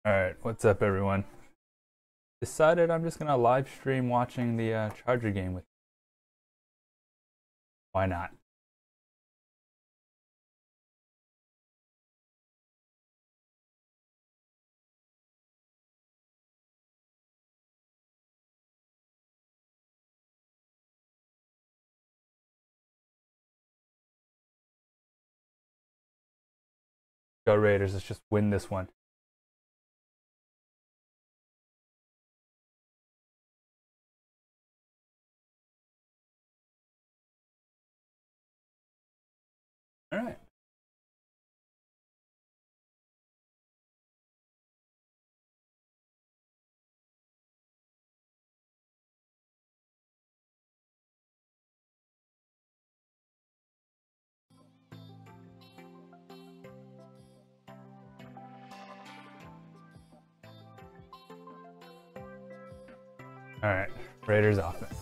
Alright, what's up everyone? Decided I'm just gonna live stream watching the Charger game with you. Why not? Go Raiders, let's just win this one. Alright. Alright, Raiders offense.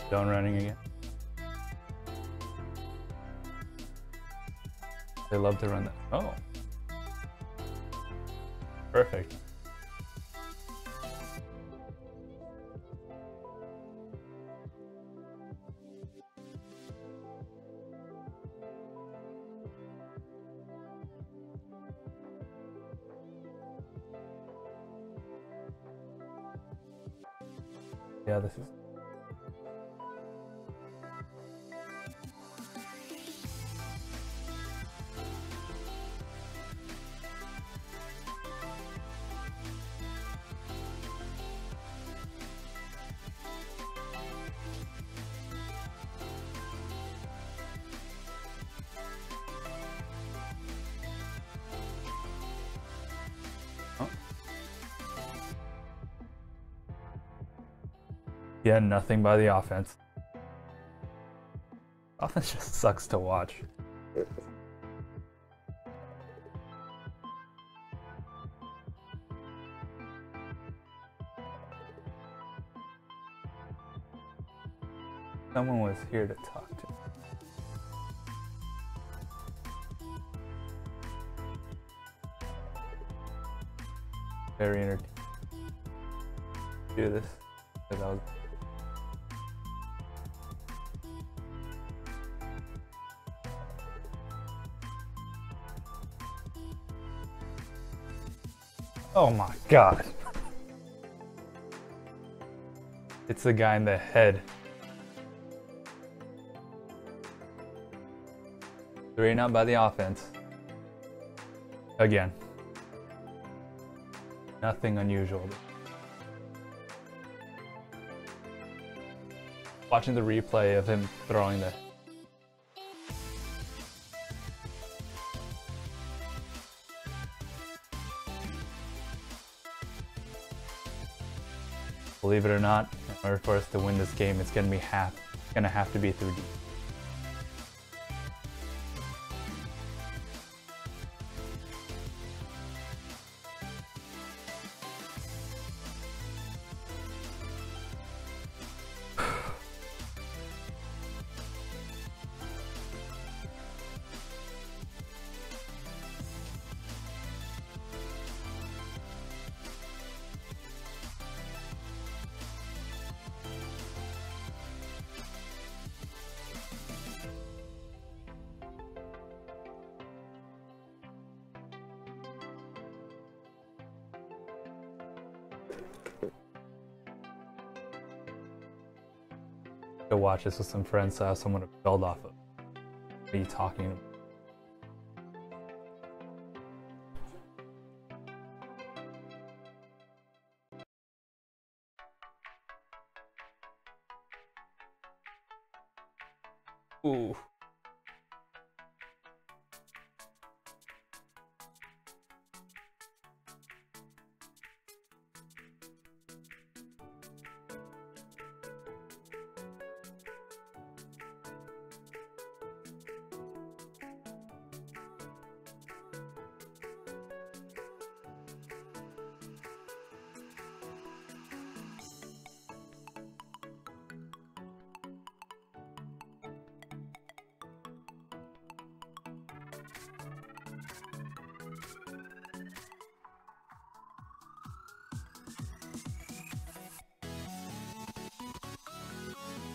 Zone running again. They love to run that. Oh. Perfect. Yeah, this is. Oh. Yeah, nothing by the offense. Offense just sucks to watch. Someone was here to talk to. Very entertaining. Do this because I was. Oh my god. It's the guy in the head. 3 and out by the offense. Again. Nothing unusual. Watching the replay of him throwing the. Believe it or not, in order for us to win this game, it's gonna have to be through defense. Go watch this with some friends, so I have someone to build off of. What are you talking about? Ooh.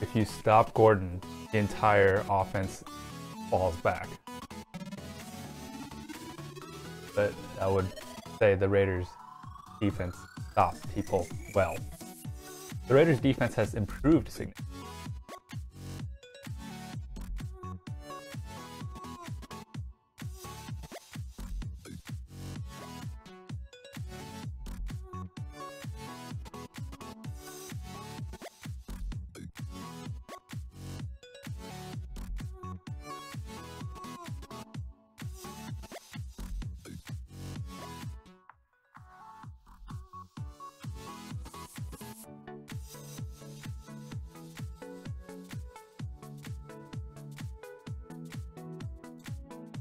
if you stop Gordon, the entire offense falls back. But I would say the Raiders' defense stops people well. The Raiders' defense has improved significantly.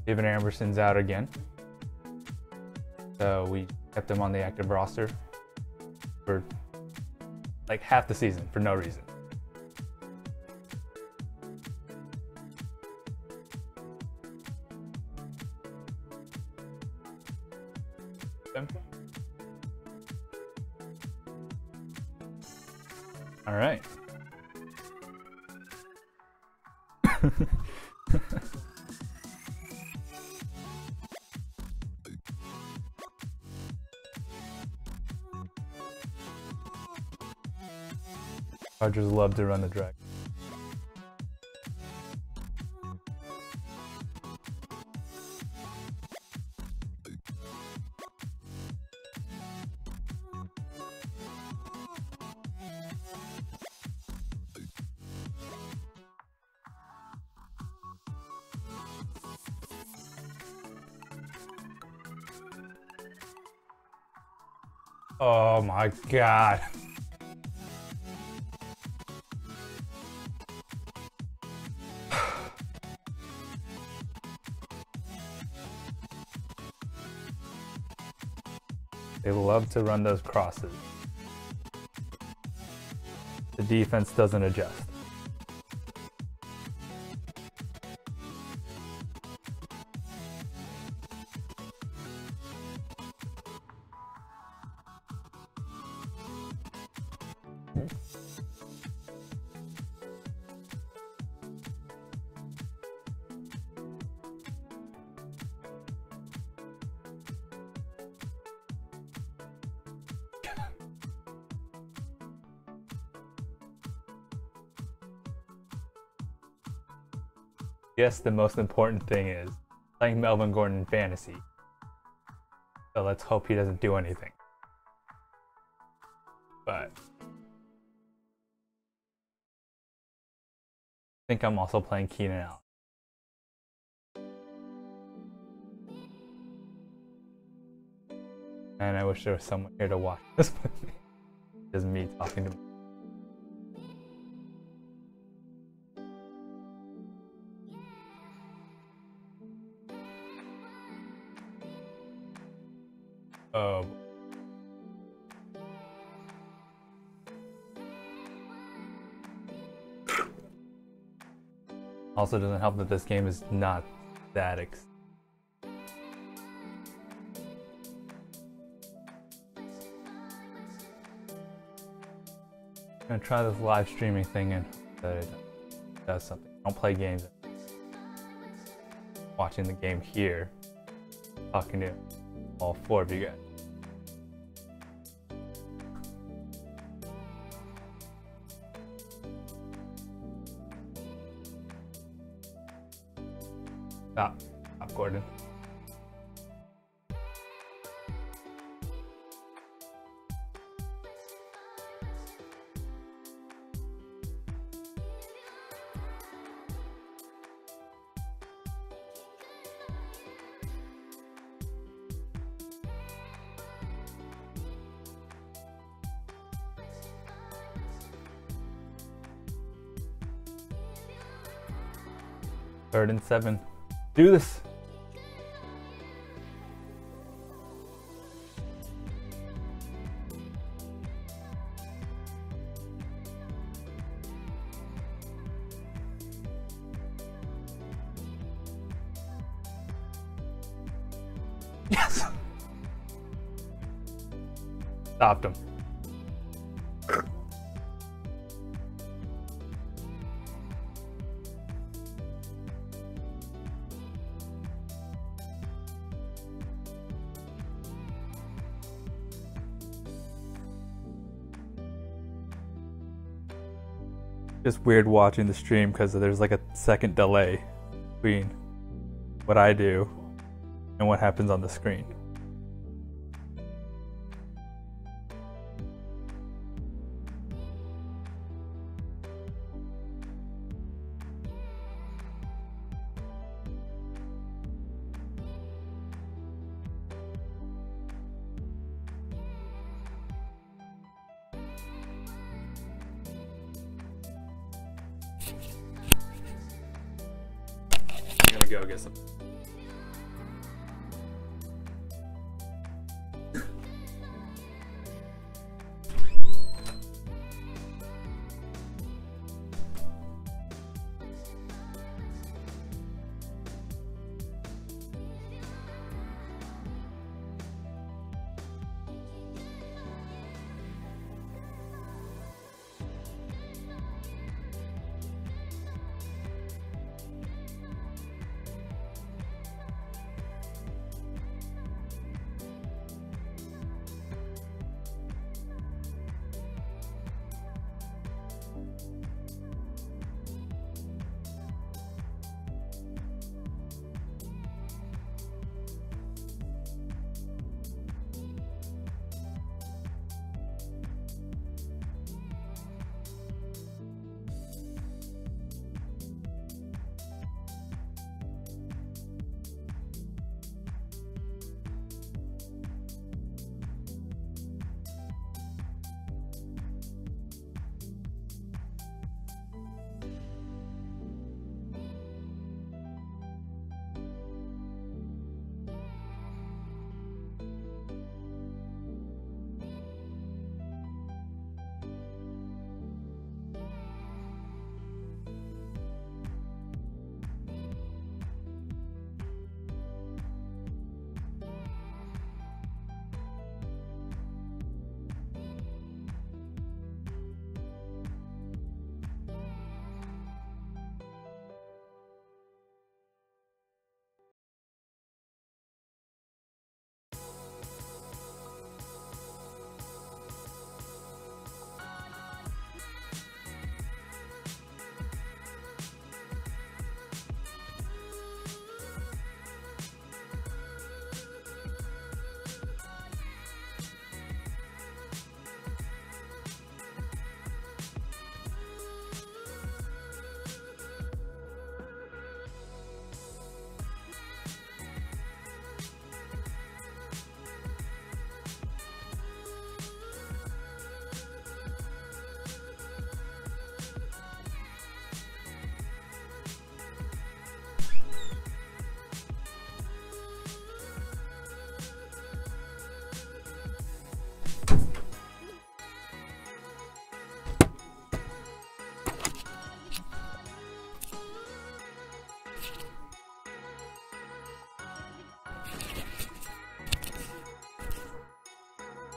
Steven Anderson's out again, so we kept him on the active roster for like half the season for no reason. All right. Chargers love to run the drag. Oh my God. They love to run those crosses. The defense doesn't adjust. Yes, the most important thing is playing Melvin Gordon in fantasy. So let's hope he doesn't do anything. But I think I'm also playing Keenan Allen. And I wish there was someone here to watch this with me. Just me talking to me. Oh. Also doesn't help that this game is not that I'm gonna try this live streaming thing and that it does something. I don't play games. Watching the game here, talking to all four of you guys. Stop, Gordon. Third and 7. Do this. Yes. Stopped him. just weird watching the stream because there's like a second delay between what I do and what happens on the screen. I'm gonna go get some.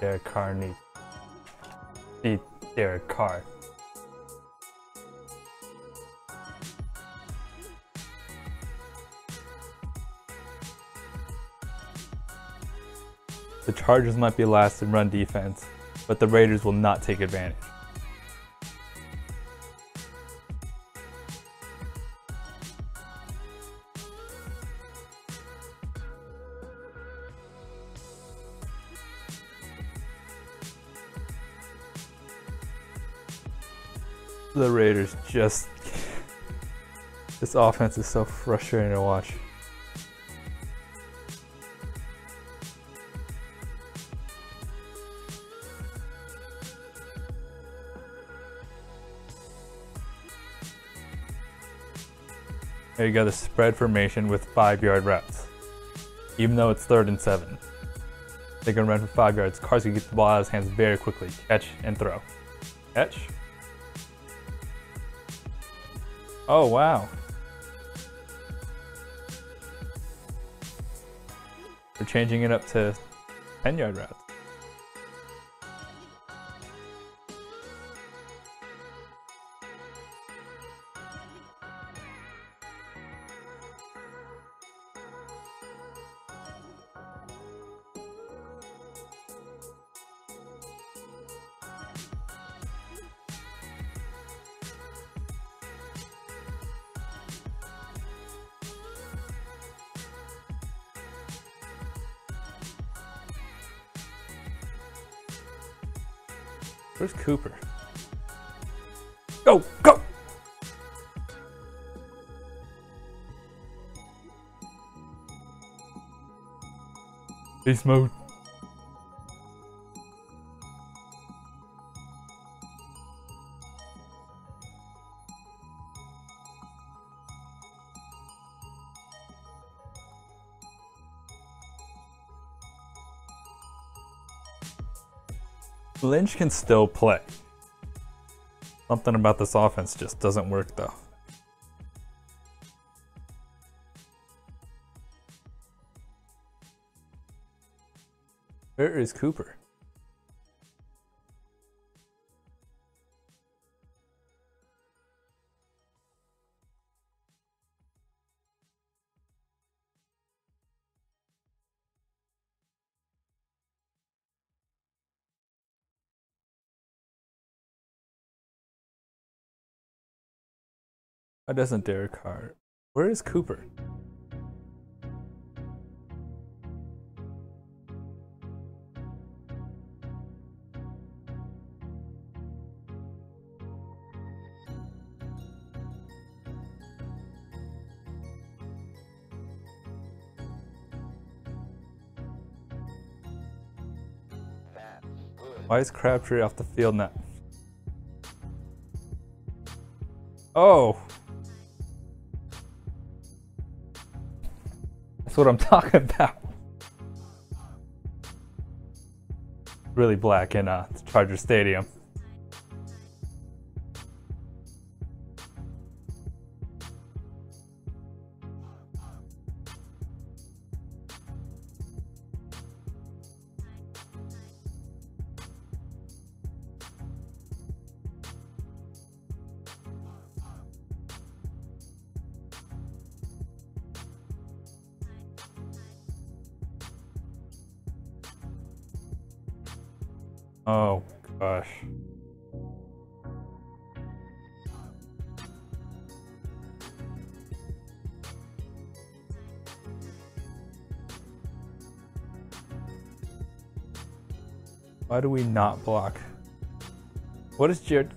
Derek Carr needs beat Derek Carr. The Chargers might be last in run defense, but the Raiders will not take advantage. The Raiders just... This offense is so frustrating to watch. There you go, the spread formation with 5-yard routes. Even though it's 3rd and 7. They're going to run for 5 yards. Carr's going to get the ball out of his hands very quickly. Catch and throw. Catch. Oh, wow. They're changing it up to 10-yard routes. Where's Cooper? Go! Go! Beast mode. Lynch can still play. Something about this offense just doesn't work though. Where is Cooper? Why doesn't Derek Carr? Where is Cooper? Why is Crabtree off the field now? Oh! That's what I'm talking about. Really black in Charger Stadium. Oh gosh. Why do we not block? What is Jared?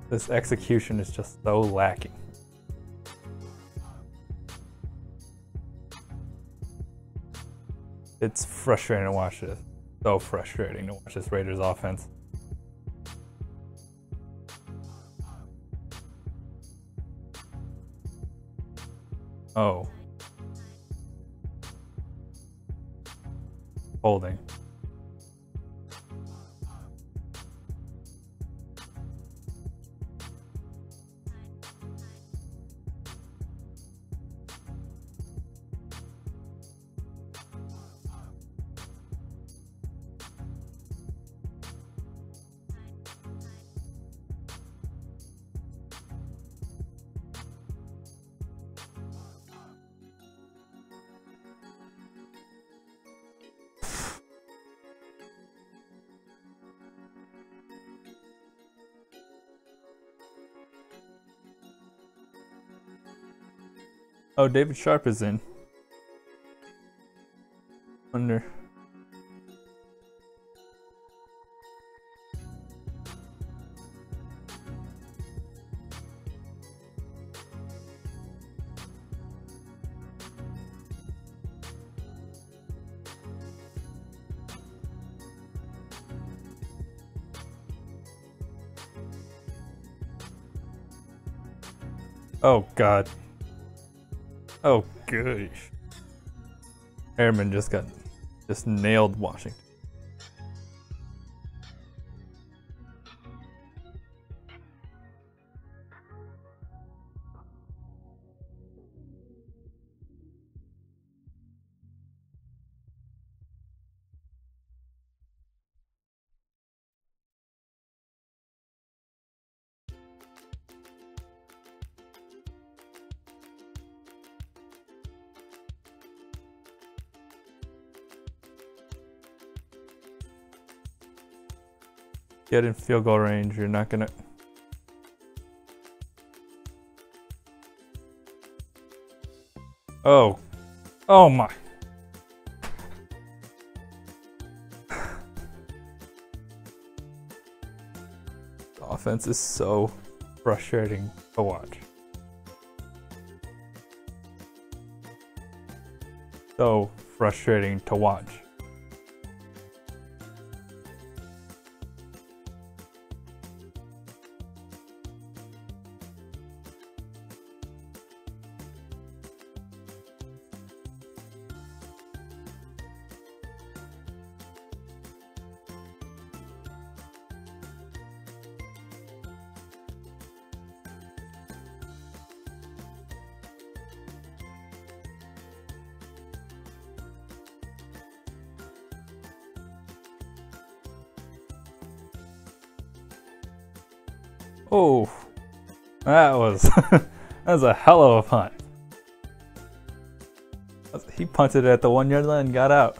This execution is just so lacking. It's frustrating to watch this. So frustrating to watch this Raiders offense. Oh. Holding. Oh, David Sharp is in. Wonder. Oh God. Oh gosh. Airman just nailed Washington. Get in field goal range, you're not gonna... Oh. Oh my. offense is so frustrating to watch. So frustrating to watch. Oh, that was that was a hell of a punt. He punted it at the 1 yard line and got out.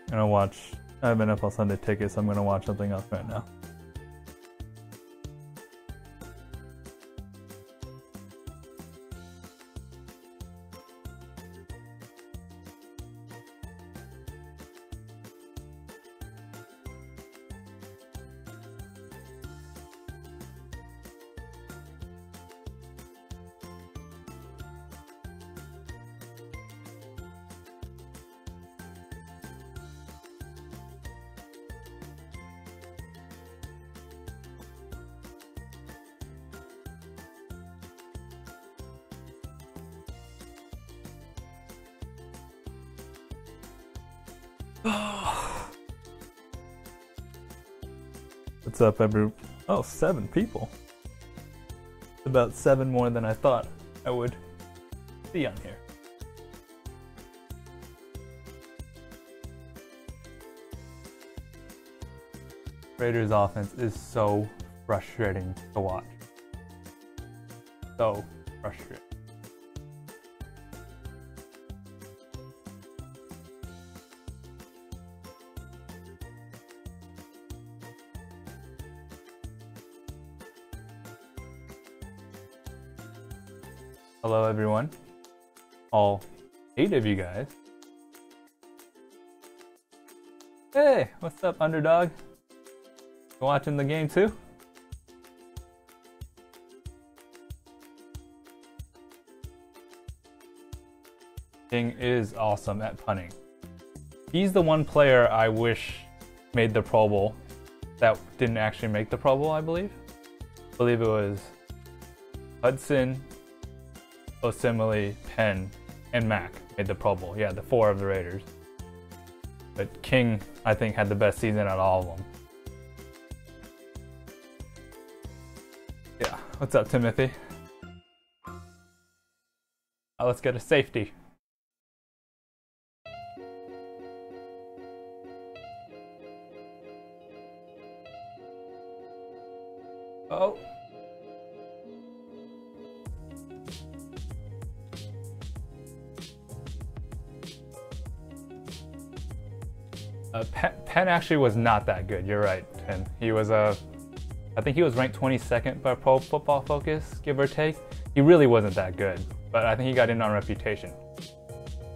I'm gonna watch. I have an NFL Sunday ticket, so I'm gonna watch something else right now. What's up, everyone? Oh, 7 people. About 7 more than I thought I would see on here. Raiders offense is so frustrating to watch. So frustrating. Hello everyone, all 8 of you guys. Hey, what's up, underdog? You watching the game too? King is awesome at punting. He's the one player I wish made the Pro Bowl that didn't actually make the Pro Bowl, I believe. I believe it was Hudson, Osemele, Penn, and Mack made the Pro Bowl. Yeah, the 4 of the Raiders. But King, I think, had the best season out of all of them. Yeah, what's up, Timothy? Let's get a safety. Oh. Penn actually was not that good. You're right, Penn. He was I think he was ranked 22nd by Pro Football Focus, give or take. He really wasn't that good, but I think he got in on reputation.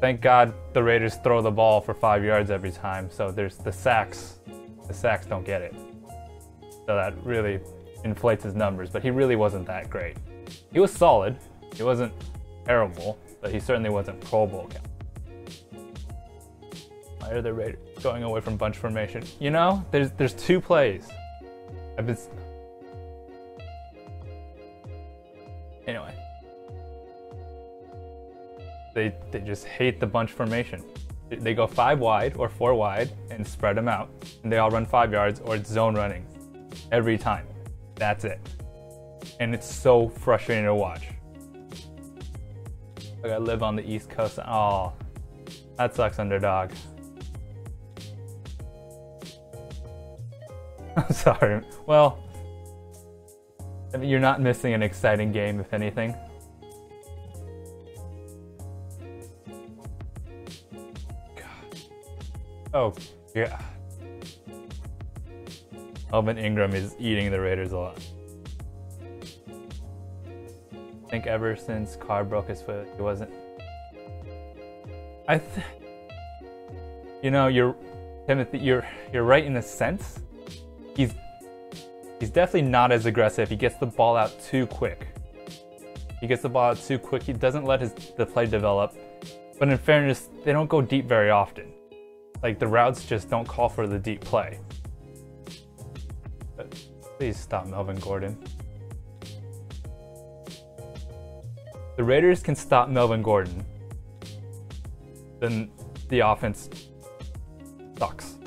Thank God the Raiders throw the ball for 5 yards every time, so there's the sacks. The sacks don't get it. So that really inflates his numbers, but he really wasn't that great. He was solid. He wasn't terrible, but he certainly wasn't Pro Bowl caliber. Why are the Raiders going away from bunch formation? You know, there's 2 plays. Anyway. They just hate the bunch formation. They go 5 wide or 4 wide and spread them out. And they all run 5 yards or it's zone running. Every time. That's it. And it's so frustrating to watch. Like I live on the East Coast. Oh, that sucks, underdog. I'm sorry. Well, I mean, you're not missing an exciting game, if anything. God. Oh, yeah. Melvin Ingram is eating the Raiders a lot. I think ever since Carr broke his foot, he wasn't. You know, Timothy, you're right in a sense. He's definitely not as aggressive. He gets the ball out too quick. He doesn't let the play develop. But in fairness, they don't go deep very often. Like, the routes just don't call for the deep play. But please stop Melvin Gordon. The Raiders can stop Melvin Gordon, then the offense sucks.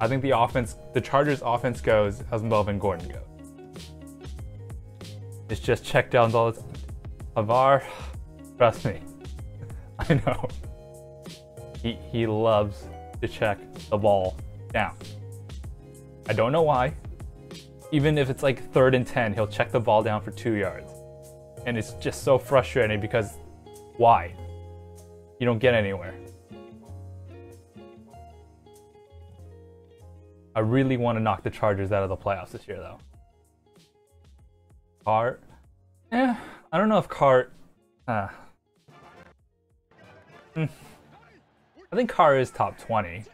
I think the Chargers offense goes as Melvin Gordon goes. It's just check downs all the time. Havar, trust me, I know. He loves to check the ball down. I don't know why. Even if it's like 3rd and 10, he'll check the ball down for 2 yards. And it's just so frustrating because why? You don't get anywhere. I really want to knock the Chargers out of the playoffs this year, though. Carr? I don't know if Carr... I think Carr is top 20.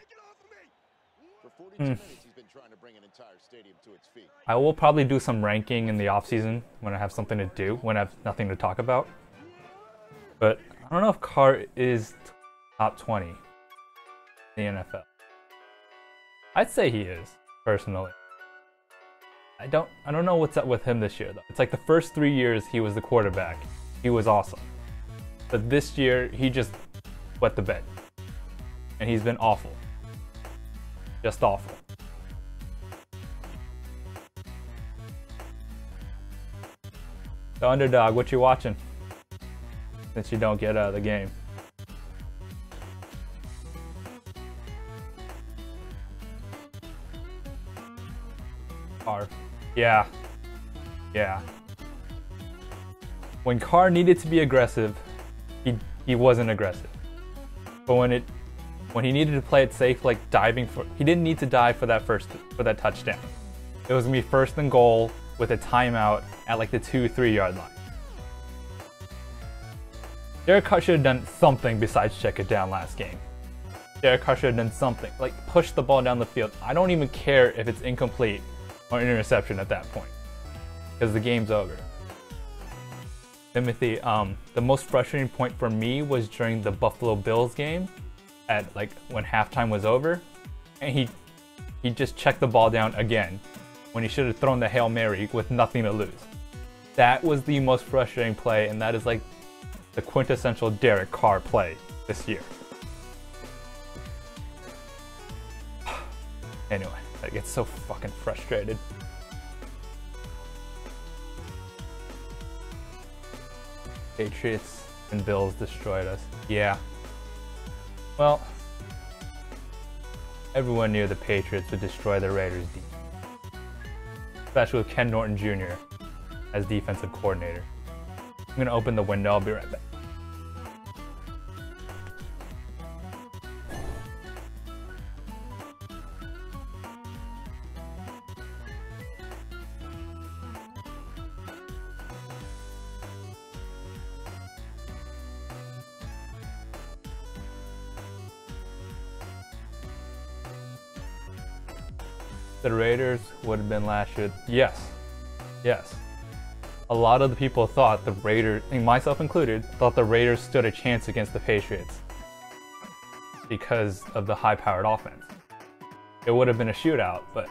I will probably do some ranking in the offseason when I have something to do, when I have nothing to talk about. But I don't know if Carr is top 20 in the NFL. I'd say he is, personally. I don't know what's up with him this year, though. It's like the first 3 years he was the quarterback. He was awesome. But this year, he just wet the bed. And he's been awful. Just awful. The underdog, what you watching? Since you don't get out of the game. Carr. Yeah. When Carr needed to be aggressive, he wasn't aggressive. But when he needed to play it safe, like he didn't need to dive for that touchdown. It was gonna be 1st and goal with a timeout at like the 2-3 yard line. Derek Carr should have done something besides check it down last game. Derek Carr should have done something, like push the ball down the field. I don't even care if it's incomplete or interception at that point, because the game's over. Timothy, the most frustrating point for me was during the Buffalo Bills game, at like when halftime was over, and he just checked the ball down again when he should have thrown the Hail Mary with nothing to lose. That was the most frustrating play, and that is like the quintessential Derek Carr play this year. Anyway, I get so fucking frustrated. Patriots and Bills destroyed us. Yeah. Well, everyone knew the Patriots would destroy the Raiders' defense, especially with Ken Norton Jr. as defensive coordinator. I'm gonna open the window, I'll be right back. The Raiders would have been last year. Yes. A lot of the people thought the Raiders, and myself included, thought the Raiders stood a chance against the Patriots because of the high-powered offense. It would have been a shootout, but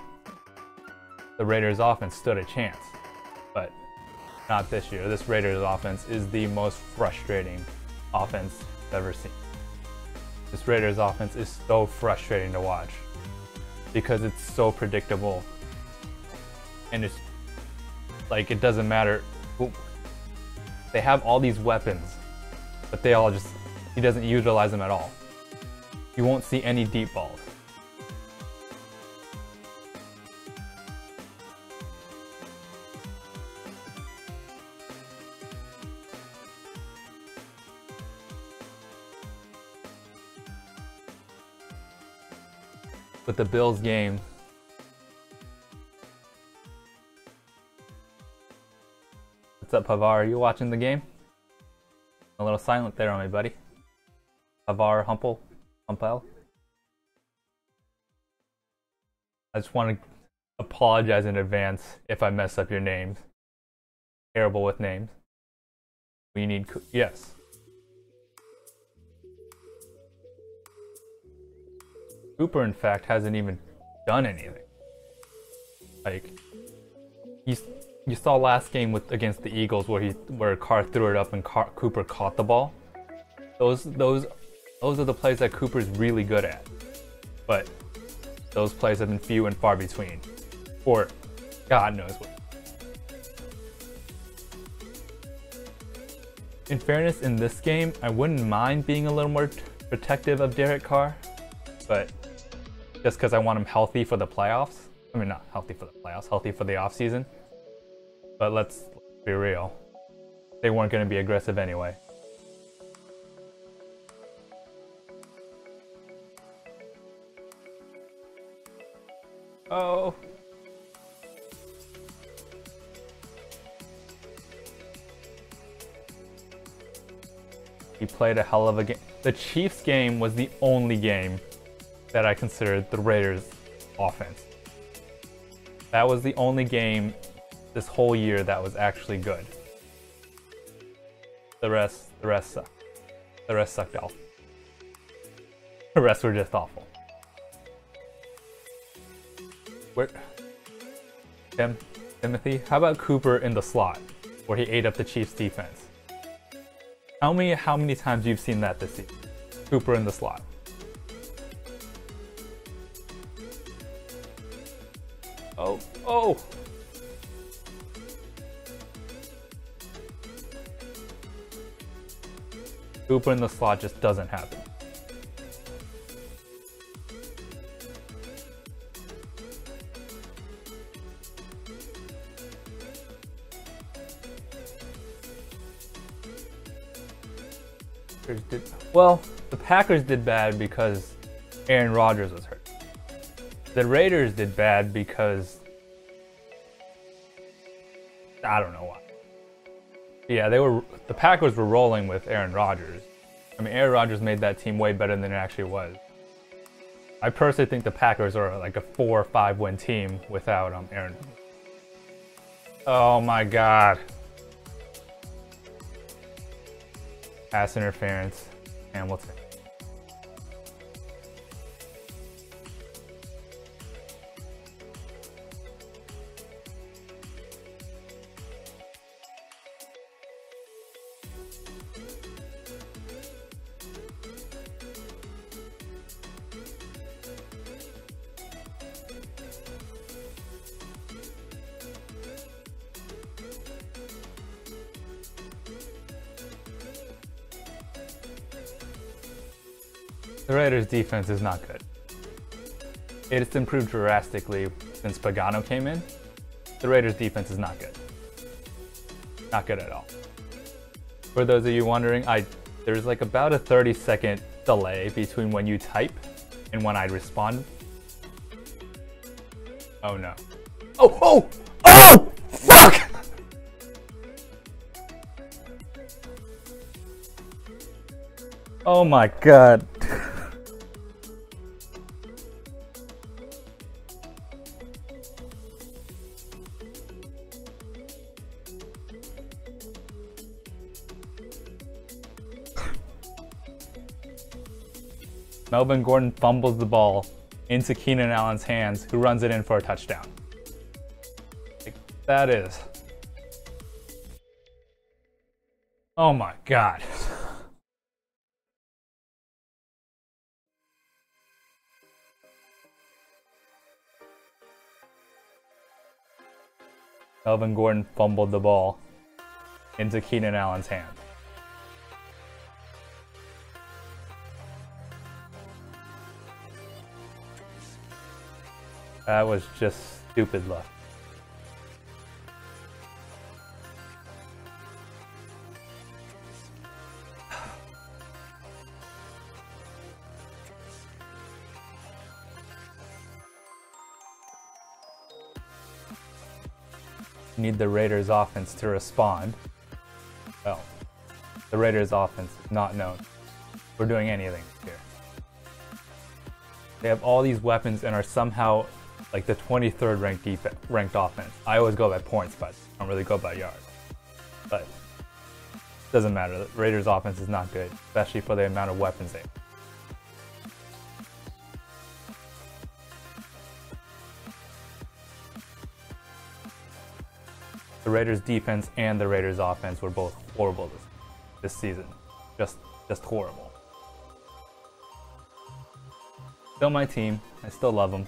the Raiders' offense stood a chance. But not this year. This Raiders' offense is the most frustrating offense I've ever seen. This Raiders' offense is so frustrating to watch, because it's so predictable, and it's like it doesn't matter who. They have all these weapons, but he doesn't utilize them at all. You won't see any deep balls. with the Bills game. What's up, Pavar? Are you watching the game? A little silent there on me, buddy. Pavar Humpel. I just want to apologize in advance if I mess up your names. Terrible with names. We need yes. Cooper, in fact, hasn't even done anything. Like, you saw last game against the Eagles where Carr threw it up and Cooper caught the ball. Those are the plays that Cooper's really good at. But those plays have been few and far between. Or God knows what. In fairness, in this game, I wouldn't mind being a little more protective of Derek Carr, but just because I want him healthy for the playoffs. I mean, not healthy for the playoffs, healthy for the offseason. But let's be real. They weren't going to be aggressive anyway. Oh. He played a hell of a game. The Chiefs game was the only game that I considered the Raiders' offense. That was the only game this whole year that was actually good. The rest sucked. The rest sucked off. The rest were just awful. Where, Timothy, how about Cooper in the slot, where he ate up the Chiefs' defense? Tell me how many times you've seen that this season. Cooper in the slot. Oh. Cooper in the slot just doesn't happen. Well, the Packers did bad because Aaron Rodgers was hurt. The Raiders did bad because I don't know why. Yeah, the Packers were rolling with Aaron Rodgers. I mean, Aaron Rodgers made that team way better than it actually was. I personally think the Packers are like a 4 or 5 win team without Aaron. Oh my God. Pass interference, Hamilton. The Raiders' defense is not good. It's improved drastically since Pagano came in. The Raiders' defense is not good. Not good at all. For those of you wondering, there's like about a 30-second delay between when you type and when I respond. Oh no. Oh! Fuck! Oh my God. Melvin Gordon fumbles the ball into Keenan Allen's hands, who runs it in for a touchdown. Like, that is... Oh my God. Melvin Gordon fumbled the ball into Keenan Allen's hands. That was just stupid luck. need the Raiders offense to respond. Well, the Raiders offense is not known for doing anything here. They have all these weapons and are somehow like the 23rd ranked offense. I always go by points, but I don't really go by yards. But it doesn't matter. The Raiders offense is not good, especially for the amount of weapons they have. The Raiders defense and the Raiders offense were both horrible this season. Just horrible. Still my team. I still love them.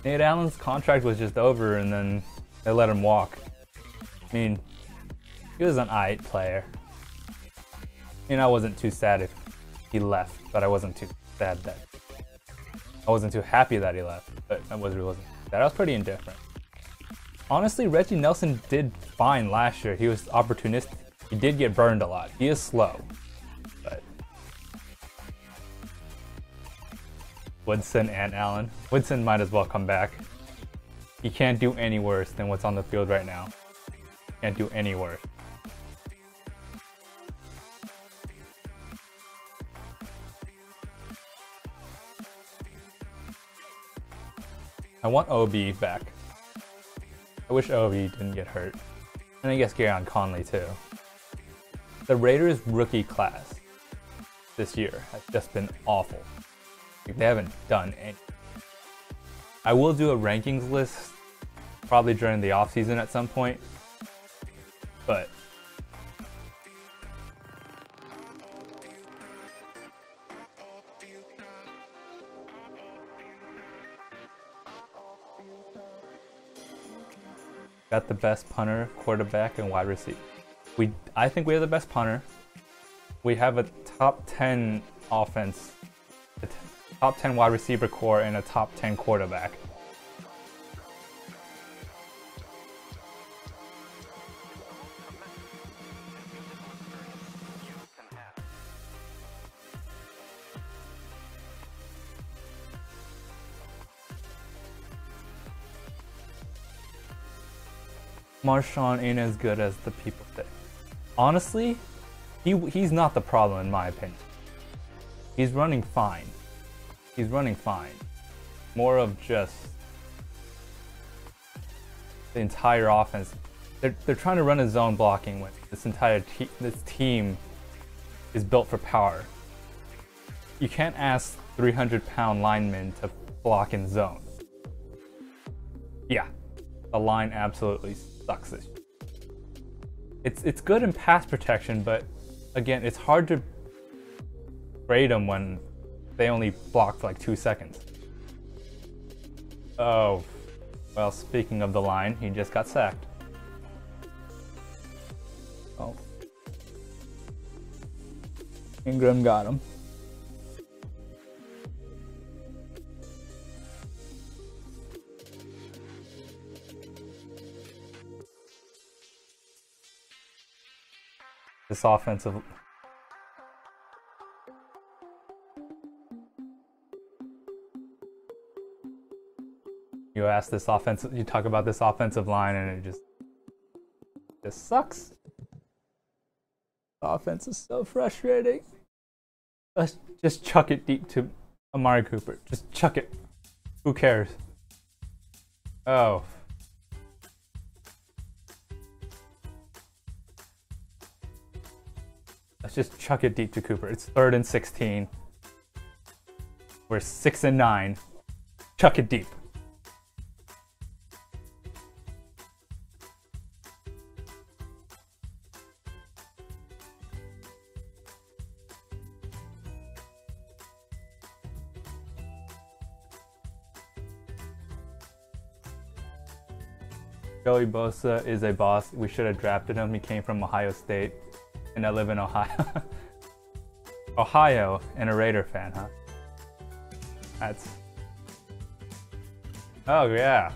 Nate Allen's contract was just over and then they let him walk. I mean, he was an aight player. I mean, I wasn't too sad if he left, but I wasn't too sad that I wasn't too happy that he left, but I wasn't sad. I was pretty indifferent. Honestly, Reggie Nelson did fine last year. He was opportunistic. He did get burned a lot. He is slow, but Woodson and Allen. Woodson might as well come back. He can't do any worse than what's on the field right now. Can't do any worse. I want OB back. I wish OB didn't get hurt. And I guess Gareon Conley too. The Raiders rookie class this year has just been awful. They haven't done any. I will do a rankings list probably during the offseason at some point, but got the best punter, quarterback, and wide receiver. I think we have the best punter. We have a top 10 offense, a top 10 wide receiver core, and a top 10 quarterback. Marshawn ain't as good as the people say. Honestly, he's not the problem in my opinion. He's running fine. He's running fine. More of just the entire offense. They're trying to run a zone blocking when this entire this team is built for power. You can't ask 300-pound linemen to block in zone. Yeah, the line absolutely sucks this year. It's good in pass protection, but again, it's hard to grade them when they only block for like 2 seconds. Oh, well, speaking of the line, he just got sacked. Oh. Ingram got him. This offensive... You talk about this offensive line and it just sucks. The offense is so frustrating. Let's just chuck it deep to Amari Cooper. Just chuck it. Who cares? Oh. Let's just chuck it deep to Cooper. It's 3rd and 16. We're 6 and 9. Chuck it deep. Joey Bosa is a boss. We should have drafted him. He came from Ohio State, and I live in Ohio. Ohio, and a Raider fan, huh? That's... Oh, yeah.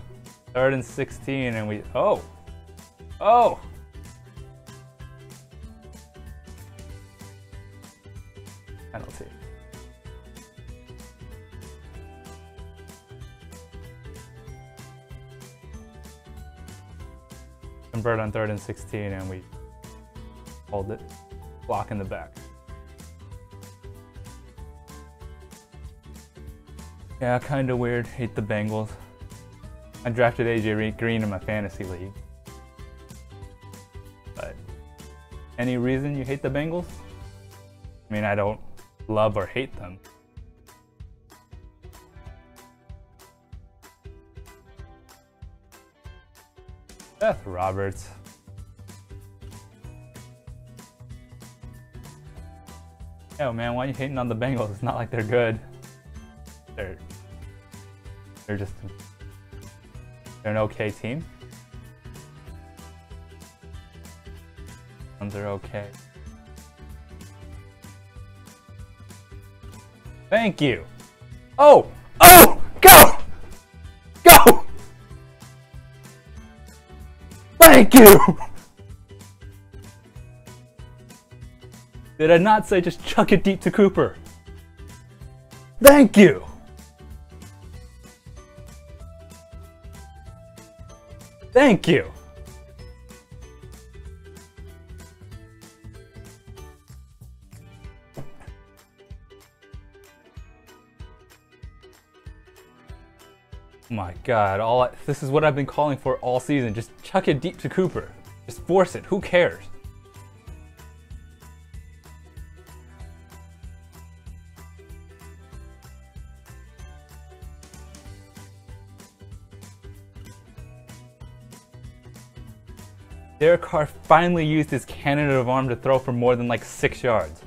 3rd and 16, and we... Oh! Oh! convert on 3rd and 16, and we hold it. Block in the back. Yeah, kind of weird. Hate the Bengals. I drafted AJ Green in my fantasy league. But any reason you hate the Bengals? I mean, I don't love or hate them. Seth Roberts. Yo, man, why are you hating on the Bengals? It's not like they're good. They're just they're an okay team. And they're okay. Thank you. Oh! Oh! Go! Go! Thank you! Did I not say just chuck it deep to Cooper? Thank you! Thank you! Oh my god, this is what I've been calling for all season. Just chuck it deep to Cooper. Just force it. Who cares? Derek Carr finally used his cannon of arm to throw for more than like 6 yards.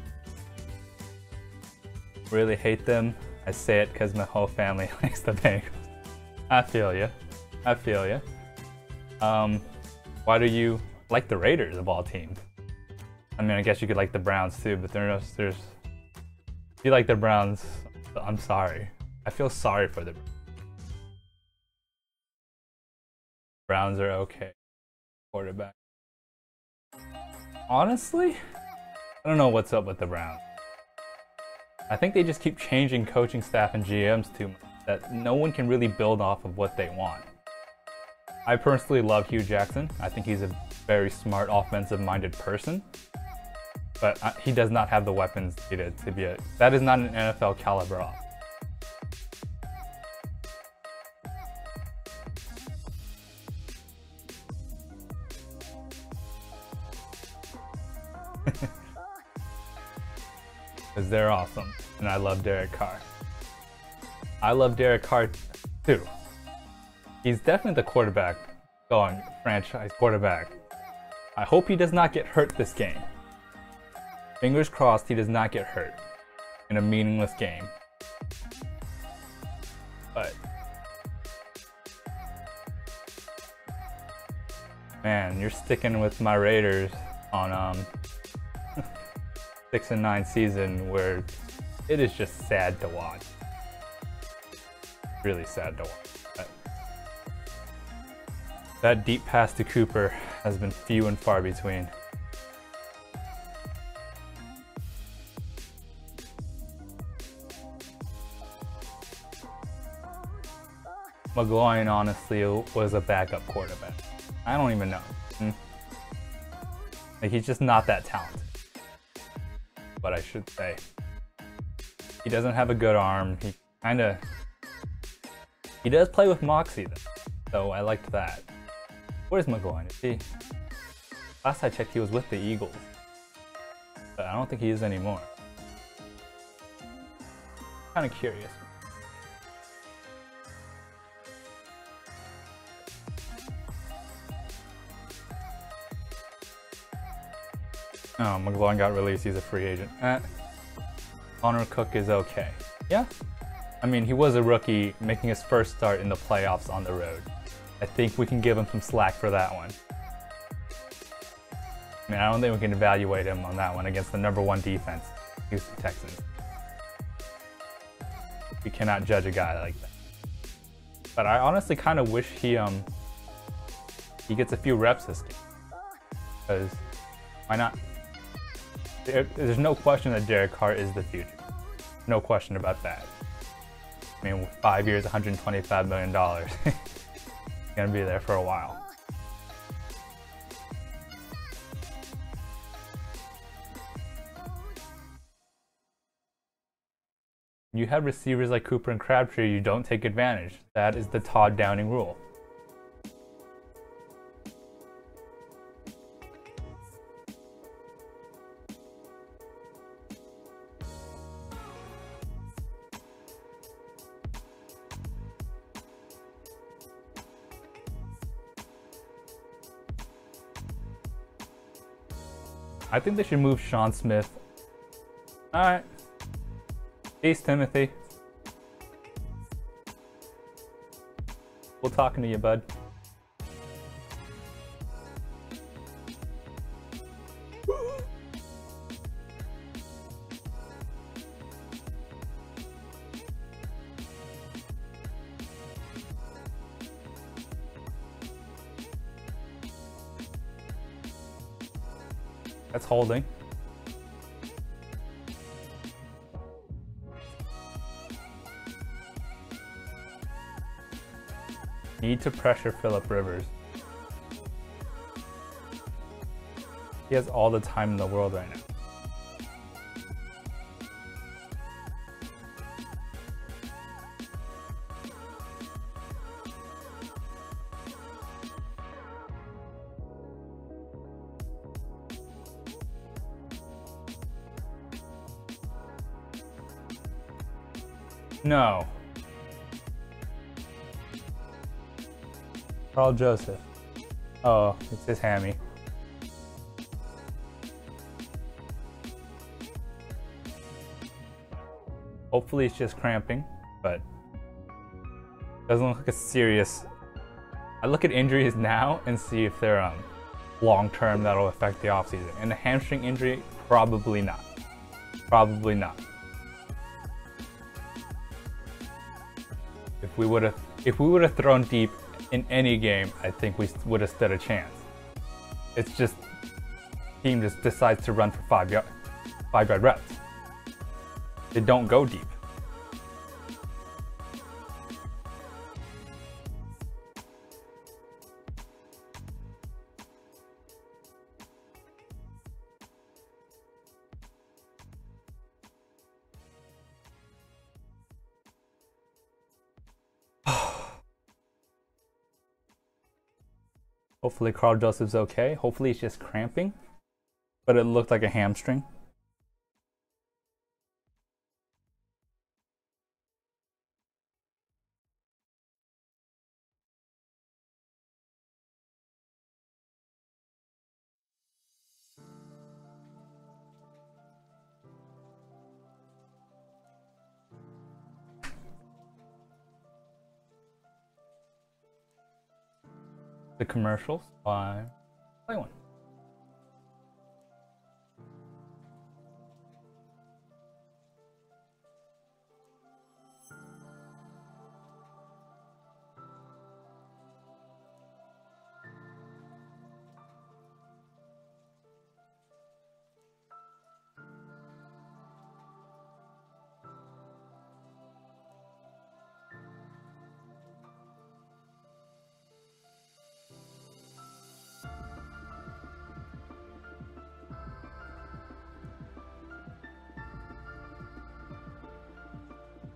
Really hate them. I say it because my whole family likes the Bengals. I feel ya. I feel ya. Why do you like the Raiders of all teams? I mean, I guess you could like the Browns too, but there's if you like the Browns, I'm sorry. I feel sorry for the Browns are okay. Quarterback. Honestly, I don't know what's up with the Browns. I think they just keep changing coaching staff and GMs too much, that no one can really build off of what they want. I personally love Hugh Jackson. I think he's a very smart, offensive-minded person, but he does not have the weapons needed to be that is not an NFL caliber offense. Because they're awesome, and I love Derek Carr. I love Derek Carr too. He's definitely the quarterback, going franchise quarterback. I hope he does not get hurt this game. Fingers crossed he does not get hurt in a meaningless game. But man, you're sticking with my Raiders on 6-9 season where it is just sad to watch. Really sad to watch. That deep pass to Cooper has been few and far between. McGloin honestly was a backup quarterback. I don't even know. Like, he's just not that talented. But I should say, he doesn't have a good arm. He does play with moxie though, so I liked that. Where's McGloin? Is he? Last I checked, he was with the Eagles, but I don't think he is anymore. Kind of curious. Oh, McGloin got released. He's a free agent. Connor Cook is okay. Yeah. I mean, he was a rookie making his first start in the playoffs on the road. I think we can give him some slack for that one. I mean, I don't think we can evaluate him on that one against the #1 defense, Houston Texans. We cannot judge a guy like that. But I honestly kind of wish he gets a few reps this game. Because why not? There's no question that Derek Carr is the future. No question about that. I mean, 5 years, $125 million. He's gonna be there for a while. You have receivers like Cooper and Crabtree, you don't take advantage. That is the Todd Downing rule. I think they should move Sean Smith. Alright. Peace, Timothy. We'll talking to you, bud. That's holding. Need to pressure Phillip Rivers. He has all the time in the world right now. No. Carl Joseph. Oh, it's his hammy. Hopefully it's just cramping, but doesn't look like a serious. I look at injuries now and see if they're long term that'll affect the offseason. And the hamstring injury, probably not. Probably not. If we would have thrown deep in any game, I think we would have stood a chance. It's just team just decides to run for 5-yard reps. They don't go deep. Hopefully Carl Joseph's okay. Hopefully it's just cramping, but it looked like a hamstring. The commercials. Play one.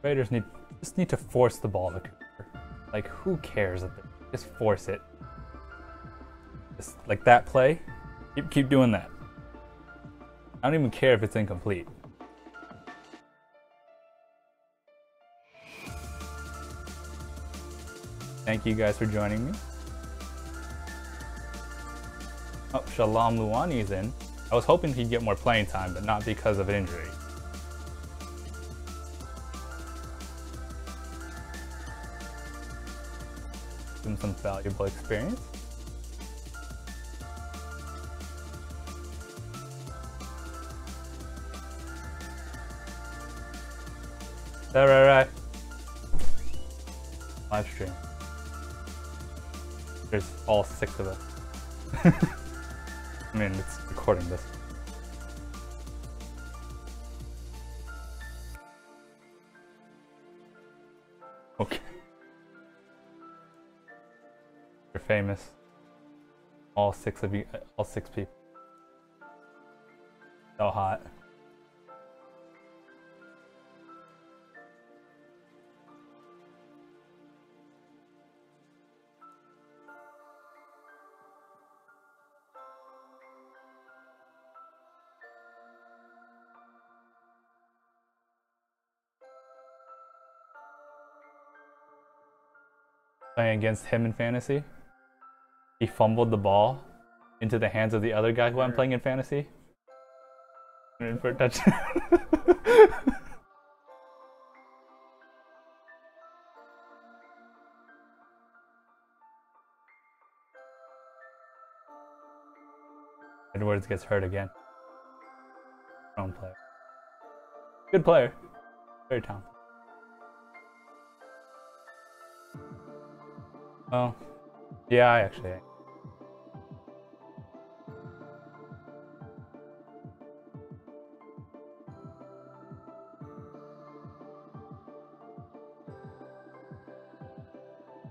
Raiders just need to force the ball to Cooper. Like, who cares? Just force it. Just like that play. Keep doing that. I don't even care if it's incomplete. Thank you guys for joining me. Oh, Shalom Luani's in. I was hoping he'd get more playing time, but not because of an injury. Some valuable experience. Right. Live stream. There's all 6 of us. I mean, it's recording this. Okay. You're famous. All 6 of you, all 6 people. So hot. playing against him in fantasy. He fumbled the ball into the hands of the other guy who I'm playing in fantasy. And for a touchdown. Edwards gets hurt again. Wrong player. Good player. Very talented. Well, yeah, I actually am.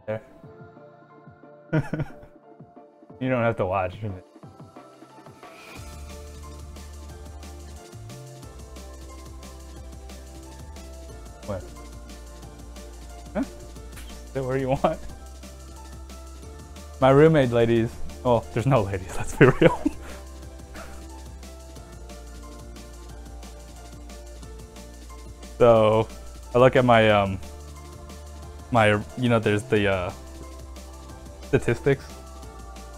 There. You don't have to watch it. What? Huh? Sit where you want. My roommate, ladies. Oh, there's no ladies, let's be real. So, I look at my, you know, there's the, statistics.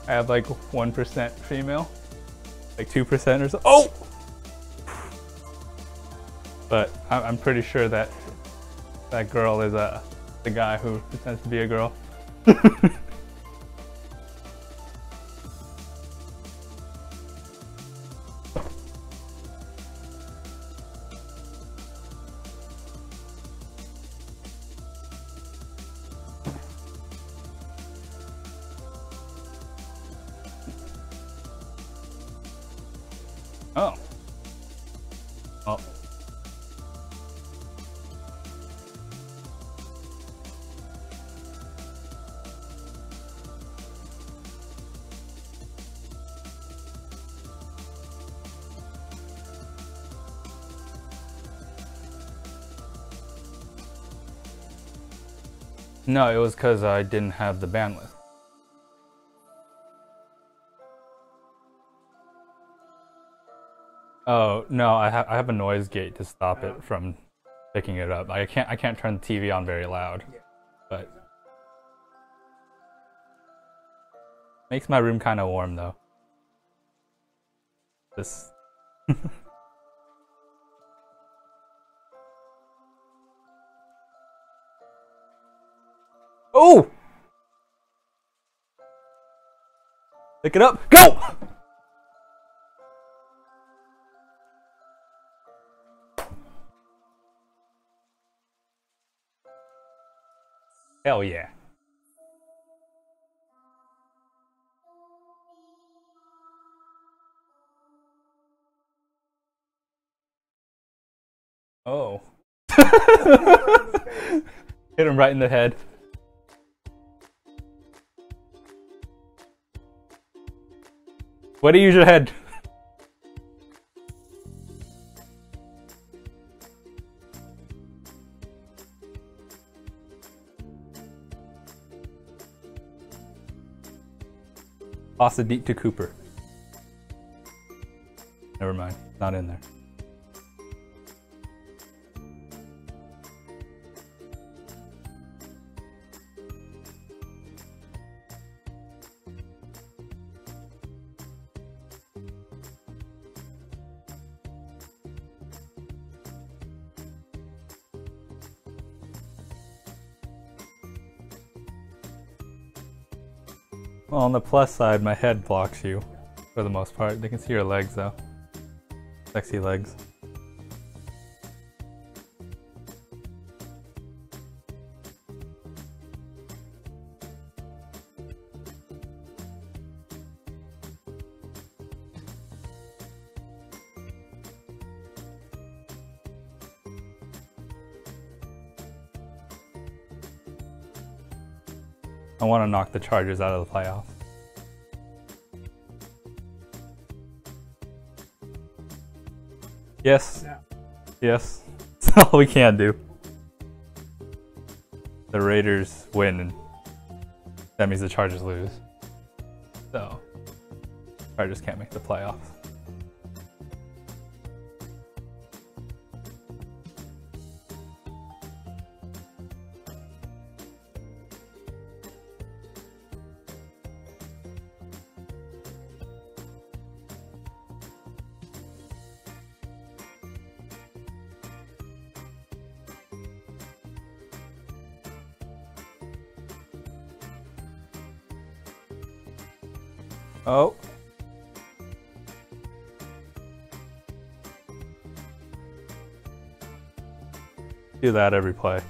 I have like 1% female. Like 2% or so. Oh! But I'm pretty sure that that girl is the guy who pretends to be a girl. Oh. Oh. No, it was because I didn't have the bandwidth. Oh no, I have a noise gate to stop it from picking it up. I can't turn the TV on very loud, but makes my room kind of warm though. This. Oh! Pick it up. Go! Hell yeah. Oh. Hit him right in the head. Way to use your head. Toss it deep to Cooper. Never mind, not in there. Well, on the plus side, my head blocks you, for the most part. They can see your legs, though. Sexy legs. I want to knock the Chargers out of the playoffs. Yes. Yeah. Yes. That's all we can do. The Raiders win, and that means the Chargers lose. So, Chargers can't make the playoffs. Oh. Do that every play.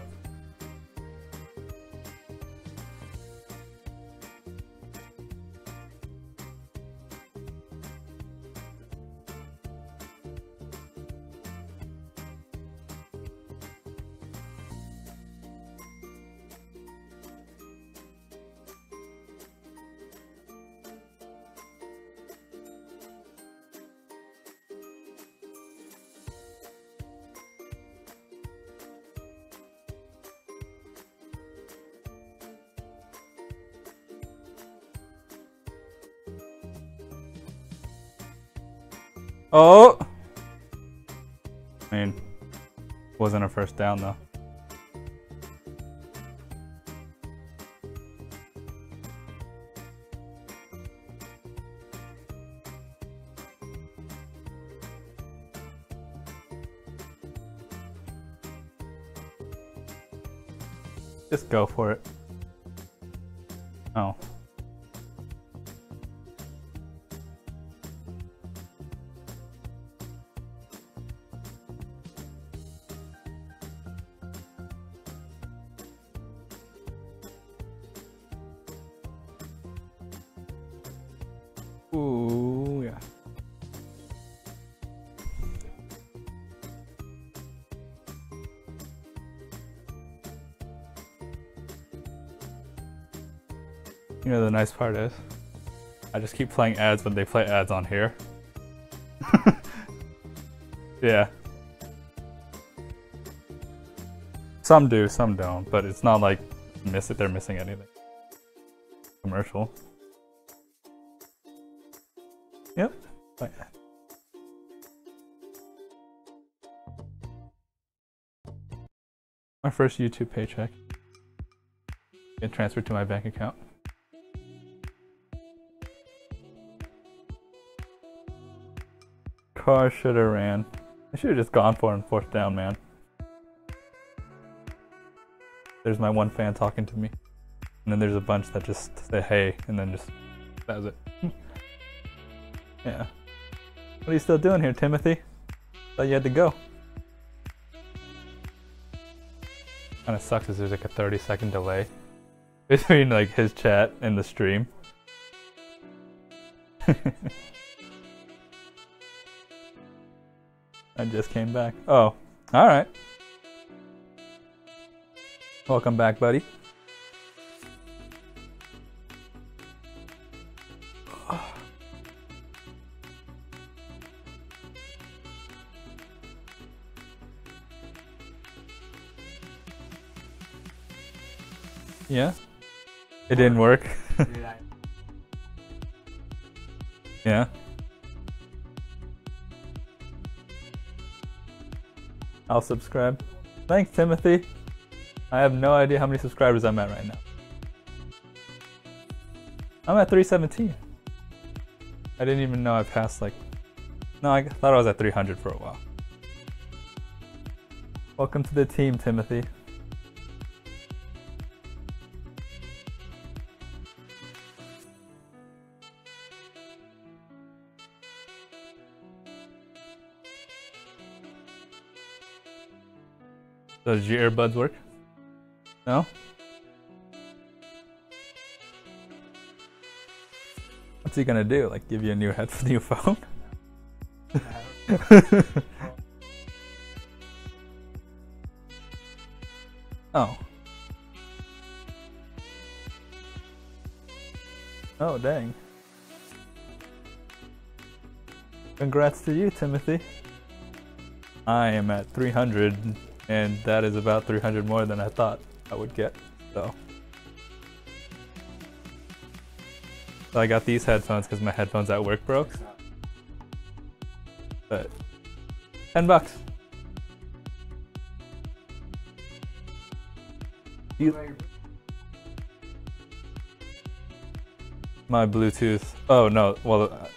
Oh! I mean, wasn't a first down though. Just go for it. Oh. Ooh, yeah. You know the nice part is, I just keep playing ads when they play ads on here. Yeah. Some do, some don't, but it's not like they're missing anything. Commercial. Yep. Oh, yeah. My first YouTube paycheck. Get transferred to my bank account. Car should have ran. I should have just gone for it on fourth down, man. There's my one fan talking to me. And then there's a bunch that just say hey, and then just, that was it. Yeah. What are you still doing here, Timothy? Thought you had to go. Kinda sucks is there's like a 30-second delay between like his chat and the stream. I just came back. Oh, alright. Welcome back, buddy. Yeah? It didn't work? Yeah? I'll subscribe. Thanks, Timothy. I have no idea how many subscribers I'm at right now. I'm at 317. I didn't even know I passed like... No, I thought I was at 300 for a while. Welcome to the team, Timothy. Does your earbuds work? No? What's he gonna do? Like give you a new new phone? Oh. Oh, dang. Congrats to you, Timothy. I am at 300. And that is about 300 more than I thought I would get, so I got these headphones because my headphones at work broke. But $10. My Bluetooth. Oh no, well,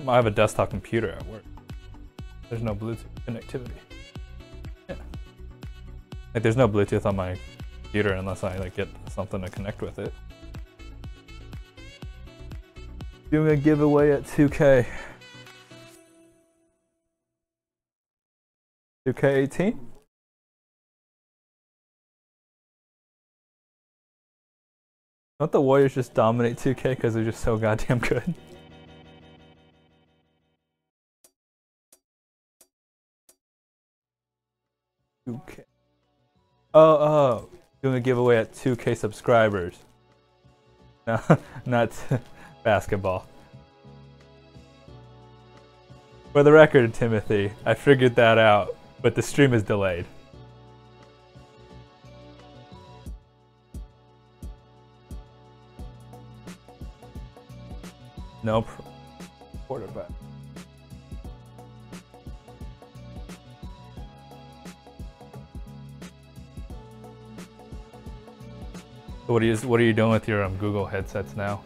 I have a desktop computer at work. There's no Bluetooth connectivity. Like, there's no Bluetooth on my computer unless I like get something to connect with it. Doing a giveaway at 2K. 2K18? Don't the Warriors just dominate 2K because they're just so goddamn good? Okay. Oh, doing a giveaway at 2K subscribers. No, not basketball. For the record, Timothy, I figured that out, but the stream is delayed. Nope. Quarterback. What are you doing with your Google headsets now?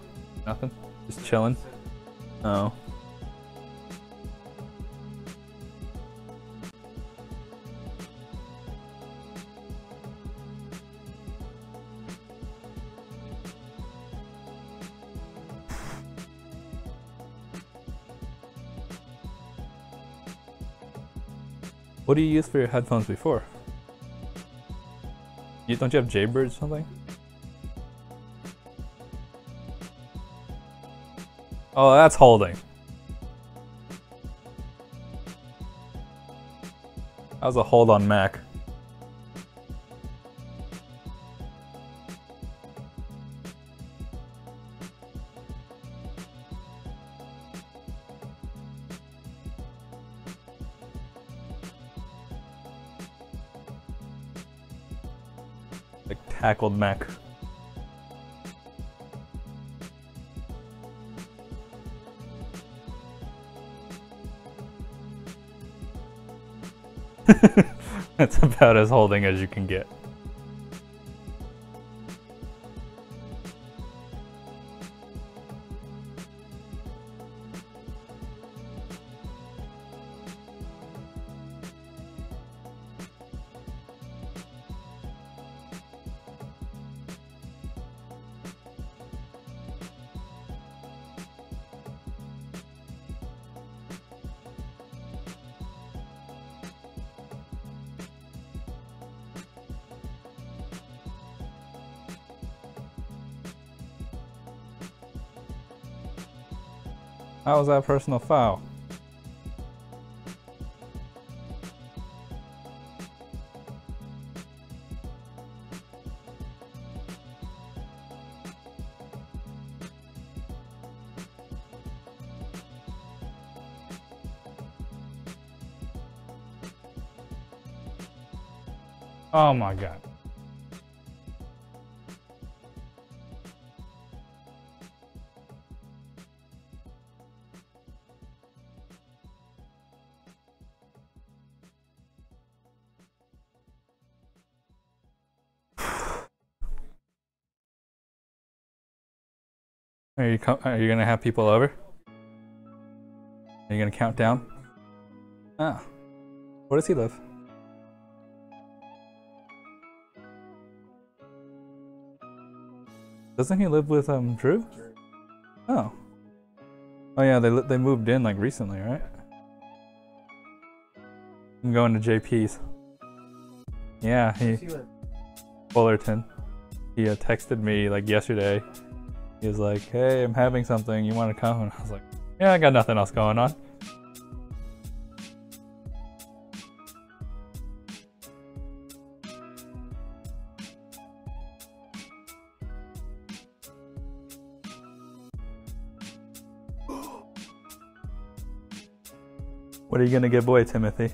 Nothing? Just chilling? Oh. What do you use for your headphones before? Don't you have Jaybird or something? Oh, that's holding. That was a hold on Mac. Like tackled Mac. That's about as holding as you can get. How was that a personal foul? Oh my god. Are you gonna have people over? Are you gonna count down? Ah. Where does he live? Doesn't he live with Drew? Oh. Oh yeah, they moved in like recently, right? I'm going to JP's. Yeah, Fullerton. He texted me like yesterday. He was like, "Hey, I'm having something. You want to come?" And I was like, "Yeah, I got nothing else going on." What are you gonna give away, Timothy?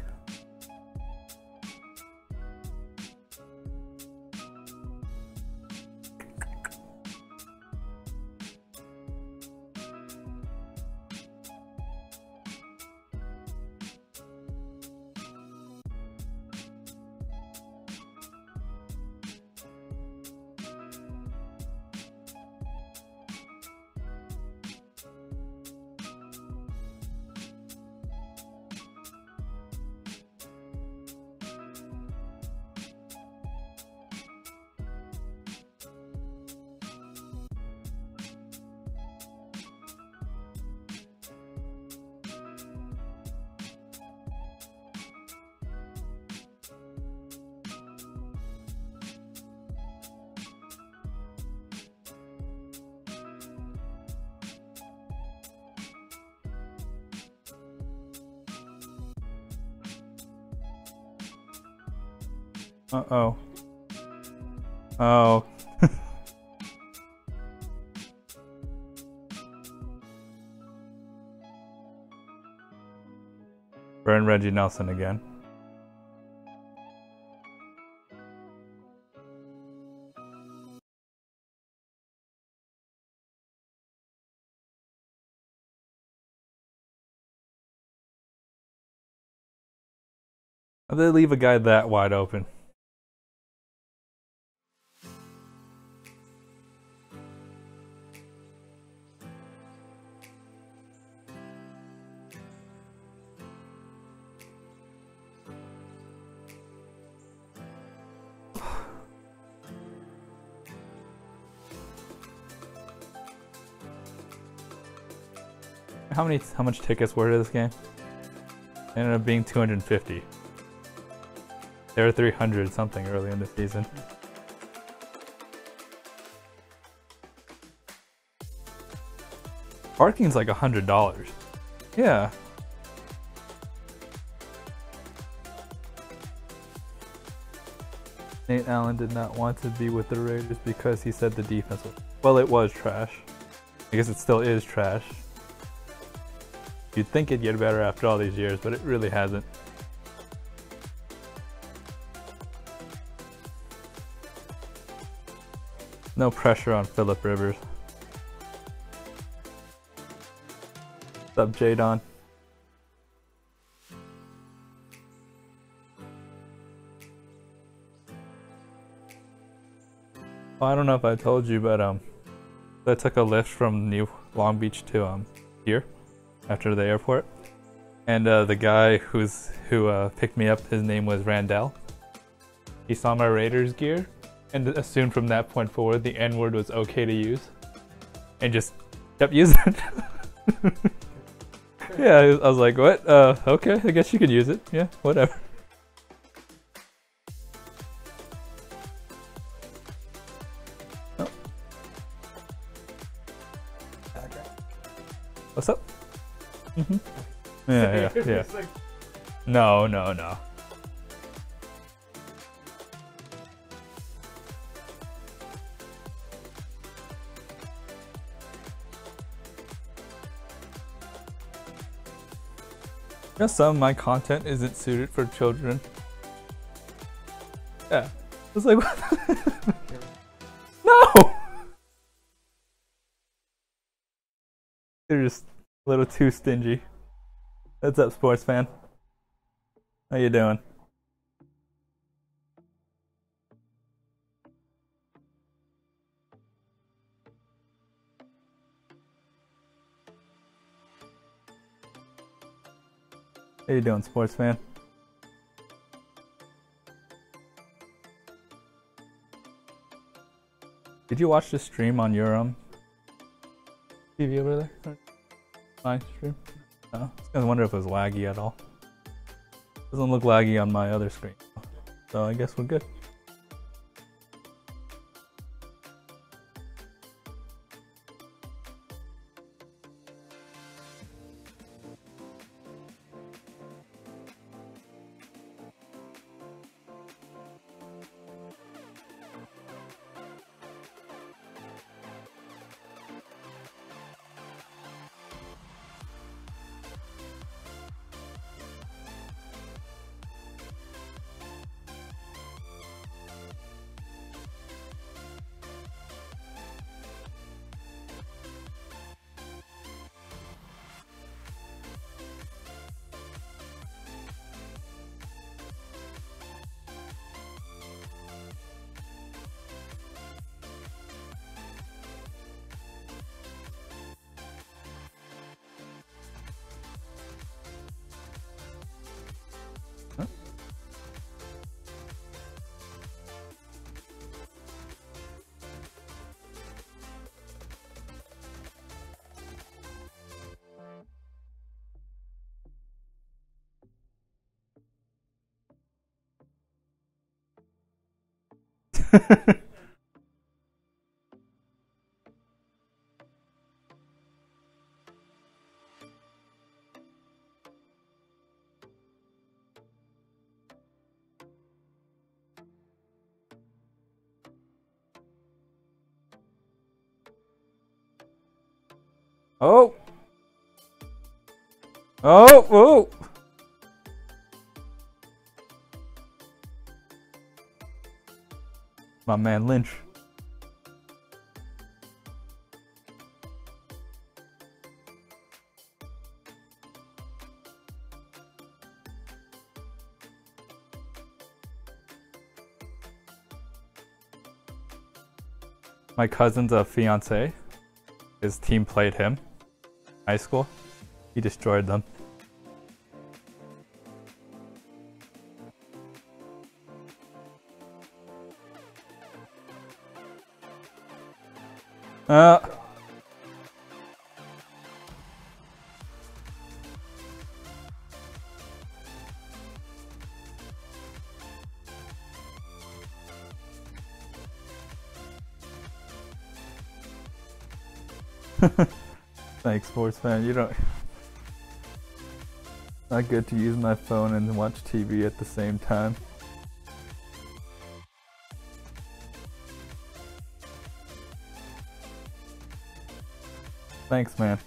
Uh-oh. Oh. Burn Reggie Nelson again. How'd they leave a guy that wide open? How much tickets were to this game? It ended up being 250. They were 300 something early in the season. Parking's like $100. Yeah. Nate Allen did not want to be with the Raiders because he said the defense was... Well, it was trash. I guess it still is trash. You'd think it'd get better after all these years, but it really hasn't. No pressure on Phillip Rivers. What's up, Jadon? Well, I don't know if I told you, but I took a lift from New Long Beach to here after the airport, and the guy who picked me up, his name was Randall. He saw my Raiders gear and assumed from that point forward the N-word was okay to use, and just kept using it. Yeah, I was like, what? Okay, I guess you can use it. Yeah, whatever. Oh. What's up? Mm-hmm. Yeah. No. You know, some of my content isn't suited for children. Yeah. It's like, what? No! They're just a little too stingy. What's up, sports fan? How you doing? How you doing, sports fan? Did you watch the stream on your TV over there? My stream? No. I was gonna wonder if it was laggy at all. Doesn't look laggy on my other screen. So I guess we're good. Oh! Oh! Oh! My man Lynch. My cousin's a fiance. His team played him. High school. He destroyed them. Thanks, sports fan. You don't. Not good to use my phone and watch TV at the same time. Thanks, man.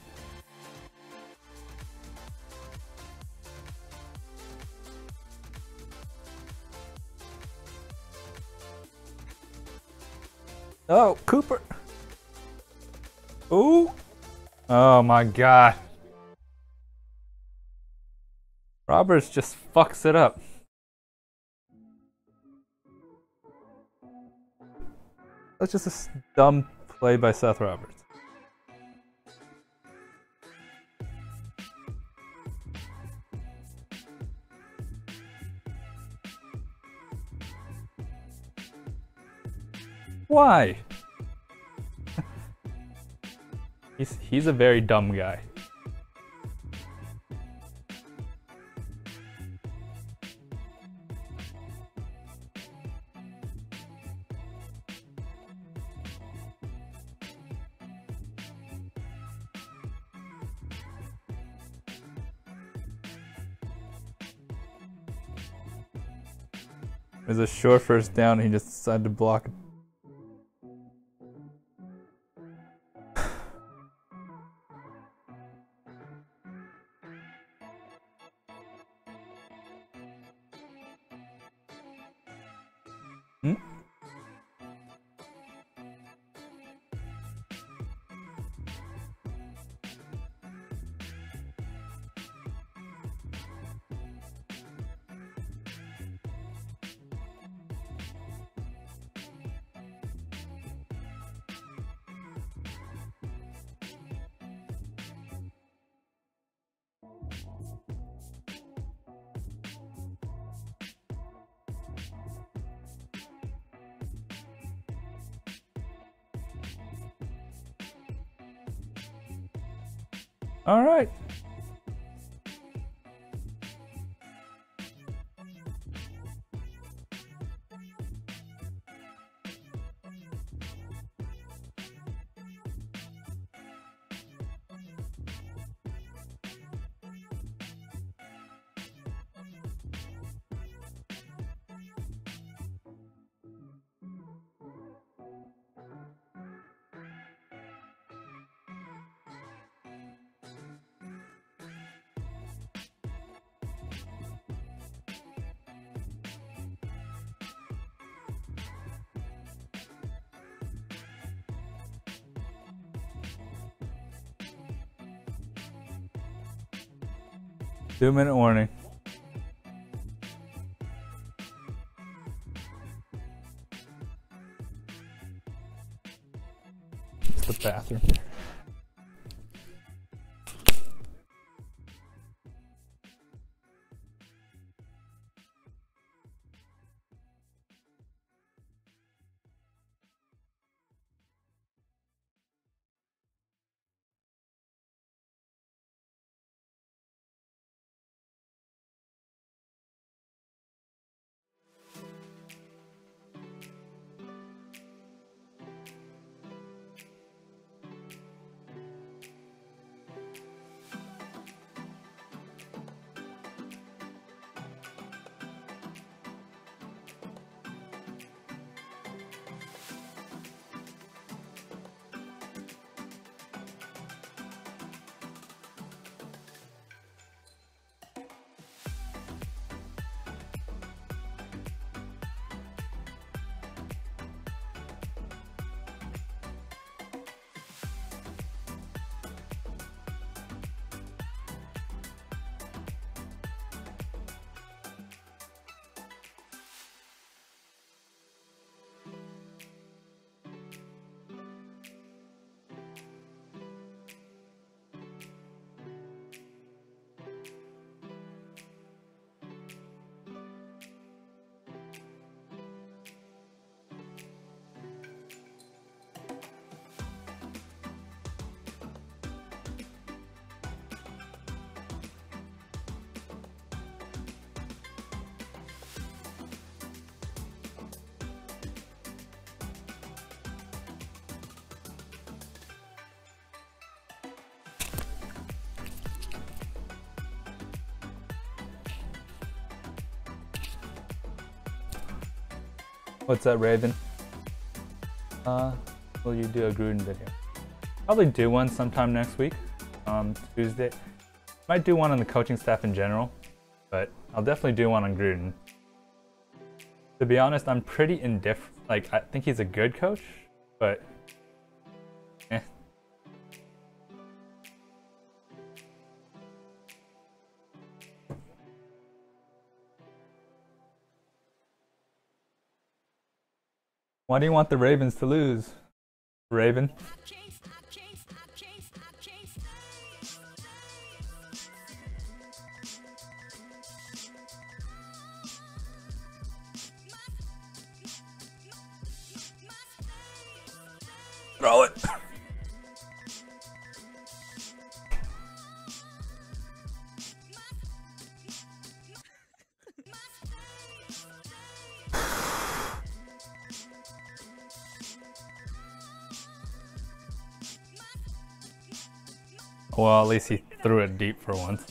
Oh, Cooper. Ooh. Oh my god. Roberts just fucks it up. That's just a dumb play by Seth Roberts. Why? He's a very dumb guy. It was a short first down, and he just decided to block it. Hmm? All right. Two-minute warning. It's the bathroom. What's up, Raven? Will you do a Gruden video? Probably do one sometime next week, Tuesday. Might do one on the coaching staff in general, but I'll definitely do one on Gruden. To be honest, I'm pretty indifferent. Like, I think he's a good coach, but eh. Why do you want the Ravens to lose, Raven? Throw it! Well, at least he threw it deep for once.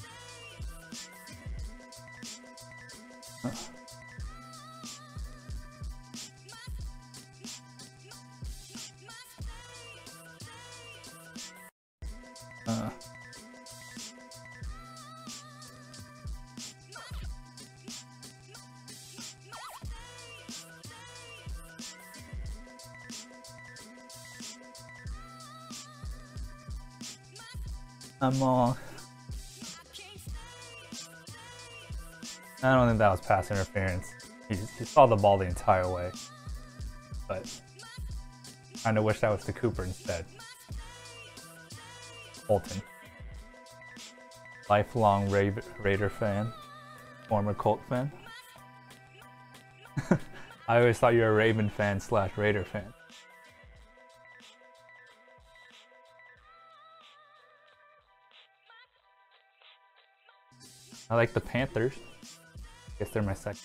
I'm all. I don't think that was pass interference. He saw the ball the entire way, but kind of wish that was to Cooper instead. Bolton, lifelong Raider fan, former Colt fan. I always thought you were a Raven fan / Raider fan. I like the Panthers. Guess they're my second.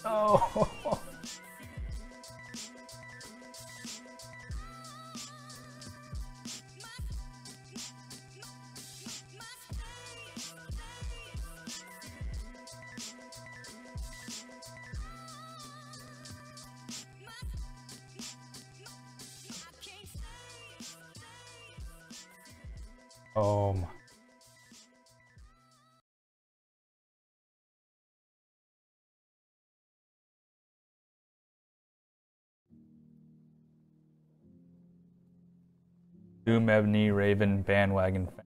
Oh. Oh my. Doom Ebony Raven bandwagon fan.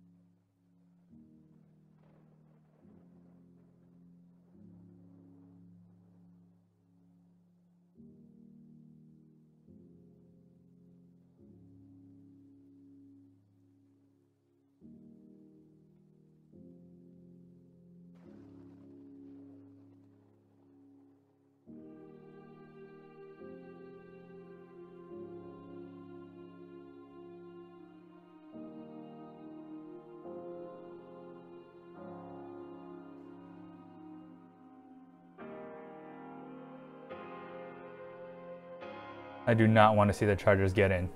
I do not want to see the Chargers get in.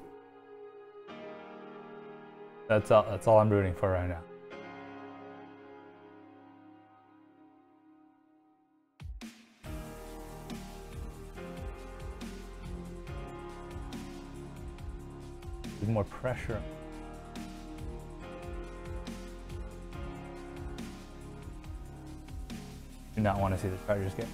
That's all I'm rooting for right now. There's more pressure. Do not want to see the Chargers get.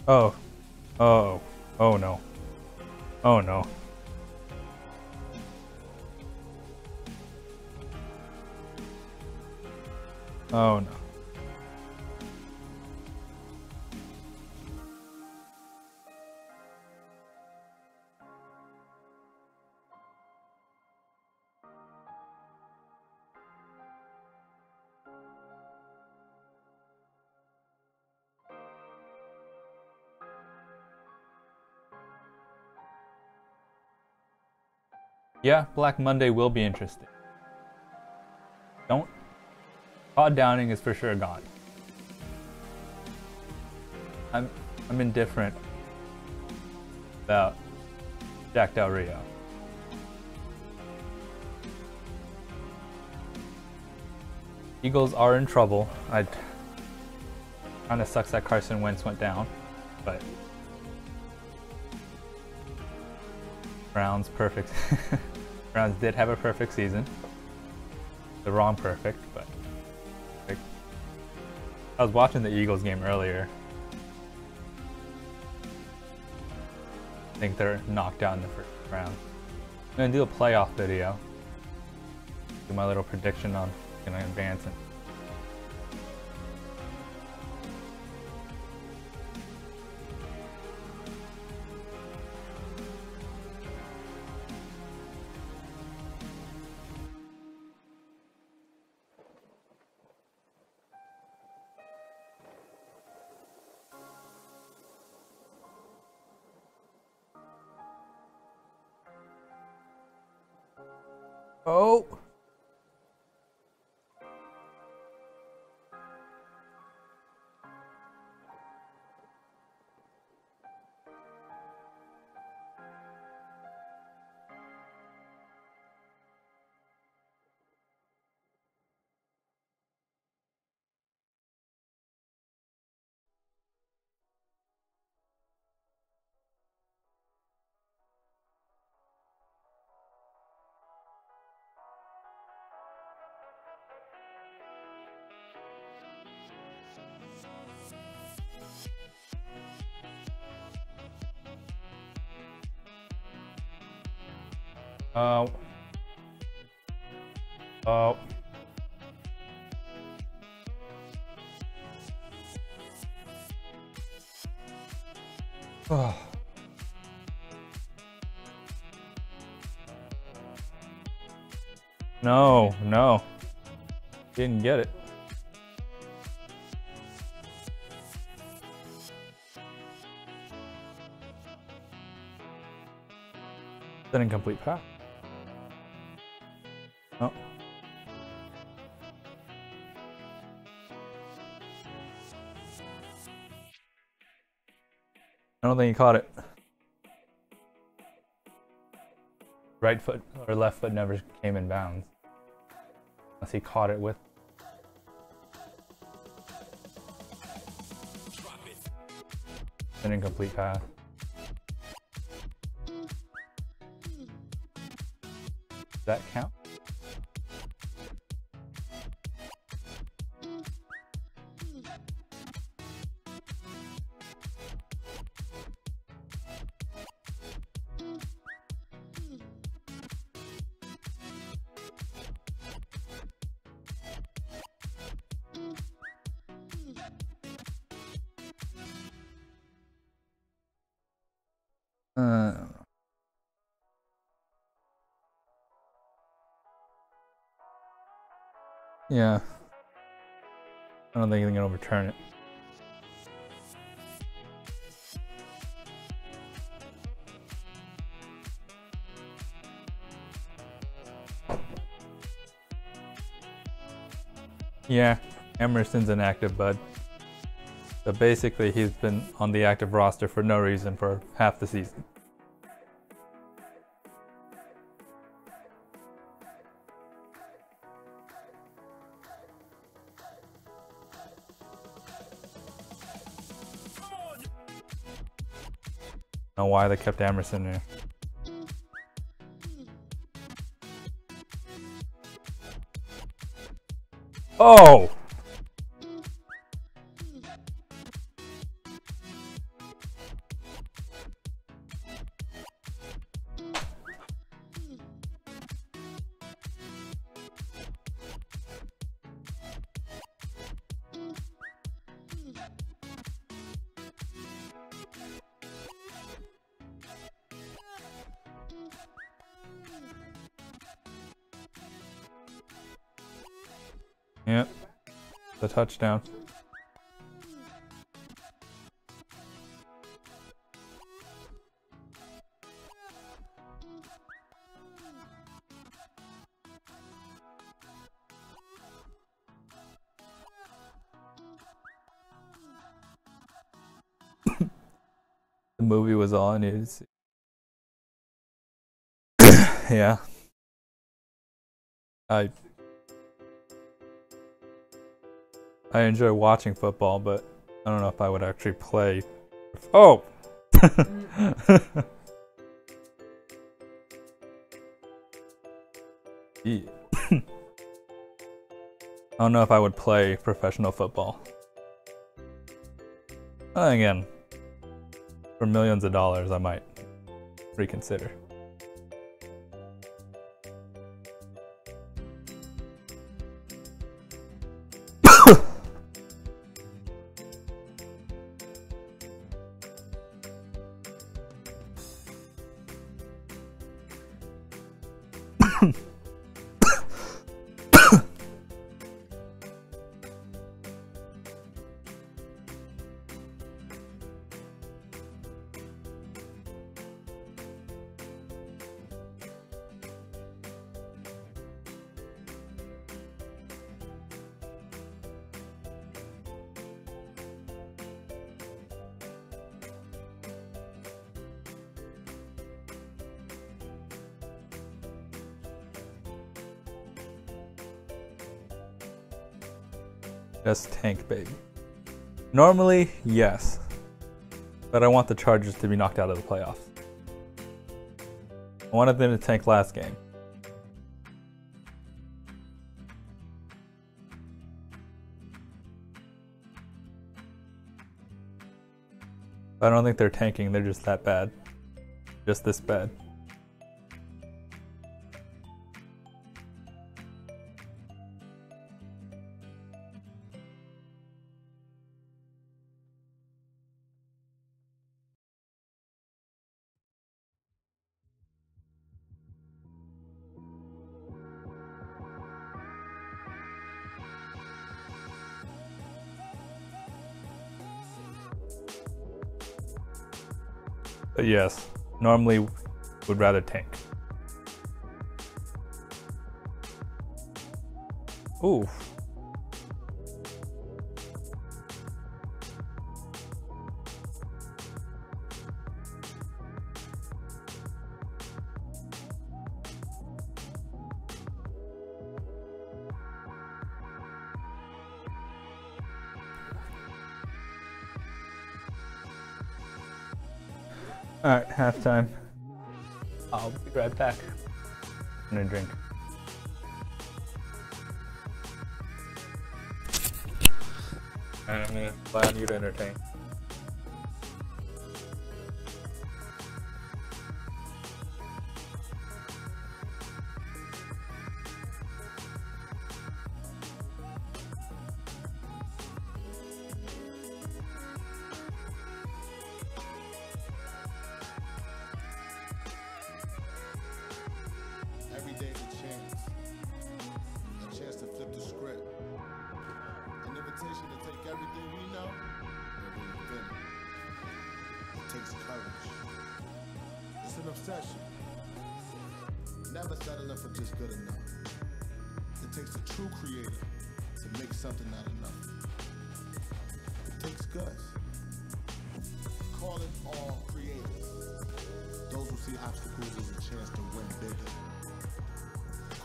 Oh. Oh. Oh no. Oh no. Oh no. Yeah, Black Monday will be interesting. Don't. Todd Downing is for sure gone. I'm indifferent about Jack Del Rio. Eagles are in trouble. Kinda sucks that Carson Wentz went down, but Browns perfect. Browns did have a perfect season. The wrong perfect, but I was watching the Eagles game earlier. I think they're knocked out in the first round. I'm gonna do a playoff video. Do my little prediction on advancing. Oh! Oh. Oh. Oh. No, no. Didn't get it. It's an incomplete pass. Oh. I don't think he caught it. Right foot or left foot never came in bounds. Unless he caught it with. An incomplete pass. Does that count? Yeah. I don't think they can overturn it. Yeah, Emerson's an active bud. So basically he's been on the active roster for no reason for half the season. I don't know why they kept Emerson there. Oh! Yep, the touchdown. the movie was on is yeah. I enjoy watching football, but I don't know if I would actually play. Oh! Yeah. I don't know if I would play professional football. Again, for millions of dollars, I might reconsider. Just tank, baby. Normally, yes. But I want the Chargers to be knocked out of the playoffs. I wanted them to tank last game. But I don't think they're tanking, they're just that bad. Just this bad. But yes, normally would rather tank. Ooh. Alright, halftime. I'll be right back. I'm gonna drink. And I'm gonna rely on you to entertain. Every day's a chance to flip the script, an invitation to take everything we know and reinvent it. It takes courage. It's an obsession. Never settling for just good enough. It takes a true creator to make something out of nothing. It takes guts. Call it all creators. Those who see obstacles as a chance to win bigger.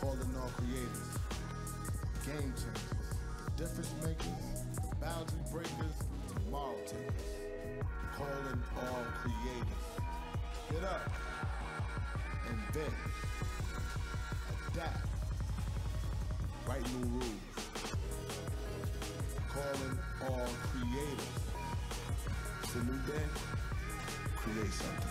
Calling all creators, game changers, difference makers, boundary breakers, tomorrow takers. Calling all creators. Get up, invent, adapt, write new rules. Calling all creators. It's a new day, create something.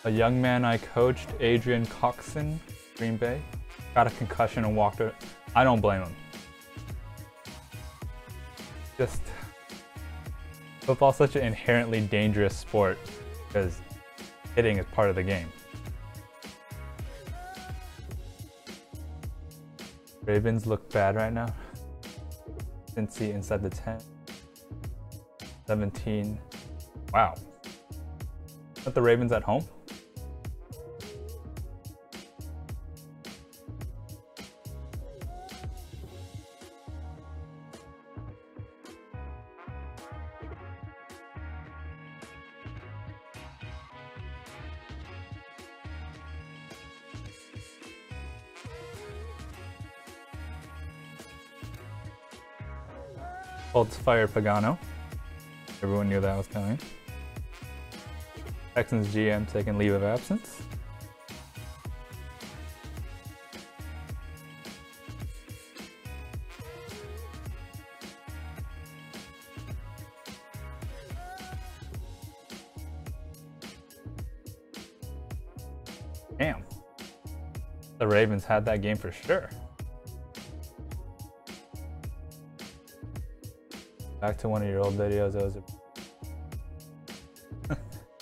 A young man I coached, Adrian Coxon, Green Bay, got a concussion and walked out. I don't blame him. Just, football's such an inherently dangerous sport because hitting is part of the game. Ravens look bad right now. Cincy inside the 10. 17. Wow. Are the Ravens at home? Colts fired Pagano. Everyone knew that was coming. Texans GM taking leave of absence. Damn. The Ravens had that game for sure. Back to one of your old videos. That was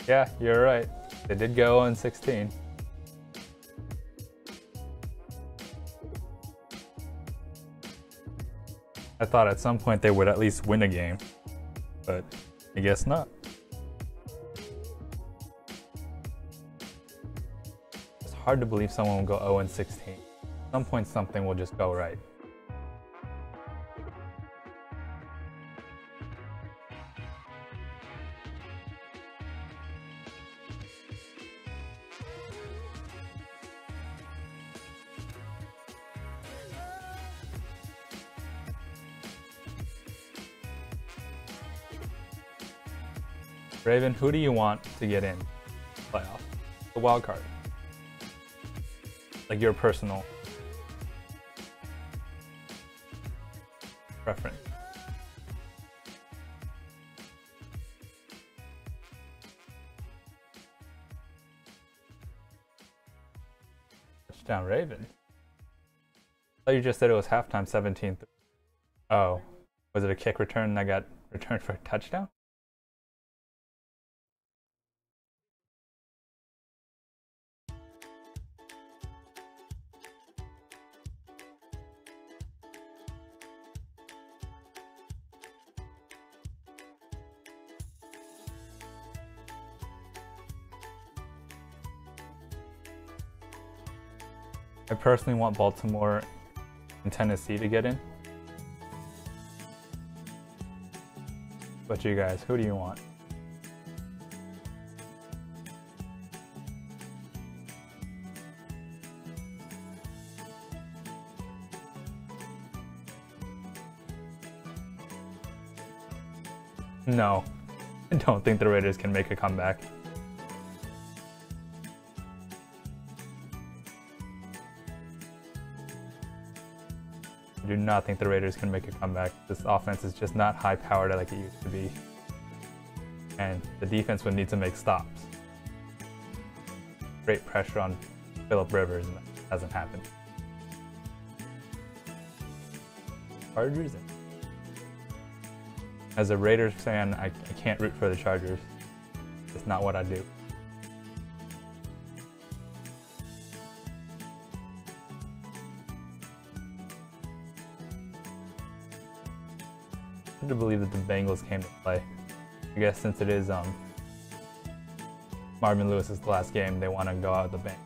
yeah, you're right. They did go 0-16. I thought at some point they would at least win a game, but I guess not. It's hard to believe someone will go 0-16. At some point something will just go right. Raven, who do you want to get in playoff? The wild card. Like your personal preference. Touchdown Raven. I thought you just said it was halftime 17th. Oh, was it a kick return that got returned for a touchdown? I personally want Baltimore and Tennessee to get in. But you guys, who do you want? No, I don't think the Raiders can make a comeback. I do not think the Raiders can make a comeback. This offense is just not high-powered like it used to be. And the defense would need to make stops. Great pressure on Phillip Rivers, and that hasn't happened. Chargers? As a Raiders fan, I can't root for the Chargers. It's not what I do. Hard to believe that the Bengals came to play. I guess since it is Marvin Lewis's last game, they want to go out of the bank.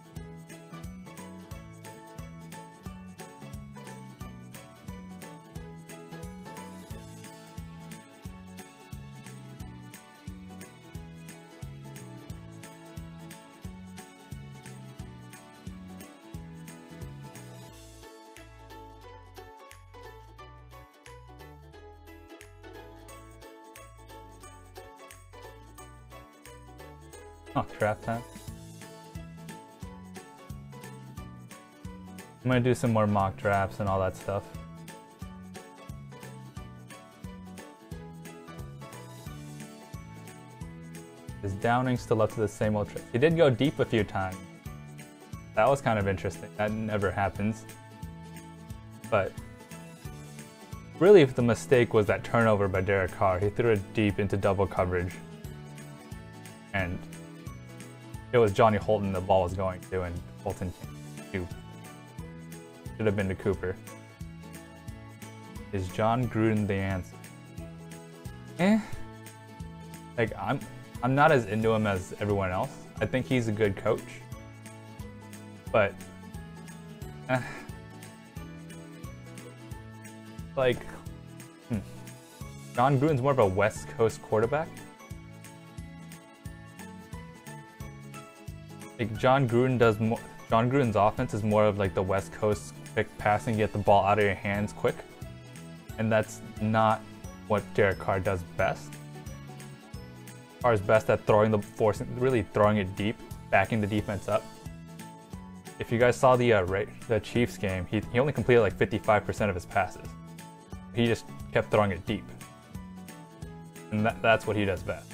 Oh, draft time. I'm gonna do some more mock drafts and all that stuff. Is Downing still up to the same old trick? He did go deep a few times. That was kind of interesting. That never happens. But really, the mistake was that turnover by Derek Carr. He threw it deep into double coverage. And it was Johnny Holton the ball was going to, and Holton came to. Should have been to Cooper. Is Jon Gruden the answer? Like, I'm not as into him as everyone else. I think he's a good coach. But like Jon Gruden's more of a West Coast quarterback. Like Jon Gruden's offense is more of like the West Coast quick passing, get the ball out of your hands quick. And that's not what Derek Carr does best. Carr's best at really throwing it deep, backing the defense up. If you guys saw the Chiefs game, he only completed like 55% of his passes. He just kept throwing it deep. And that's what he does best.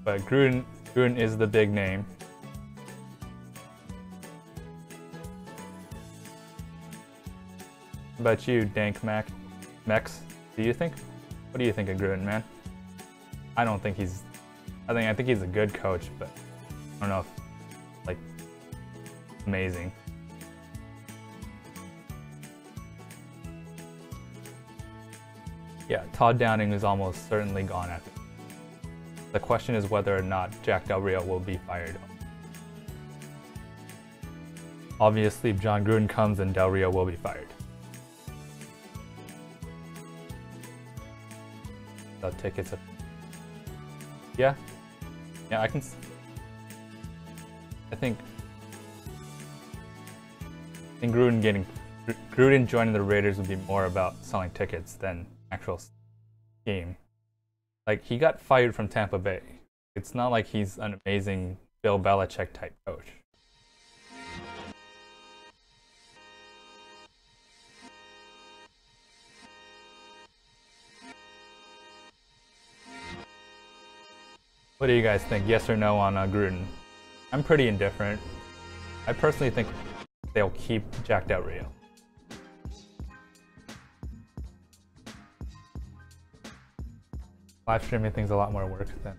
But Gruden is the big name. What about you, Dank Mex? What do you think of Gruden, man? I think he's a good coach, but I don't know if like amazing. Yeah, Todd Downing is almost certainly gone after. The question is whether or not Jack Del Rio will be fired. Obviously, if Jon Gruden comes, then Del Rio will be fired. The tickets. Yeah, I think Gruden joining the Raiders would be more about selling tickets than actual game. Like, he got fired from Tampa Bay. It's not like he's an amazing Bill Belichick type coach. What do you guys think? Yes or no on Gruden? I'm pretty indifferent. I personally think they'll keep Jack Del Rio. Live streaming thing's a lot more work than.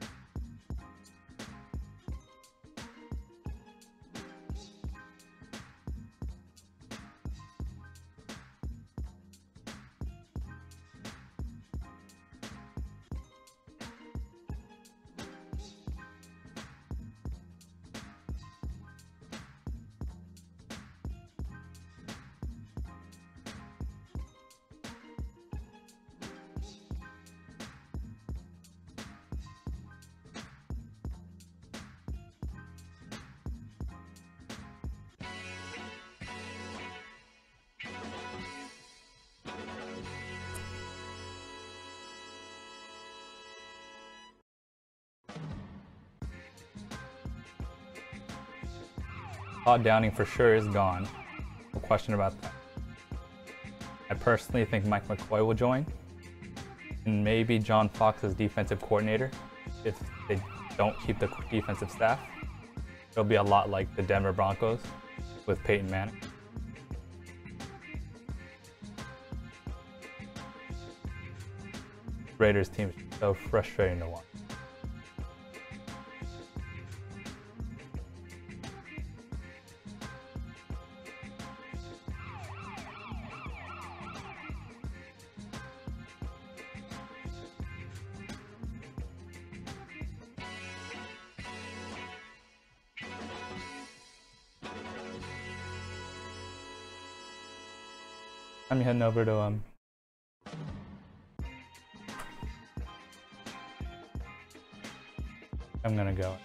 Todd Downing for sure is gone. No question about that. I personally think Mike McCoy will join. And maybe John Fox as defensive coordinator if they don't keep the defensive staff. It'll be a lot like the Denver Broncos with Peyton Manning. Raiders team is so frustrating to watch. I'm heading over to I'm gonna go.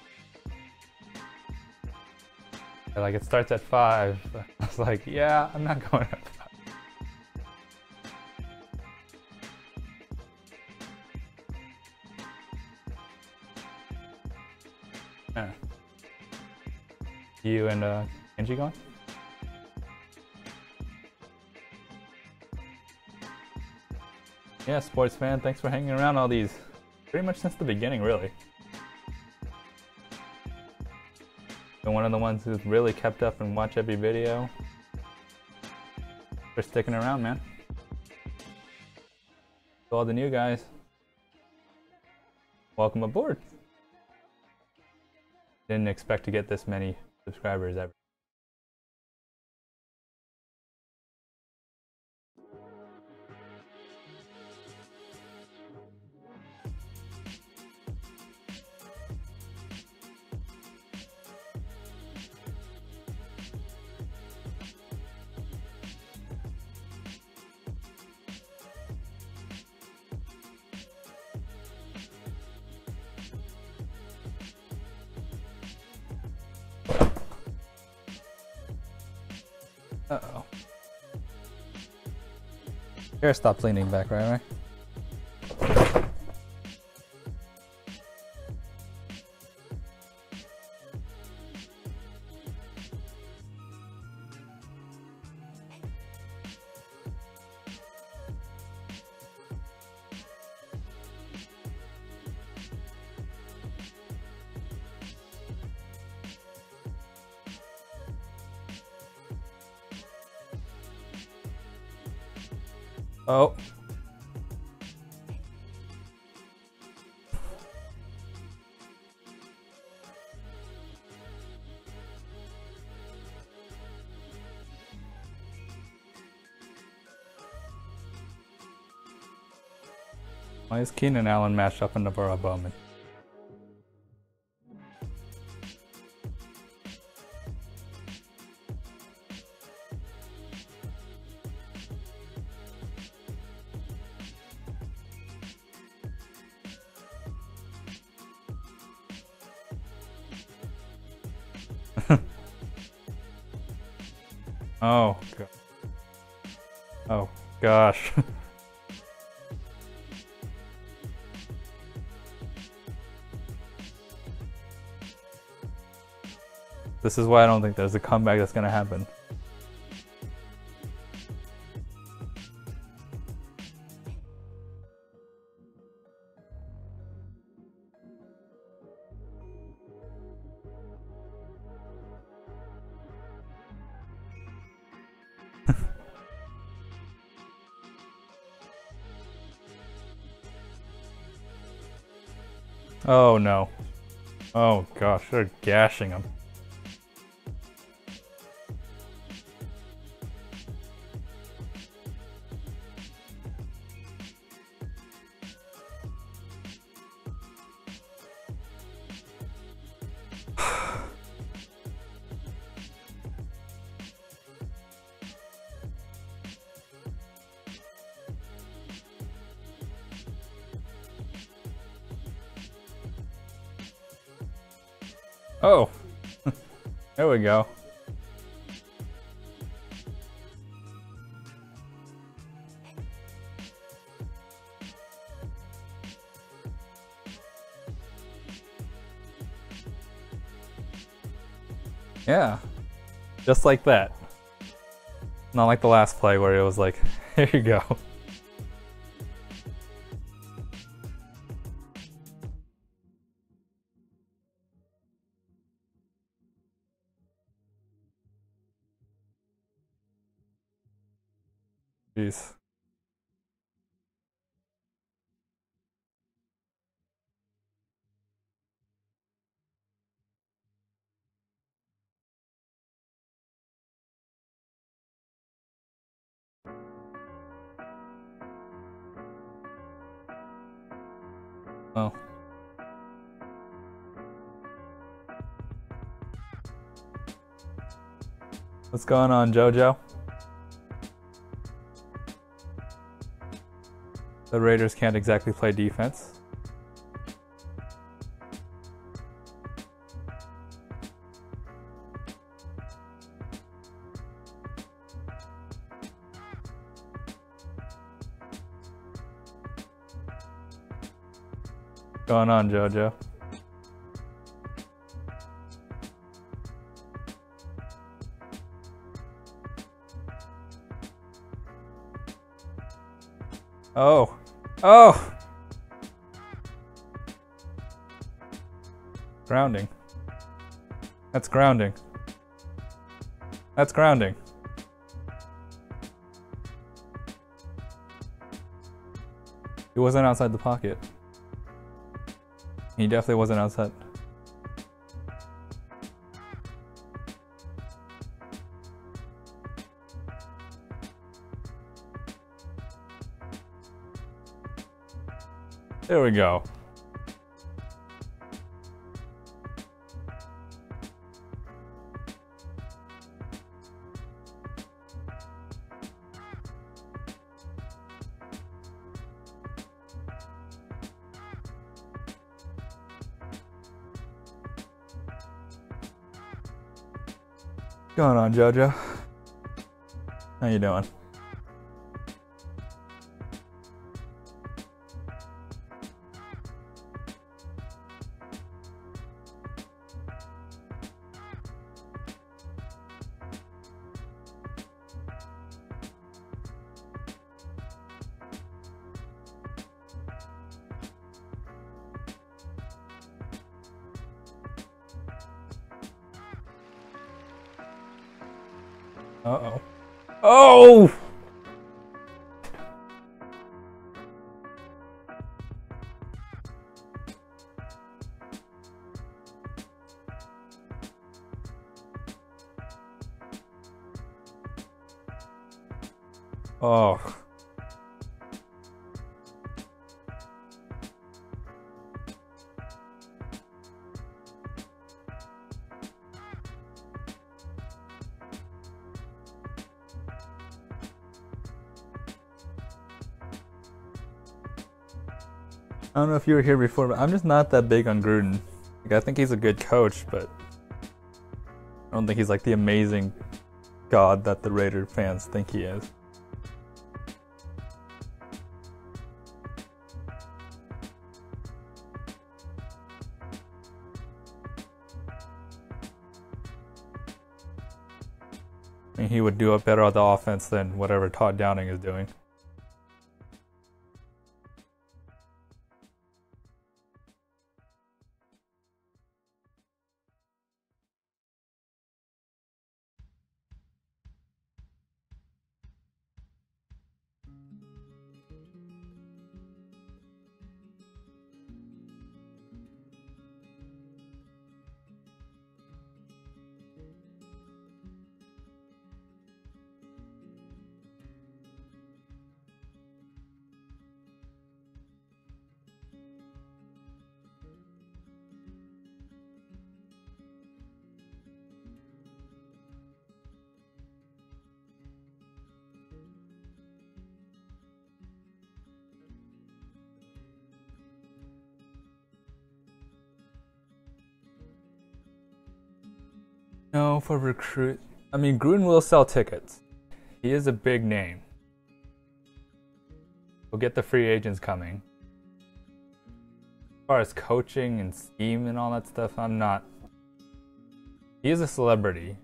They're like, it starts at 5. I was like, yeah, I'm not going at 5. Yeah. You and Angie going? Yeah, sports fan, thanks for hanging around all these. Pretty much since the beginning, really. Been one of the ones who's really kept up and watched every video. For sticking around, man. To all the new guys, welcome aboard. Didn't expect to get this many subscribers ever. Uh-oh. Here, stop leaning back, right? Oh. Why is Keenan Allen matched up in Navarro Bowman? Oh, God. Oh, gosh. This is why I don't think there's a comeback that's gonna happen. Oh no. Oh gosh, they're gashing him. Oh, there we go. Yeah, just like that. Not like the last play where it was like, here you go. Jeez. Oh. What's going on, JoJo? The Raiders can't exactly play defense. What's going on, JoJo? Oh. Oh! Grounding. That's grounding. That's grounding. He wasn't outside the pocket. He definitely wasn't outside. There we go. What's going on, JoJo? How you doing? Uh-oh. Oh! Oh. I don't know if you were here before, but I'm just not that big on Gruden. Like, I think he's a good coach, but I don't think he's like the amazing god that the Raider fans think he is. I mean, he would do it better on the offense than whatever Todd Downing is doing. No, for recruit. I mean, Gruden will sell tickets. He is a big name. We'll get the free agents coming. As far as coaching and scheme and all that stuff, I'm not. He is a celebrity.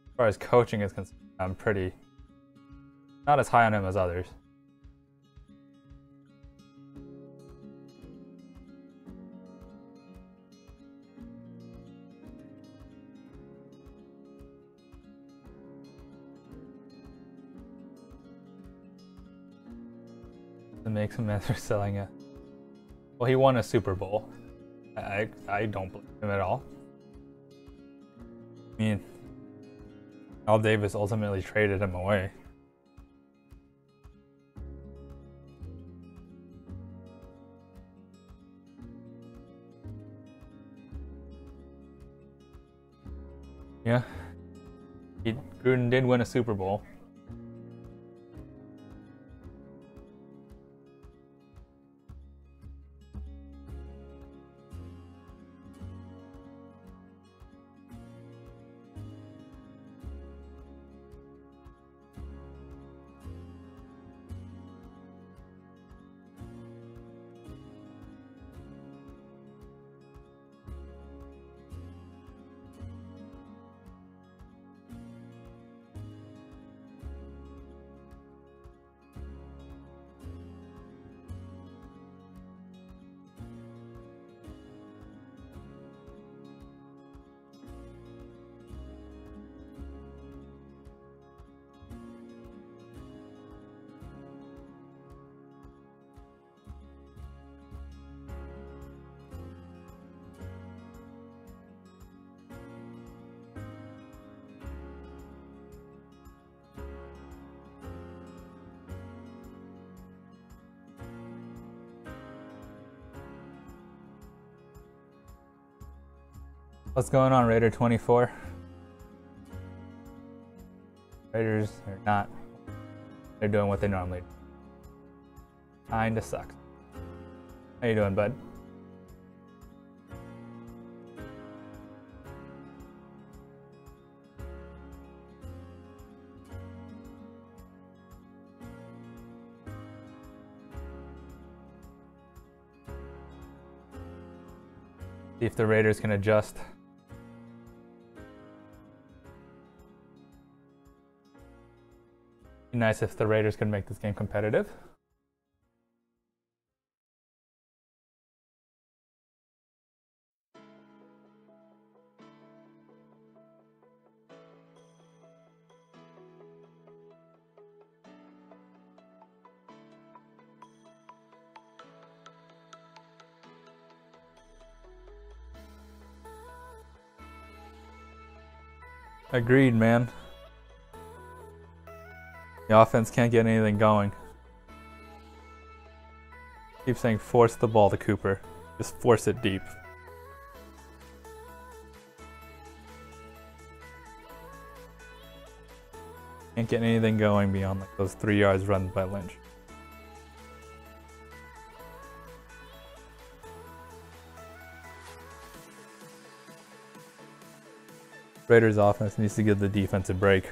As far as coaching is concerned, I'm pretty. Not as high on him as others. It makes him after selling it. Well, he won a Super Bowl. I don't believe him at all. I mean, Al Davis ultimately traded him away. Yeah, Gruden did win a Super Bowl. What's going on, Raider 24? Raiders are not. They're doing what they normally do. Kinda sucks. How you doing, bud? See if the Raiders can adjust. Be nice if the Raiders could make this game competitive. Agreed, man. The offense can't get anything going. Keep saying force the ball to Cooper. Just force it deep. Can't get anything going beyond like those 3 yards run by Lynch. Raiders offense needs to give the defense a break.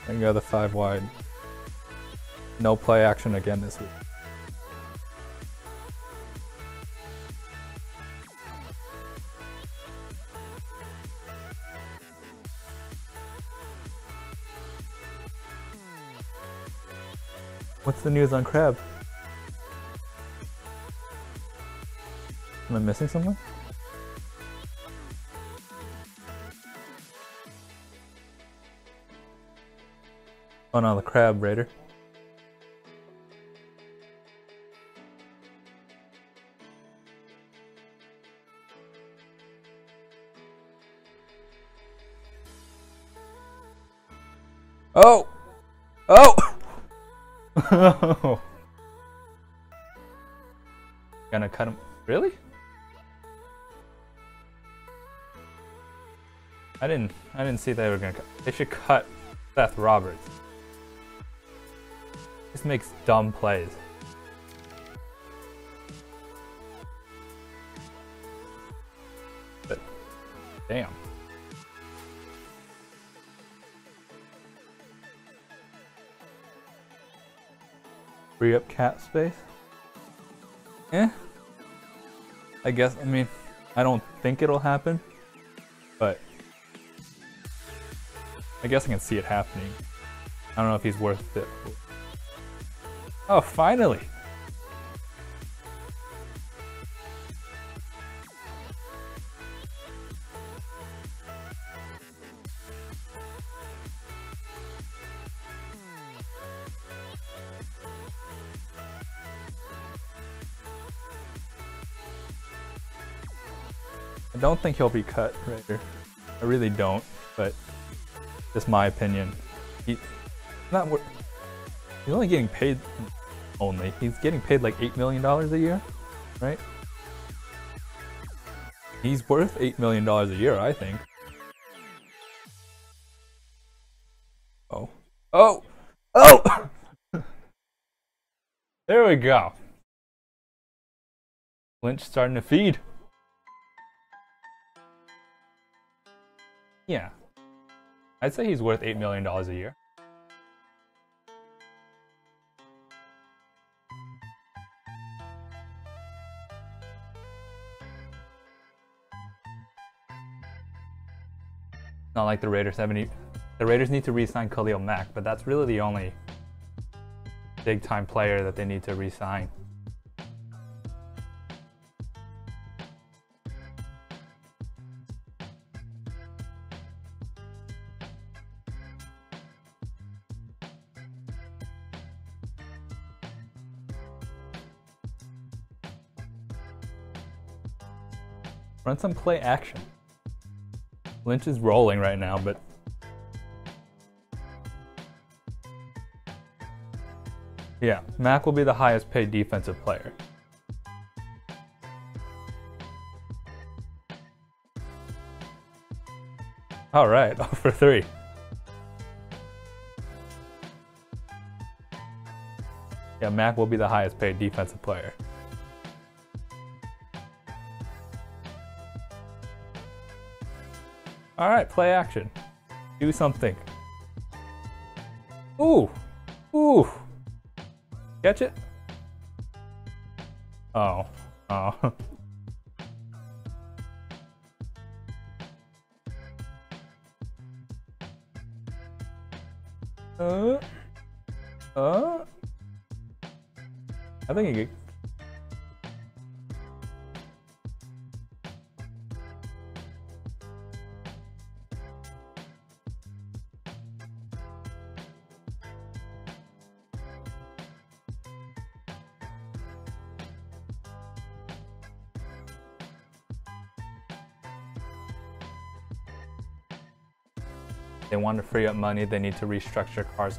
And go the 5 wide. No play action again this week. What's the news on Crab? Am I missing something? Oh no, the Crab Raider. Oh! Oh! Gonna cut him. Really? I didn't see they were gonna cut. They should cut Seth Roberts. Just makes dumb plays. But damn. Free up cap space? Eh. I guess, I mean, I don't think it'll happen, but I guess I can see it happening. I don't know if he's worth it. Oh, finally! I don't think he'll be cut, Raider. I really don't, but just my opinion. He's only getting paid. He's getting paid like $8 million a year, right? He's worth $8 million a year, I think. Oh. Oh! Oh! There we go. Lynch starting to feed. Yeah. I'd say he's worth $8 million a year. Not like the Raiders have any. The Raiders need to re-sign Khalil Mack, but that's really the only big-time player that they need to re-sign. Run some play action. Lynch is rolling right now, but Yeah, Mac will be the highest paid defensive player. Alright, 0 for 3. Yeah, Mac will be the highest paid defensive player. Alright, play action. Do something. Ooh! Ooh! Catch it? Oh. Oh. I think he. They want to free up money, they need to restructure cars.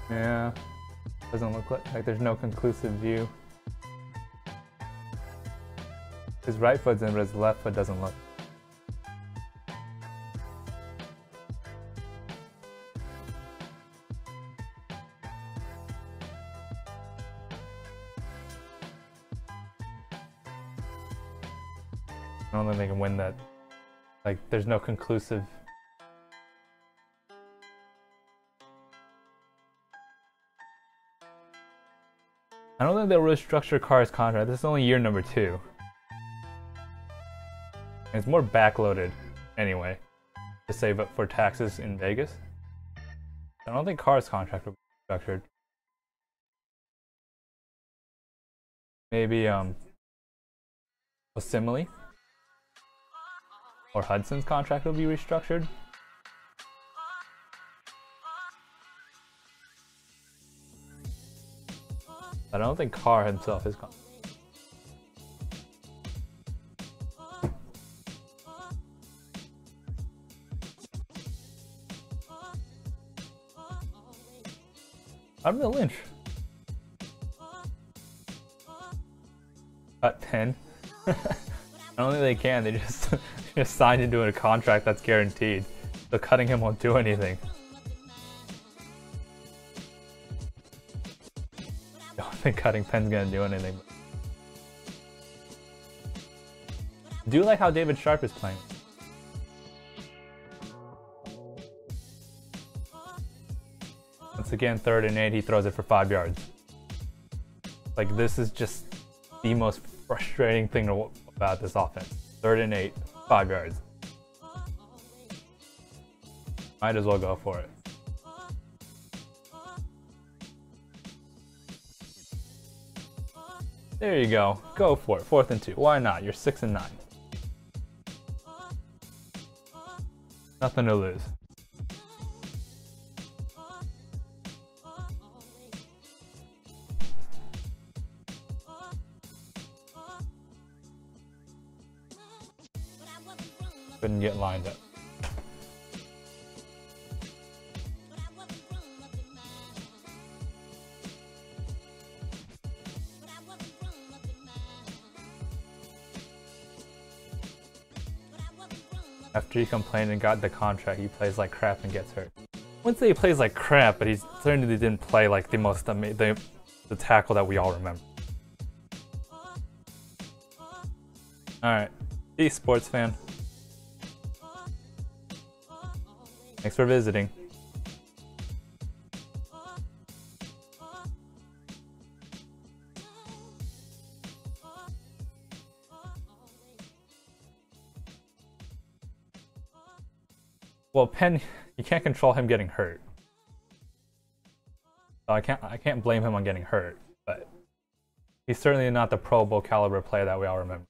Yeah, doesn't look like there's no conclusive view. His right foot's in, but his left foot doesn't look. I don't think they can win that. Like, there's no conclusive. I don't think they'll restructure Carr's contract. This is only year number 2. And it's more backloaded anyway to save up for taxes in Vegas. I don't think Carr's contract will be structured. Maybe Osimile or Hudson's contract will be restructured. I don't think Carr himself is contract. I'm the Lynch. Cut 10. I don't think they can. They just signed into a contract that's guaranteed. So cutting him won't do anything. I don't think cutting Penn's gonna do anything. I do like how David Sharp is playing. Once again, 3rd and 8, he throws it for 5 yards. Like, this is just the most frustrating thing about this offense. 3rd and 8, 5 yards. Might as well go for it. There you go. Go for it. 4th and 2. Why not? You're 6 and 9. Nothing to lose. Couldn't get lined up. After he complained and got the contract, he plays like crap and gets hurt. I wouldn't say he plays like crap, but he certainly didn't play like the tackle that we all remember. Alright, peace, sports fan. Thanks for visiting. Well, Penn, you can't control him getting hurt. So I can't blame him on getting hurt, but he's certainly not the Pro Bowl caliber player that we all remember.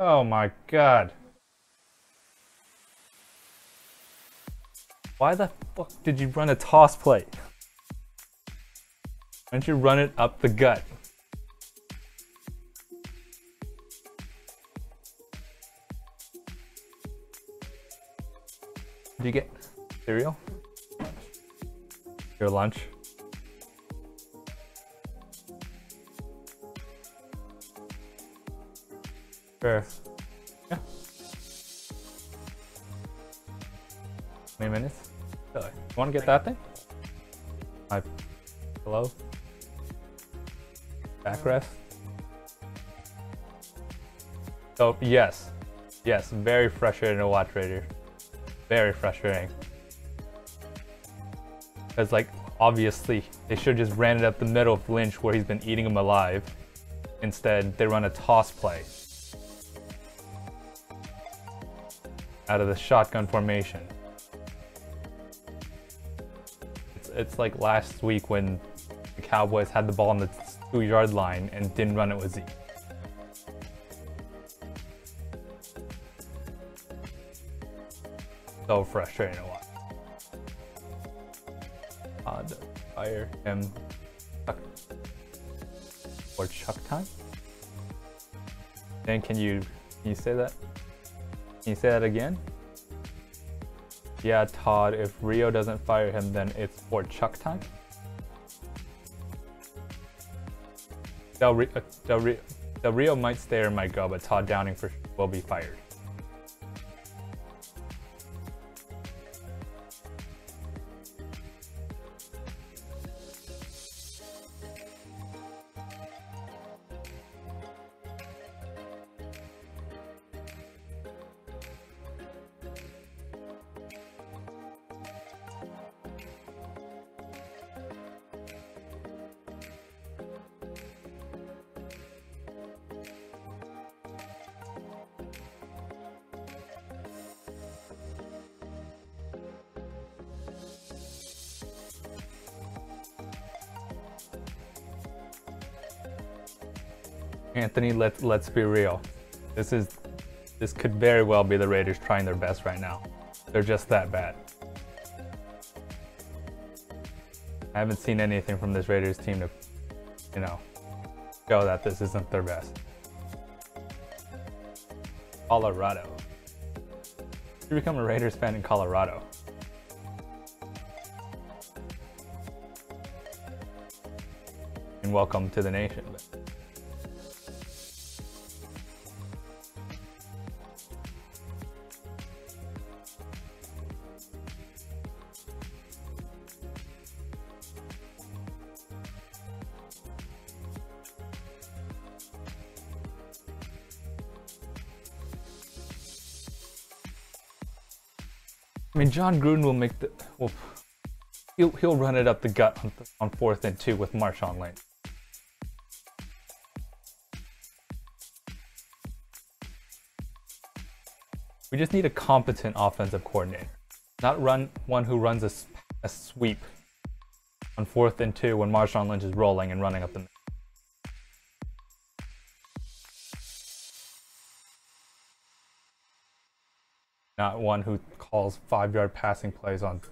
Oh my God. Why the fuck did you run a toss play? Why don't you run it up the gut? Did you get cereal? Your lunch? Sure. Yeah. 20 minutes? Really? You want to get that thing? My pillow? Backrest? So, yes. Yes, very frustrating to watch, Raider. Very frustrating. Because, like, obviously, they should have just ran it up the middle of Lynch where he's been eating him alive. Instead, they run a toss play out of the shotgun formation. It's like last week when the Cowboys had the ball on the 2-yard line and didn't run it with Zeke. So frustrating to watch. Fire him. Or Chuck time? Dan, can you say that? Can you say that again? Yeah, Todd, if Rio doesn't fire him, then it's for Chuck time? Del Rio might stay or might go, but Todd Downing will be fired. Anthony, let's be real. This could very well be the Raiders trying their best right now. They're just that bad. I haven't seen anything from this Raiders team to, you know, show that this isn't their best. Colorado. You become a Raiders fan in Colorado. And welcome to the nation. I mean, John Gruden will make the he'll run it up the gut on 4th and 2 with Marshawn Lynch. We just need a competent offensive coordinator, not one who runs a sweep on 4th and 2 when Marshawn Lynch is rolling and running up the middle. Not one who calls 5-yard passing plays on.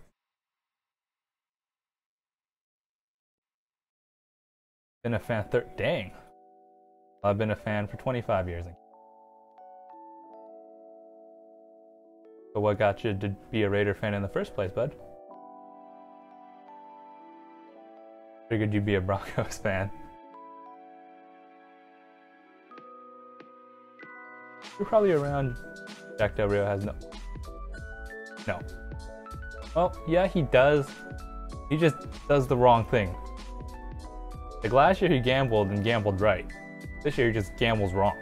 Been a fan dang. I've been a fan for 25 years. So what got you to be a Raider fan in the first place, bud? Figured you'd be a Broncos fan. You're probably around. Jack Del Rio has no. Well, yeah, he does. He just does the wrong thing. Like last year he gambled and gambled right. This year he just gambles wrong.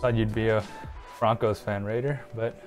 Thought you'd be a Broncos fan, Raider, but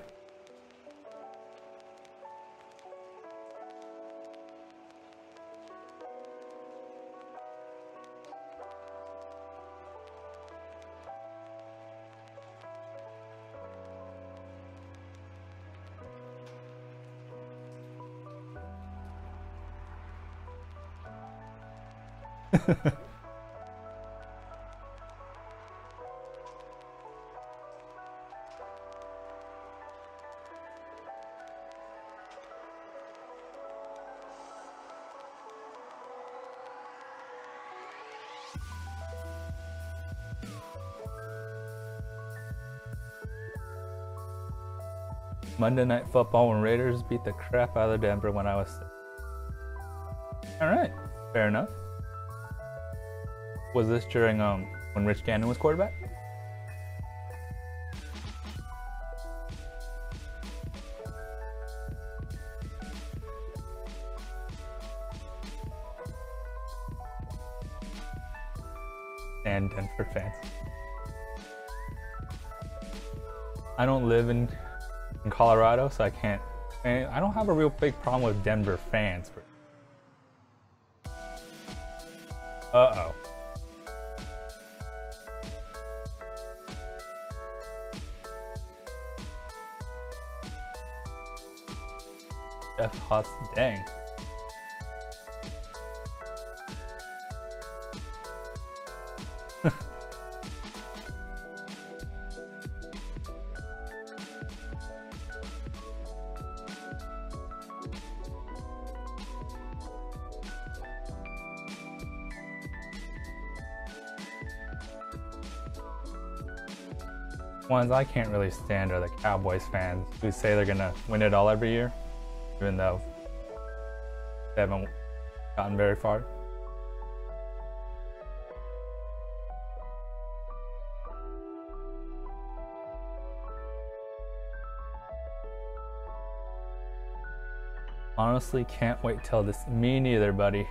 Monday Night Football when Raiders beat the crap out of Denver when I was 6. Alright, fair enough. Was this during when Rich Gannon was quarterback? And Denver fans. I don't live in Colorado, so I can't. I don't have a real big problem with Denver fans. Uh-oh. Jeff Hutz, dang. Ones I can't really stand are the Cowboys fans who say they're gonna win it all every year, even though they haven't gotten very far. Honestly, can't wait till this. Me neither, buddy.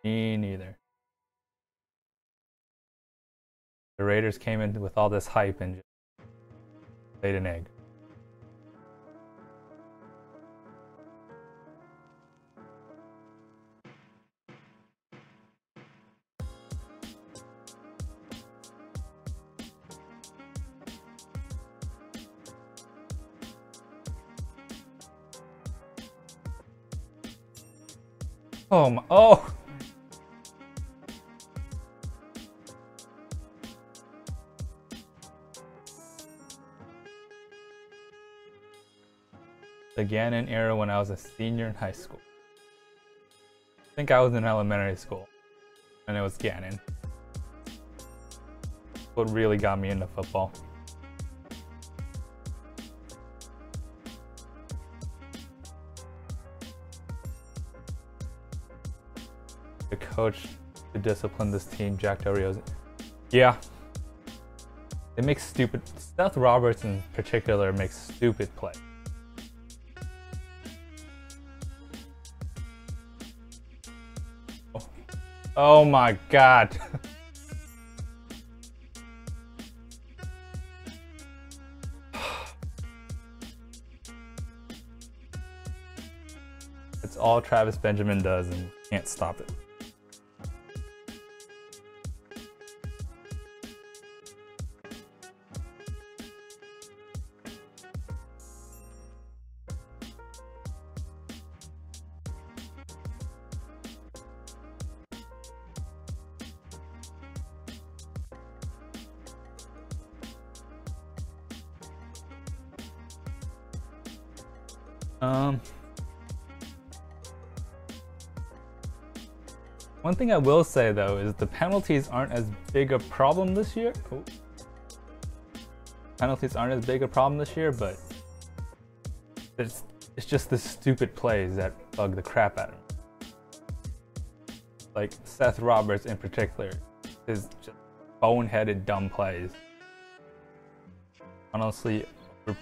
Me neither. The Raiders came in with all this hype and just laid an egg. Oh my, oh! The Gannon era when I was a senior in high school. I think I was in elementary school, and it was Gannon. What really got me into football. The coach to discipline this team, Jack Del Rio. Yeah. They make stupid. Seth Roberts in particular makes stupid plays. Oh my God. It's all Travis Benjamin does and can't stop it. One thing I will say though is the penalties aren't as big a problem this year. Oh. Penalties aren't as big a problem this year, but it's just the stupid plays that bug the crap out of me. Like Seth Roberts in particular, is just boneheaded dumb plays. Honestly, we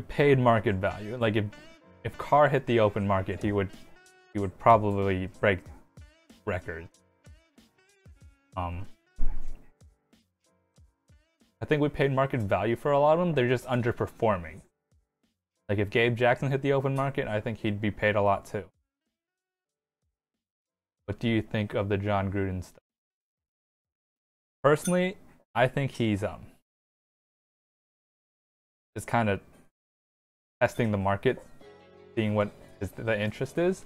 paid market value. Like if Carr hit the open market, he would probably break records. I think we paid market value for a lot of them. They're just underperforming. Like if Gabe Jackson hit the open market, I think he'd be paid a lot too. What do you think of the Jon Gruden stuff? Personally, I think he's just kind of testing the market, seeing what the interest is,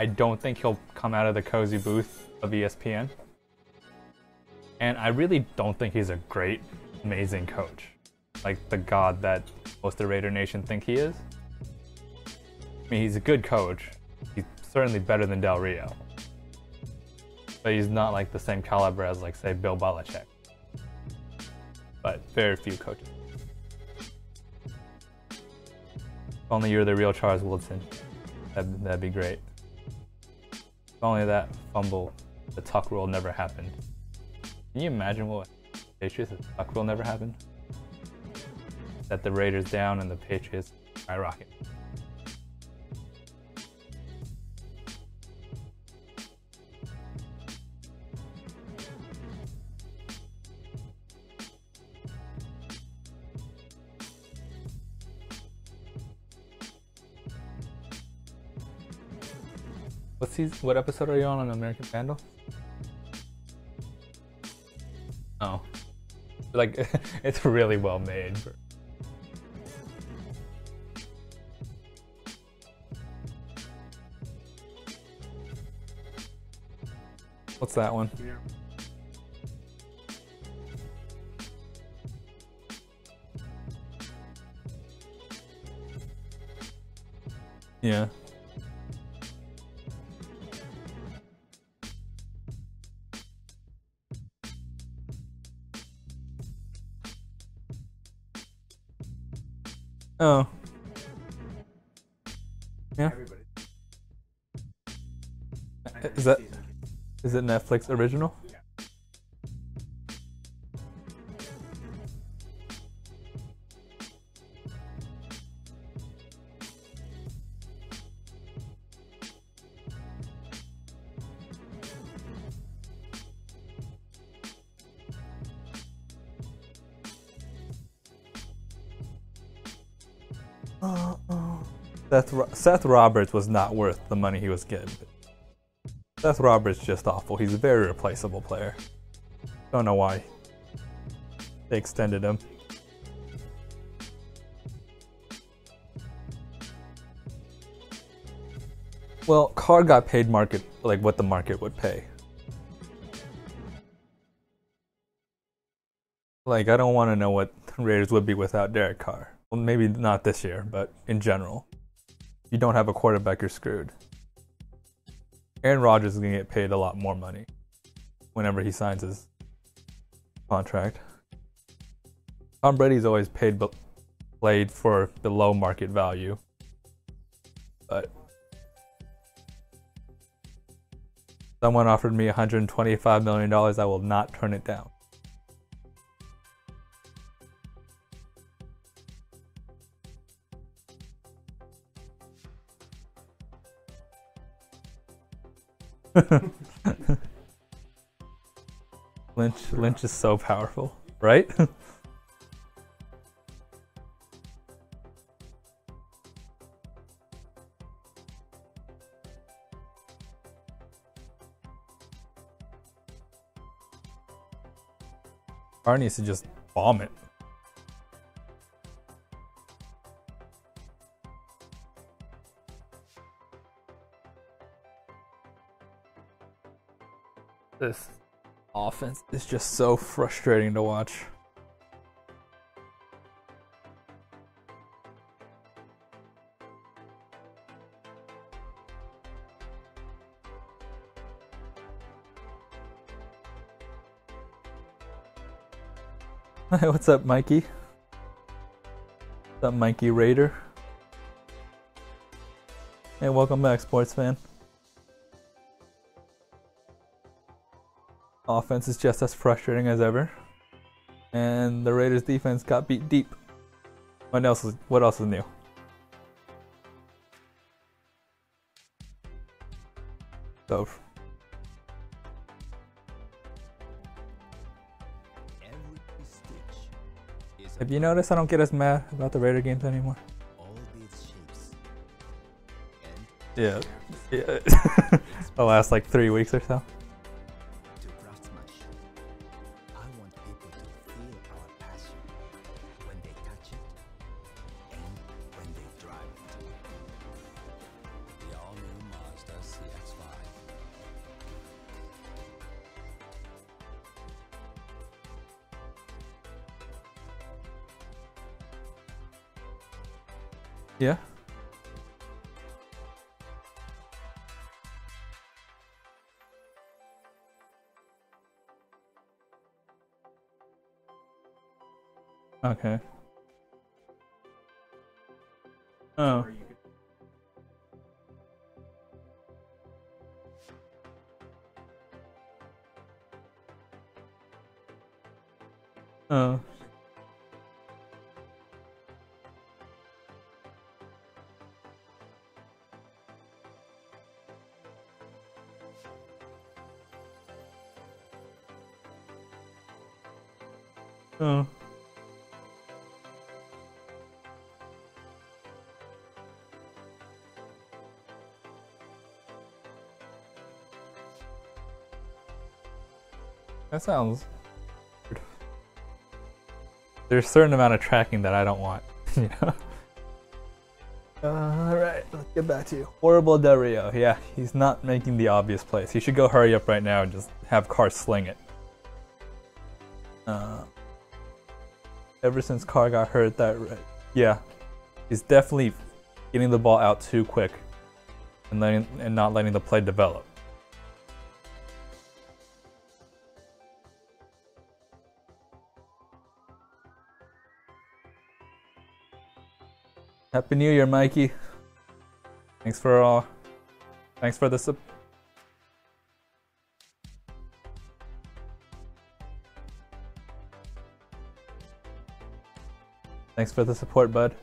I don't think he'll come out of the cozy booth of ESPN. And I really don't think he's a great, amazing coach. Like the god that most of the Raider Nation think he is. I mean, he's a good coach. He's certainly better than Del Rio. But he's not like the same caliber as, like, say, Bill Belichick. But very few coaches. If only you're the real Charles Woodson. That'd be great. If only that fumble, the tuck rule never happened. Can you imagine what Patriots if the tuck rule never happened? That the Raiders down and the Patriots skyrocket. What episode are you on American Vandal? Oh. Like, it's really well made. What's that one? Yeah. Oh. Yeah. Is it Netflix original? Seth Roberts was not worth the money he was getting. Seth Roberts just awful. He's a very replaceable player. Don't know why they extended him. Well, Carr got paid market, like what the market would pay. Like, I don't want to know what the Raiders would be without Derek Carr. Well, maybe not this year, but in general. If you don't have a quarterback, you're screwed. Aaron Rodgers is going to get paid a lot more money whenever he signs his contract. Tom Brady's always played for below market value. But someone offered me $125 million, I will not turn it down. Lynch is so powerful, right? Carr needs to just bomb it. This offense is just so frustrating to watch. Hey, what's up, Mikey? What's up, Mikey Raider? Hey, welcome back, sports fan. Offense is just as frustrating as ever, and the Raiders defense got beat deep. What else is new? So, have you noticed I don't get as mad about the Raider games anymore? Yeah. The last like 3 weeks or so. Yeah. Okay. Oh. Oh. Oh. That sounds weird. There's a certain amount of tracking that I don't want, you know? Alright, let's get back to you. Horrible Del Rio. Yeah, he's not making the obvious plays. He should go hurry up right now and just have Carr sling it. Ever since Carr got hurt, yeah, he's definitely getting the ball out too quick and not letting the play develop. Happy New Year, Mikey. Thanks for the Thanks for the support, bud.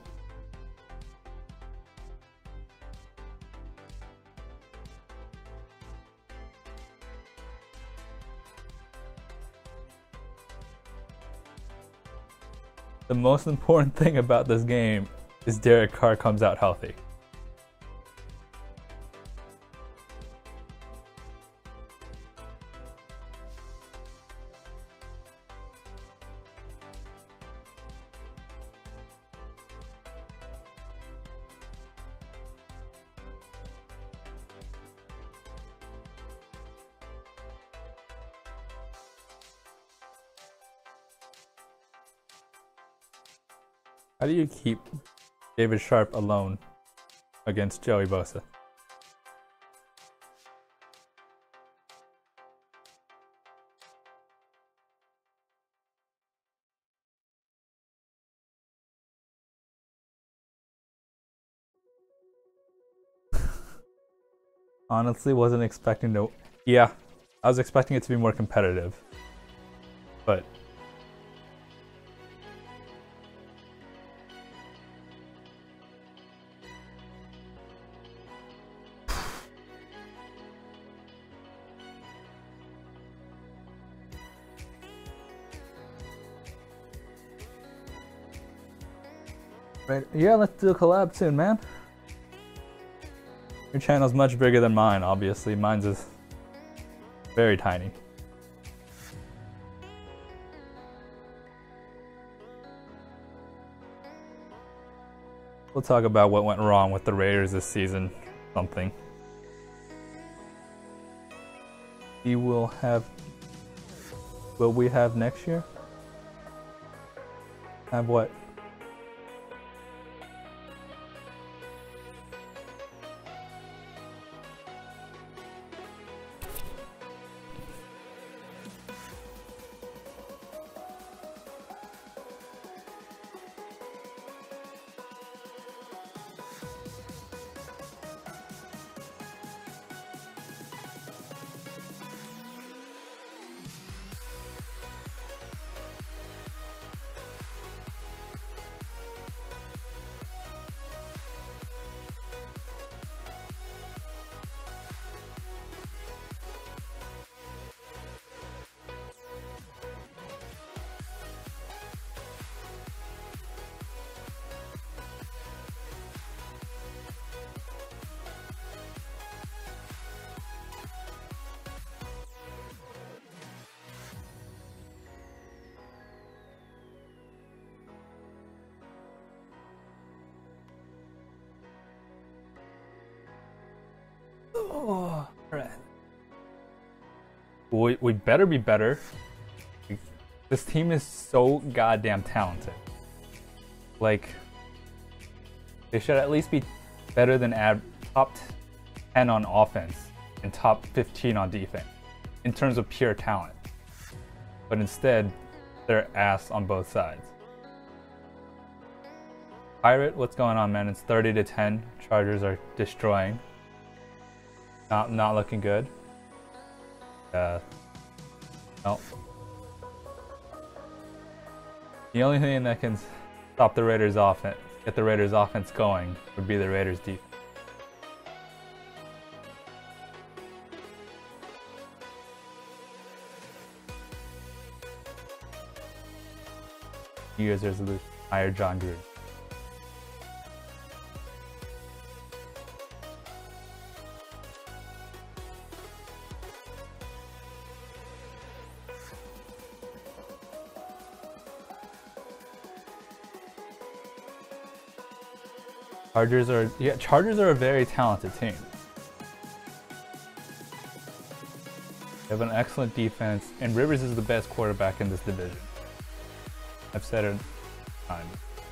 The most important thing about this game is Derek Carr comes out healthy. How do you keep David Sharp alone against Joey Bosa? Honestly, wasn't expecting to. Yeah, I was expecting it to be more competitive, but. Right. Yeah, let's do a collab soon, man. Your channel's much bigger than mine, obviously. Mine's is very tiny. We'll talk about what went wrong with the Raiders this season. Something. Will we have next year? Have what? Oh, alright. We better be better. This team is so goddamn talented. Like, They should at least be better than top 10 on offense and top 15 on defense in terms of pure talent. But instead, they're ass on both sides. Pirate, what's going on, man? It's 30-10. Chargers are destroying. Not looking good. No. The only thing that can stop the Raiders' offense, get the Raiders' offense going, would be the Raiders' defense. New Year's resolution: hire John Gruden. Chargers are a very talented team. They have an excellent defense, and Rivers is the best quarterback in this division. I've said it time.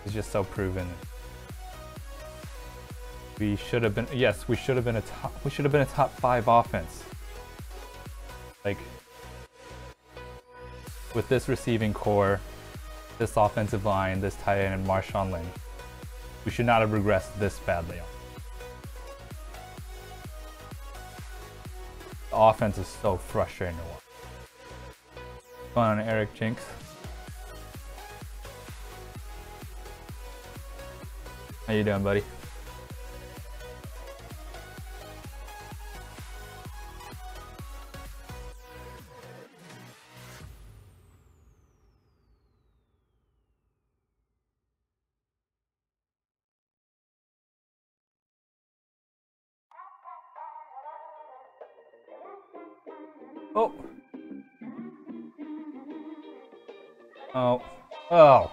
He's just so proven. We should have been a top 5 offense. Like, with this receiving core, this offensive line, this tight end, and Marshawn Lynch, we should not have regressed this badly. The offense is so frustrating to watch. What's going on, Eric Jinx? How you doing, buddy? Oh. Oh. Oh.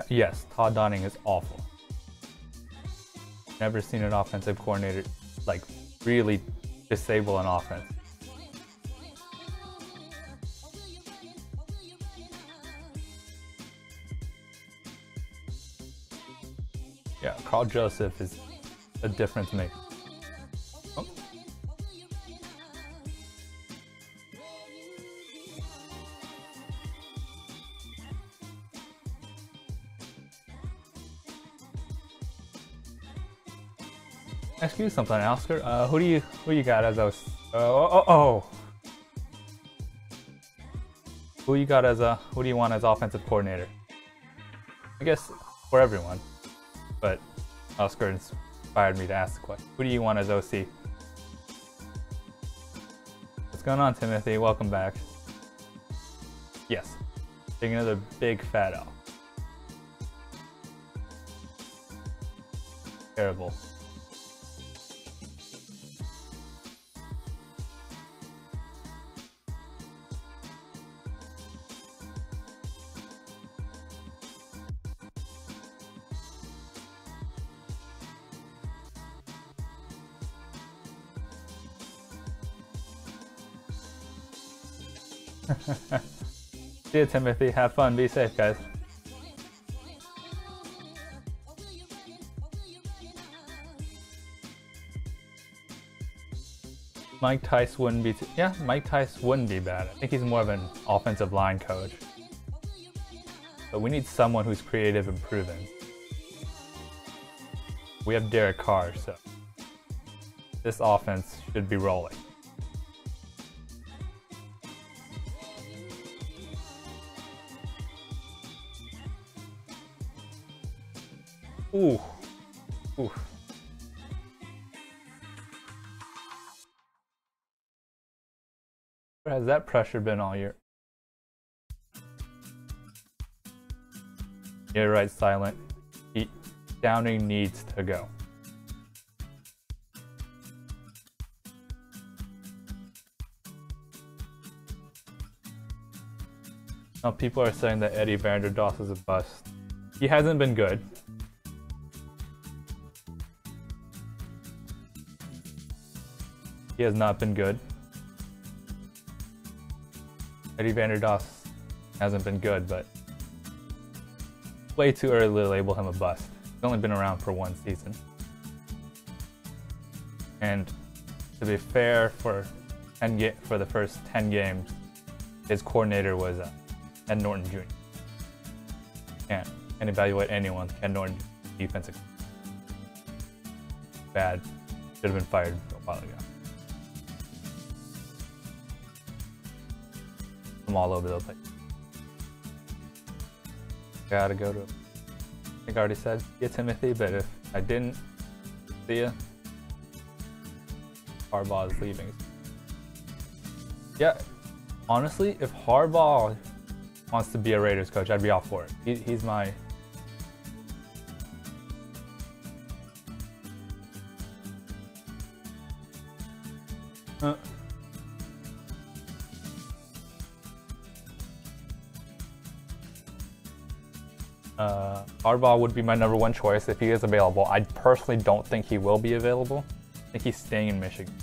Yes, Todd Downing is awful. Never seen an offensive coordinator like really disable an offense. Yeah, Carl Joseph is a difference maker. Oh. Ask you something, Oscar. Who do you got as a who do you want as offensive coordinator? I guess for everyone, but Oscar inspired me to ask the question. Who do you want as OC? What's going on, Timothy? Welcome back. Yes, take another big fat L. Terrible. See you, Timothy. Have fun. Be safe, guys. Mike Tice wouldn't be... Mike Tice wouldn't be bad. I think he's more of an offensive line coach. But we need someone who's creative and proven. We have Derek Carr, so this offense should be rolling. Ooh. Ooh. Where has that pressure been all year? You're right, Silent. Downing needs to go. Now people are saying that Eddie Vanderdoss is a bust. He hasn't been good. He has not been good. Eddie Vanderdoss Hasn't been good, but way too early to label him a bust. He's only been around for one season. And to be fair, for the first 10 games, his coordinator was Ken Norton Jr. Can't evaluate anyone. Ken Norton, defensive bad. Should have been fired a while ago. I'm all over the place. Gotta go to. I think I already said get Timothy, but if I didn't, see ya. Harbaugh is leaving. Yeah, honestly, if Harbaugh wants to be a Raiders coach, I'd be all for it. He's my. Harbaugh would be my #1 choice if he is available. I personally don't think he will be available. I think he's staying in Michigan.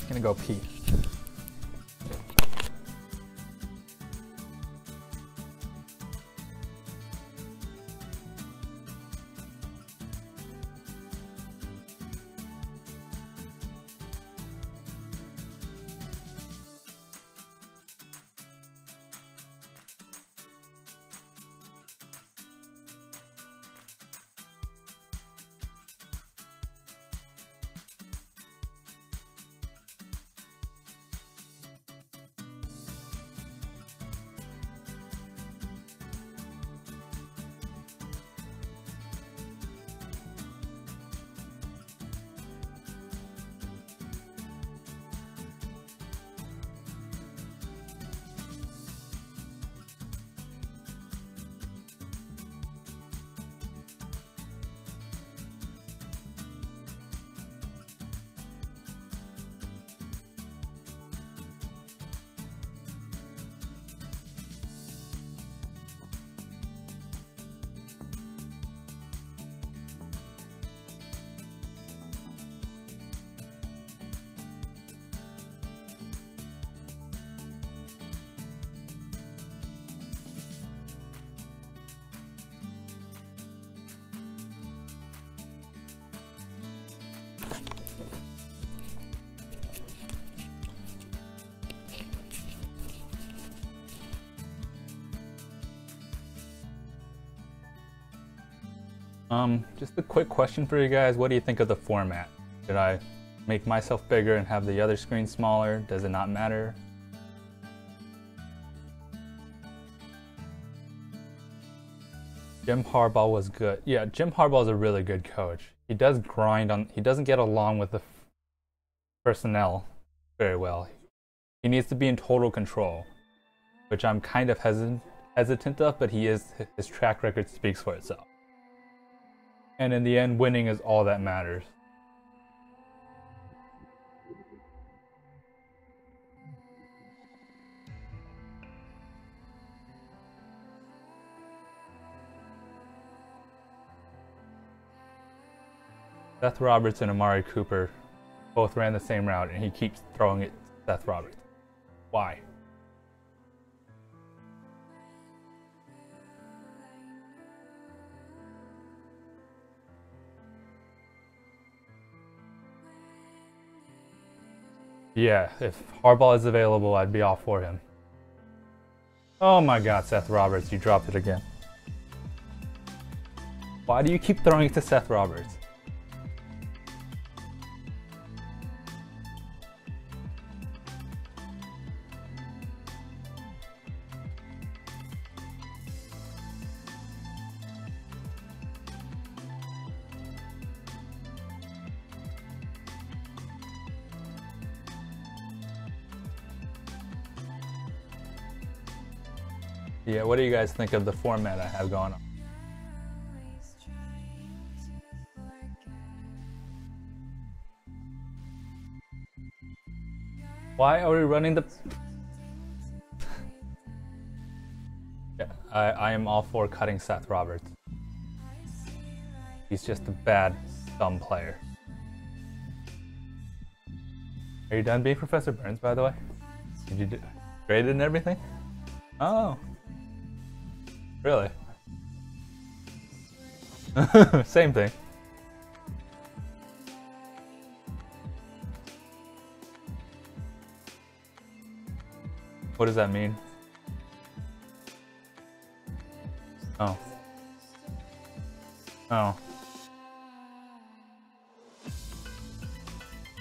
I'm gonna go pee. Just a quick question for you guys. What do you think of the format? Should I make myself bigger and have the other screen smaller? Does it not matter? Jim Harbaugh was good. Yeah, Jim Harbaugh is a really good coach. He does grind on. He doesn't get along with the personnel very well. He needs to be in total control, which I'm kind of hesitant of, but his track record speaks for itself. And in the end, winning is all that matters. Seth Roberts and Amari Cooper both ran the same route, and he keeps throwing it to Seth Roberts. Why? Yeah, if Harbaugh is available, I'd be all for him. Oh my god, Seth Roberts, you dropped it again. Why do you keep throwing it to Seth Roberts? Yeah, what do you guys think of the format I have going on? Why are we running the... Yeah, I am all for cutting Seth Roberts. He's just a bad, dumb player. Are you done being Professor Burns, by the way? Did you grade it and everything? Oh. Really? Same thing. What does that mean? Oh. Oh.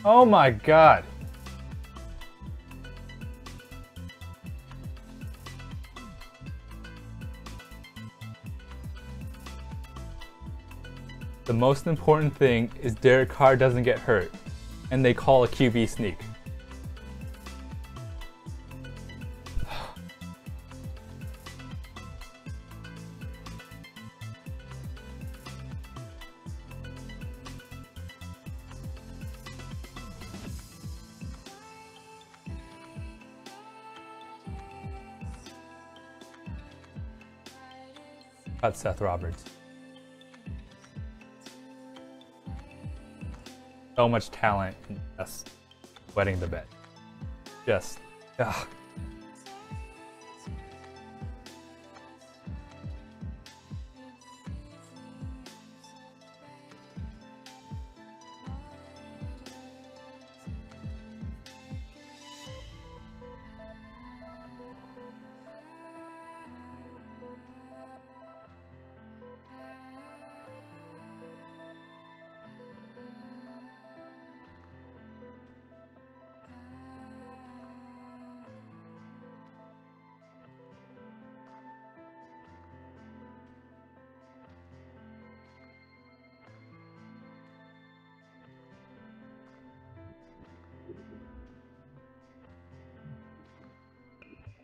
Oh my god! The most important thing is Derek Carr doesn't get hurt, and they call a QB sneak. Cut Seth Roberts. So much talent and just wetting the bed. Just, ugh.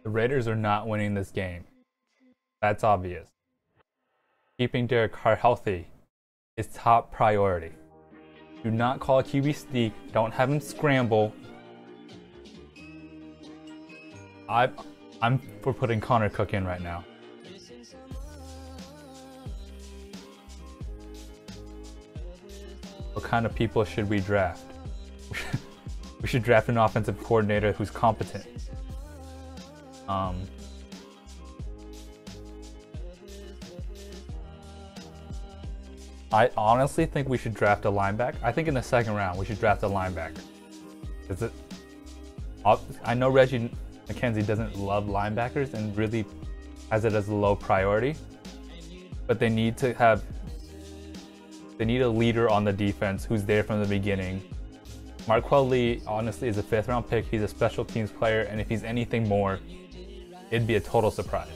The Raiders are not winning this game. That's obvious. Keeping Derek Carr healthy is top priority. Do not call a QB sneak. Don't have him scramble. I'm for putting Connor Cook in right now. What kind of people should we draft? We should draft an offensive coordinator who's competent. I honestly think we should draft a linebacker. I think in the second round we should draft a linebacker. I know Reggie McKenzie doesn't love linebackers and really has it as a low priority, but they need a leader on the defense who's there from the beginning. Marquel Lee honestly is a 5th round pick. He's a special teams player, and if he's anything more, it'd be a total surprise.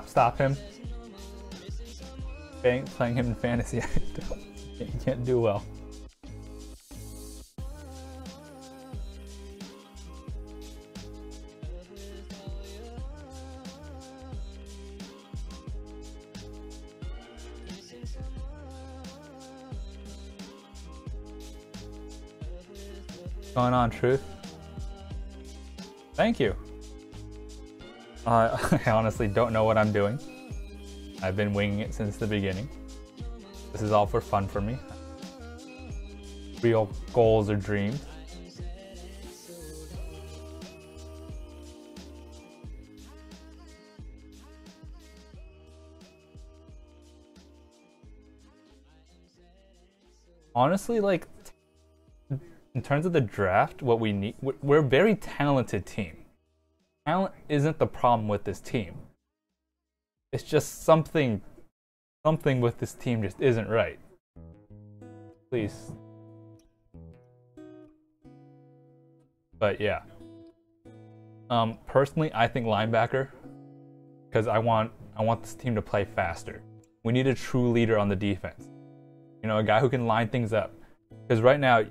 Stop him. Playing him in fantasy, you can't do well. What's going on, Truth? Thank you. I honestly don't know what I'm doing. I've been winging it since the beginning. This is all for fun for me. Real goals or dreams. Honestly, like, in terms of the draft, what we need, we're a very talented team. Talent isn't the problem with this team. It's just something with this team just isn't right. Please. But yeah. Personally, I think linebacker, because I want this team to play faster. We need a true leader on the defense. You know, a guy who can line things up. Because right now,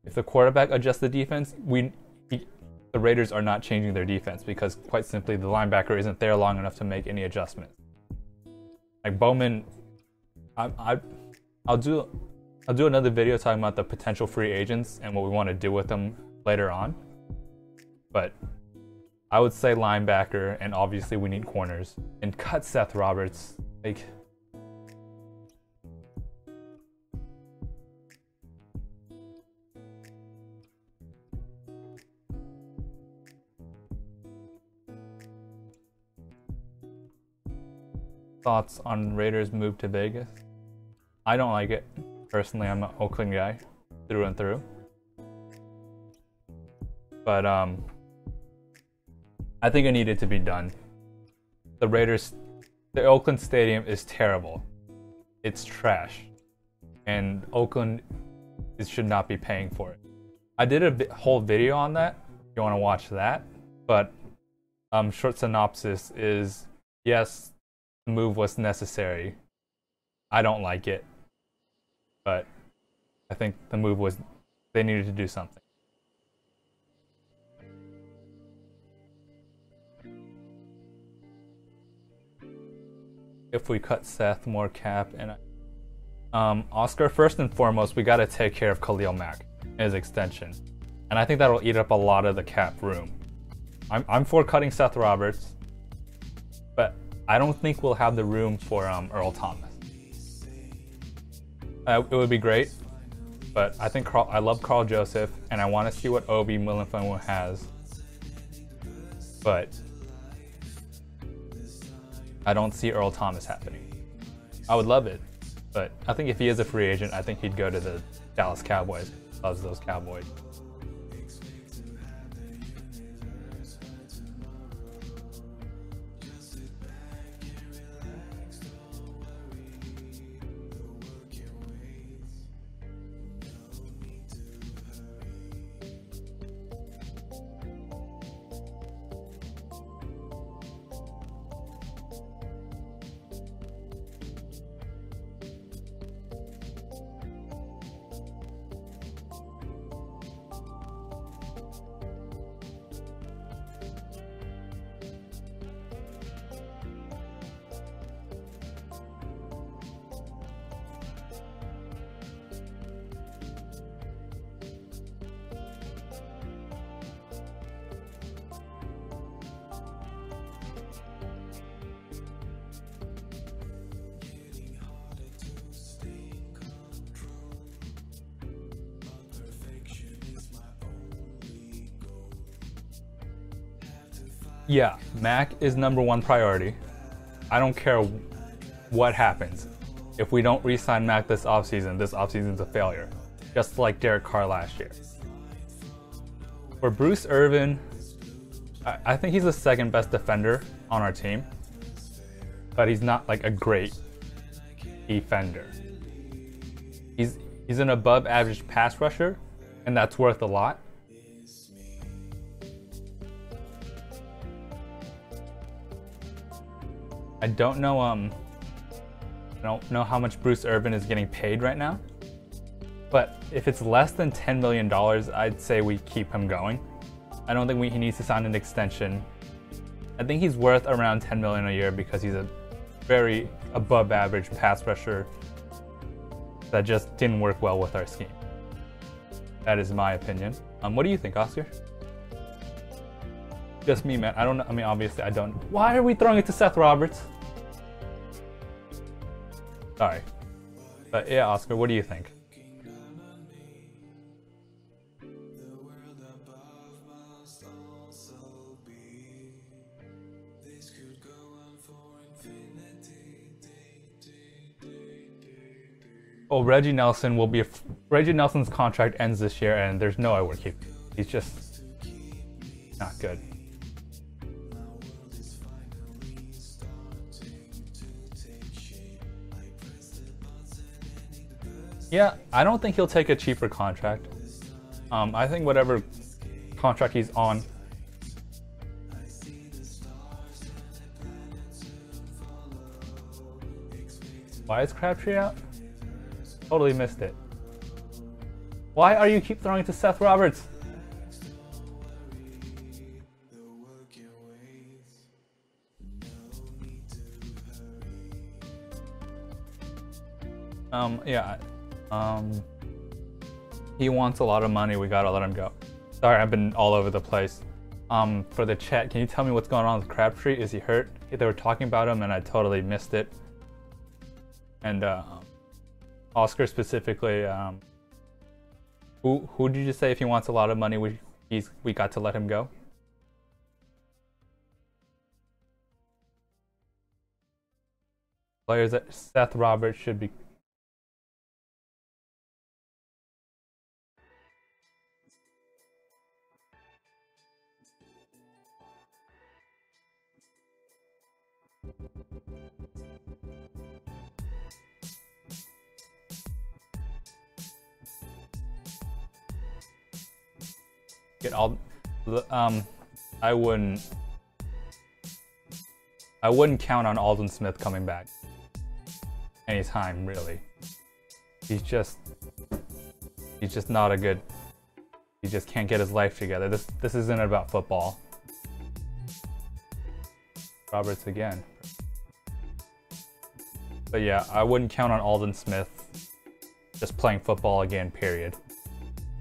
if the quarterback adjusts the defense, the Raiders are not changing their defense because, quite simply, the linebacker isn't there long enough to make any adjustments. Like Bowman, I'll do another video talking about the potential free agents and what we want to do with them later on. But I would say linebacker, and obviously we need corners. And cut Seth Roberts. Like, thoughts on Raiders' move to Vegas? I don't like it. Personally, I'm an Oakland guy through and through. But I think it needed to be done. The Oakland Stadium is terrible. It's trash. And Oakland should not be paying for it. I did a whole video on that, if you want to watch that. But short synopsis is, yes, the move was necessary. I don't like it. But I think the move was, they needed to do something. If we cut Seth, more cap, and Oscar, first and foremost, we got to take care of Khalil Mack and his extension. And I think that'll eat up a lot of the cap room. I'm for cutting Seth Roberts, but I don't think we'll have the room for Earl Thomas. It would be great, but I think I love Carl Joseph, and I want to see what Obi Melifonwu has. But I don't see Earl Thomas happening. I would love it, but I think if he is a free agent, I think he'd go to the Dallas Cowboys. Loves those Cowboys. Yeah, Mac is #1 priority. I don't care what happens. If we don't re-sign Mac this offseason's a failure. Just like Derek Carr last year. For Bruce Irvin, I think he's the second best defender on our team. But he's not like a great defender. He's an above average pass rusher, and that's worth a lot. I don't know how much Bruce Irvin is getting paid right now, but if it's less than $10 million, I'd say we keep him going. I don't think he needs to sign an extension. I think he's worth around $10 million a year because he's a very above average pass rusher that just didn't work well with our scheme. That is my opinion. What do you think, Oscar? Just me, man. I don't know. I mean, obviously, I don't. Why are we throwing it to Seth Roberts? Sorry. But yeah, Oscar, what do you think? Oh, Reggie Nelson's contract ends this year, and there's no way we're keeping him. He's just not good. Yeah, I don't think he'll take a cheaper contract. I think whatever contract he's on. Why is Crabtree out? Totally missed it. Why are you keep throwing to Seth Roberts? Yeah. He wants a lot of money. We gotta let him go. Sorry, I've been all over the place. For the chat, can you tell me what's going on with Crabtree? Is he hurt? They were talking about him and I totally missed it. And Oscar specifically, who did you say if he wants a lot of money, we got to let him go? Players that Seth Roberts should be. Get all, I wouldn't count on Aldon Smith coming back anytime, really. He's just not a good. He just can't get his life together. This isn't about football. Roberts again. But yeah, I wouldn't count on Aldon Smith just playing football again, period.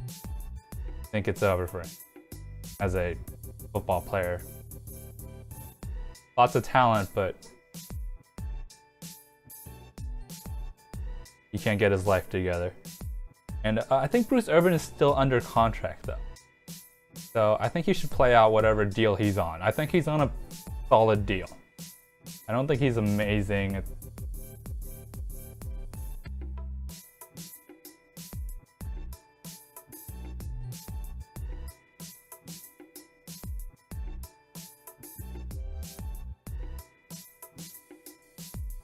I think it's over for him as a football player. Lots of talent, but he can't get his life together. And I think Bruce Irvin is still under contract though. So I think he should play out whatever deal he's on. I think he's on a solid deal. I don't think he's amazing.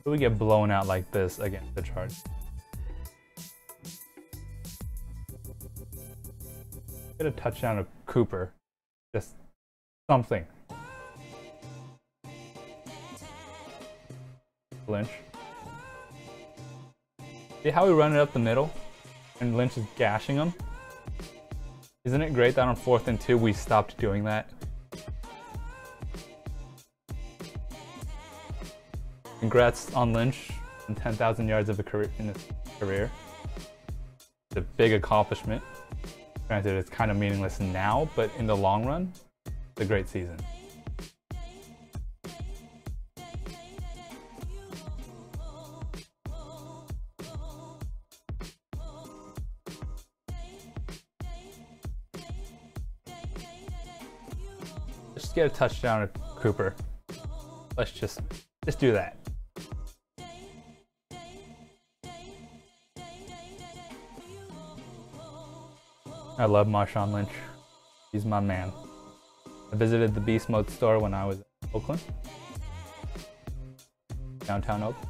We get blown out like this against the Chargers. Get a touchdown of Cooper. Just something. Lynch. See how we run it up the middle? And Lynch is gashing him? Isn't it great that on 4th and 2 we stopped doing that? Congrats on Lynch and 10,000 yards of in his career. It's a big accomplishment. Granted, it's kind of meaningless now, but in the long run, it's a great season. Just get a touchdown at Cooper. Let's just do that. I love Marshawn Lynch. He's my man. I visited the Beast Mode store when I was in Oakland. Downtown Oakland.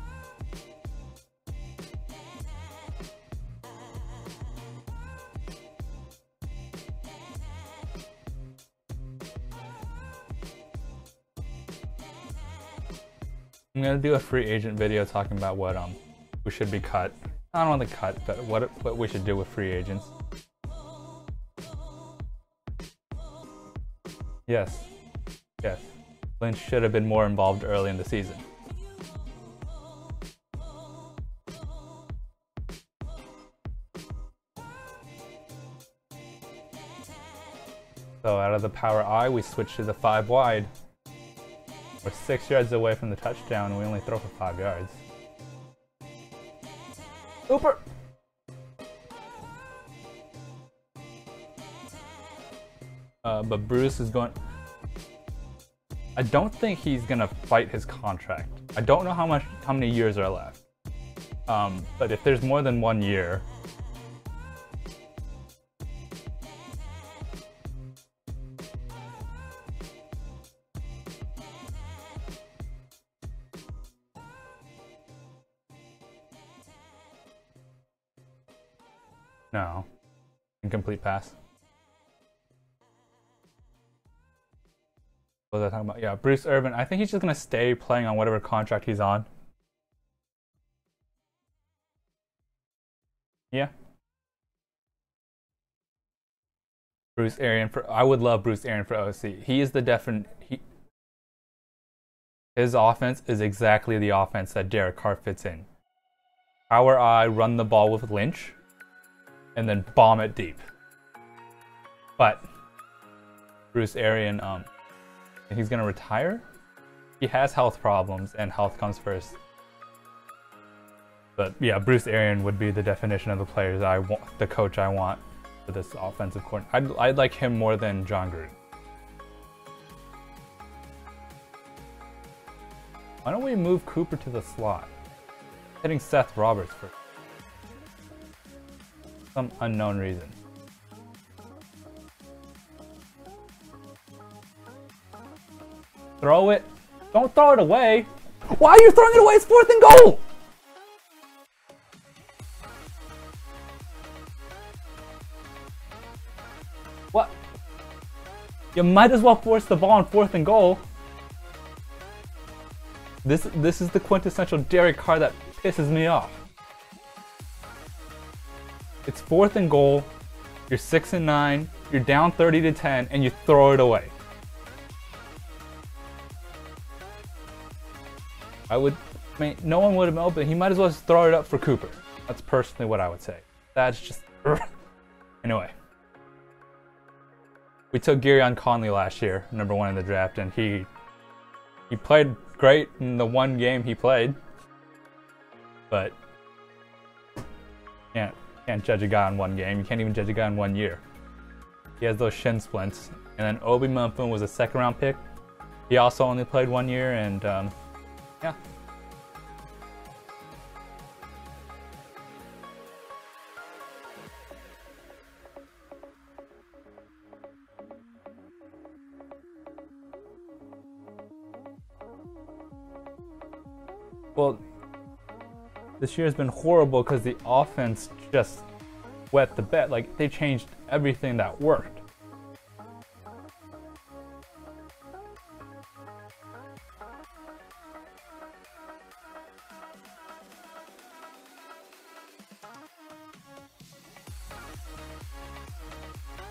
I'm gonna do a free agent video talking about what who should be cut. I don't want to cut, but what we should do with free agents. Yes. Yes. Lynch should have been more involved early in the season. So out of the power I, we switch to the 5 wide. We're 6 yards away from the touchdown and we only throw for 5 yards. Cooper! But Bruce is going. I don't think he's gonna fight his contract. I don't know how many years are left. But if there's more than 1 year, No. Incomplete pass. What was I talking about? Yeah, Bruce Irvin. I think he's just going to stay playing on whatever contract he's on. Yeah. Bruce Arian for... I would love Bruce Arian for OC. He is the definite... His offense is exactly the offense that Derek Carr fits in. Power I, run the ball with Lynch, and then bomb it deep. But Bruce Arian, he's gonna retire. He has health problems, and health comes first. But yeah, Bruce Arian would be the definition of the players I want, the coach I want for this offensive coordinator. I'd like him more than John Gruden. Why don't we move Cooper to the slot? Hitting Seth Roberts for some unknown reason. Throw it. Don't throw it away. Why are you throwing it away? It's 4th and goal. What? You might as well force the ball on 4th and goal. This is the quintessential Derek Carr that pisses me off. It's 4th and goal. You're 6-9. You're down 30-10, and you throw it away. No one would have known, but he might as well just throw it up for Cooper. That's personally what I would say. That's just... Anyway. We took Garyon Conley last year, #1 in the draft, and he played great in the one game he played. But can't judge a guy on one game. You can't even judge a guy in 1 year. He has those shin splints. And then Obi Mumfun was a 2nd-round pick. He also only played 1 year, and yeah. Well, this year has been horrible because the offense just wet the bed. Like, they changed everything that worked.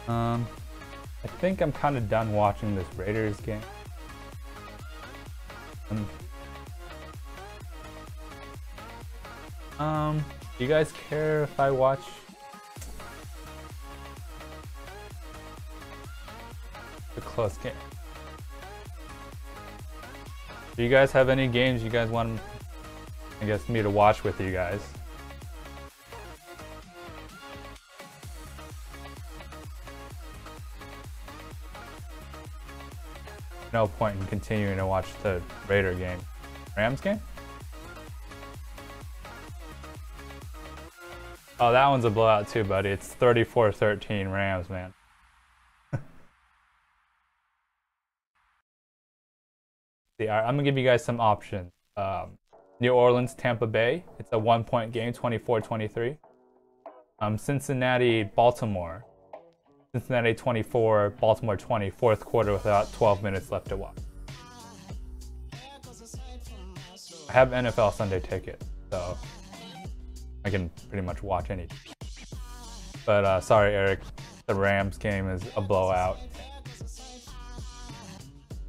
I think I'm kind of done watching this Raiders game. Do you guys care if I watch? The close game. Do you guys have any games you guys want, I guess, me to watch with you guys? No point in continuing to watch the Raider game. Rams game? Oh, that one's a blowout too, buddy. It's 34-13 Rams, man. See, I'm gonna give you guys some options. New Orleans, Tampa Bay. It's a 1-point game, 24-23. Cincinnati, Baltimore. Cincinnati 24, Baltimore 20, 4th quarter with about 12 minutes left to watch. I have NFL Sunday ticket, so I can pretty much watch any. But sorry, Eric, the Rams game is a blowout.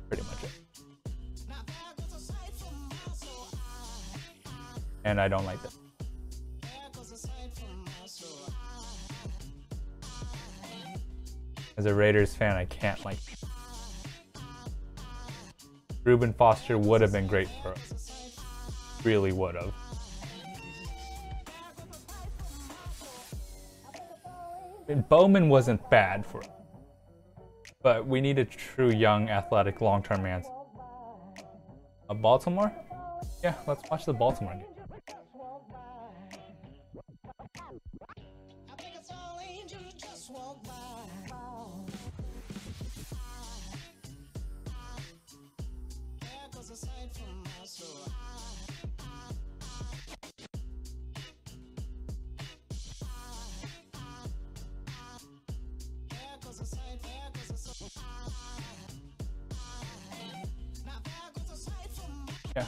Pretty much it. And I don't like that. As a Raiders fan, I can't like it. Reuben Foster would have been great for us. Really would have. And Bowman wasn't bad for us. But we need a true young, athletic, long-term answer. Baltimore? Yeah, let's watch the Baltimore game. Yeah.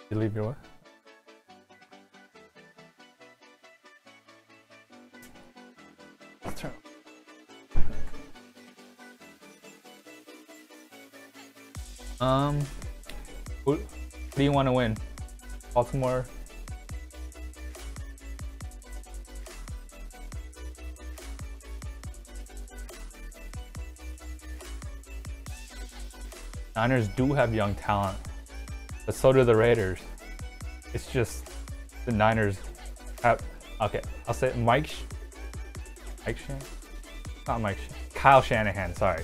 You leave your what? Let's turn. Who do you want to win? Baltimore. Niners do have young talent, but so do the Raiders. It's just the Niners have. Okay, I'll say Kyle Shanahan. Sorry,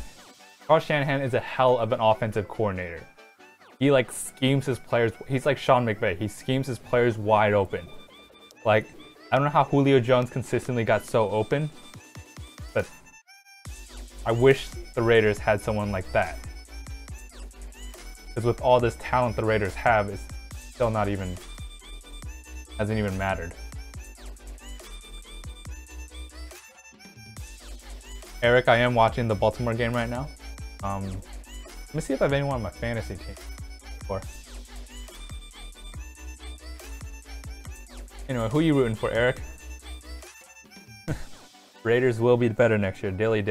Kyle Shanahan is a hell of an offensive coordinator. He like schemes his players. He's like Sean McVay. He schemes his players wide open. Like, I don't know how Julio Jones consistently got so open, but I wish the Raiders had someone like that. Because with all this talent the Raiders have, it's still not even, hasn't even mattered. Eric, I am watching the Baltimore game right now. Let me see if I have anyone on my fantasy team. Anyway, who are you rooting for, Eric? Raiders will be better next year. Dilly.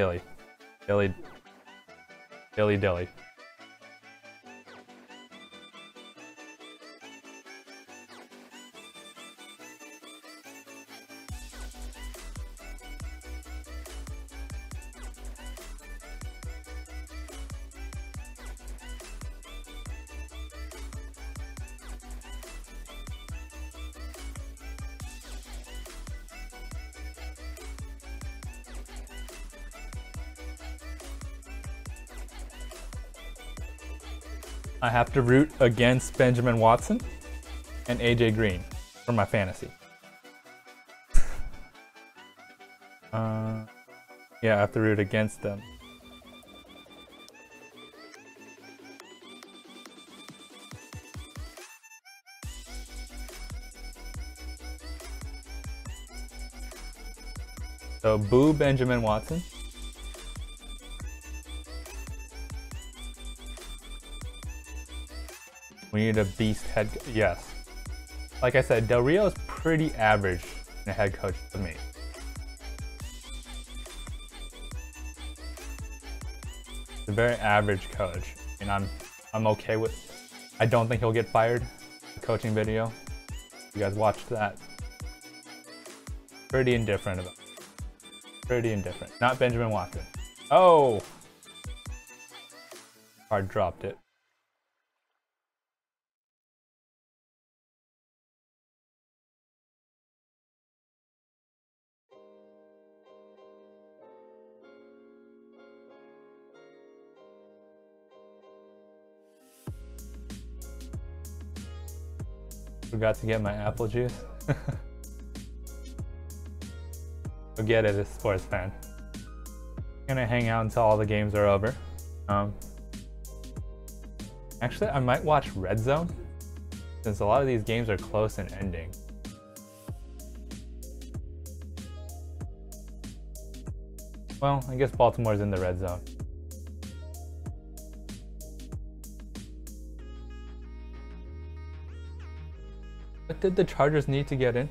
I have to root against Benjamin Watson and AJ Green for my fantasy. Yeah, I have to root against them. So boo Benjamin Watson. We need a beast head. Yes. Like I said, Del Rio is pretty average in a head coach to me. He's a very average coach, and I'm okay with. I don't think he'll get fired. The coaching video. You guys watched that. Pretty indifferent about it. Pretty indifferent. Not Benjamin Watson. Oh! Card dropped it. Forgot to get my apple juice. Forget it, as a sports fan. Gonna hang out until all the games are over. Actually, I might watch Red Zone, since a lot of these games are close and ending. Well, I guess Baltimore's in the red zone. But did the Chargers need to get in?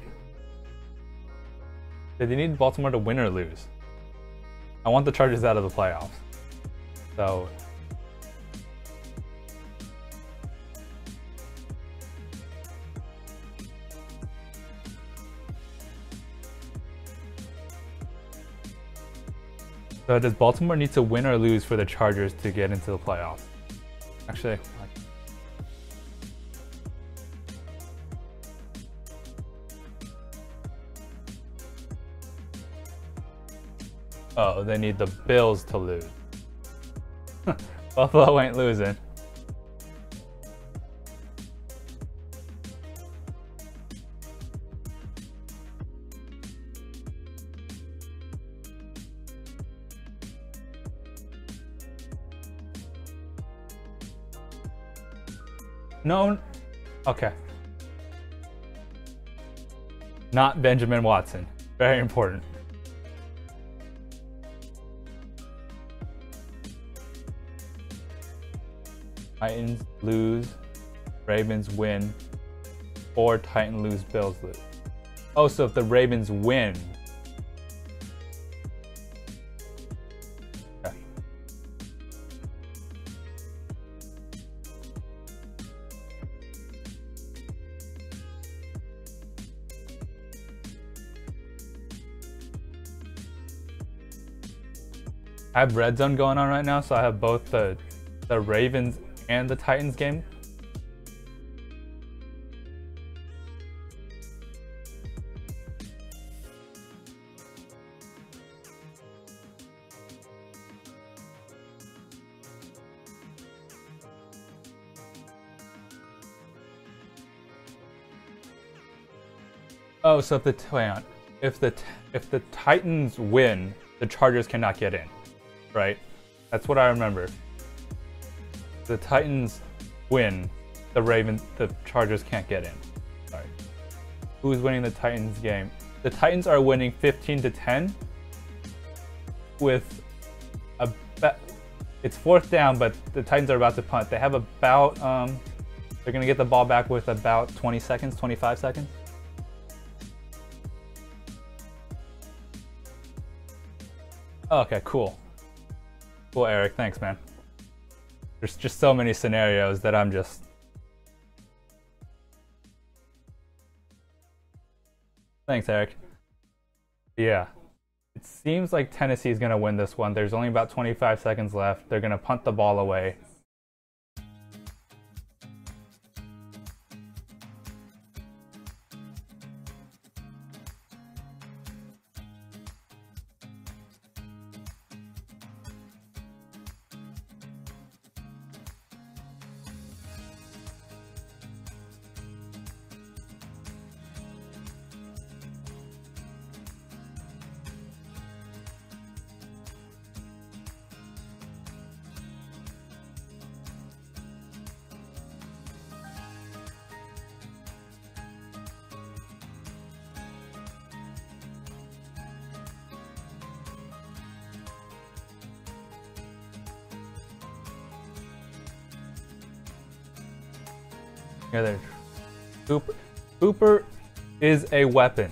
Did they need Baltimore to win or lose? I want the Chargers out of the playoffs. So does Baltimore need to win or lose for the Chargers to get into the playoffs? Actually, oh, they need the Bills to lose. Buffalo ain't losing. No. Okay. Not Benjamin Watson. Very important. Titans lose, Ravens win, or Titan lose, Bills lose. Oh, so if the Ravens win. Okay. I have Red Zone going on right now, so I have both the Ravens and the Titans game. Oh, so if the Titans win, the Chargers cannot get in, right? That's what I remember. The Titans win, the Chargers can't get in. Sorry. Who's winning the Titans game? The Titans are winning 15-10 with it's 4th down, but the Titans are about to punt. They have about they're gonna get the ball back with about 20 seconds, 25 seconds. Okay, cool. Cool, Eric. Thanks, man. There's just so many scenarios that I'm just... Thanks, Eric. Yeah. It seems like Tennessee is going to win this one. There's only about 25 seconds left. They're going to punt the ball away. Cooper is a weapon.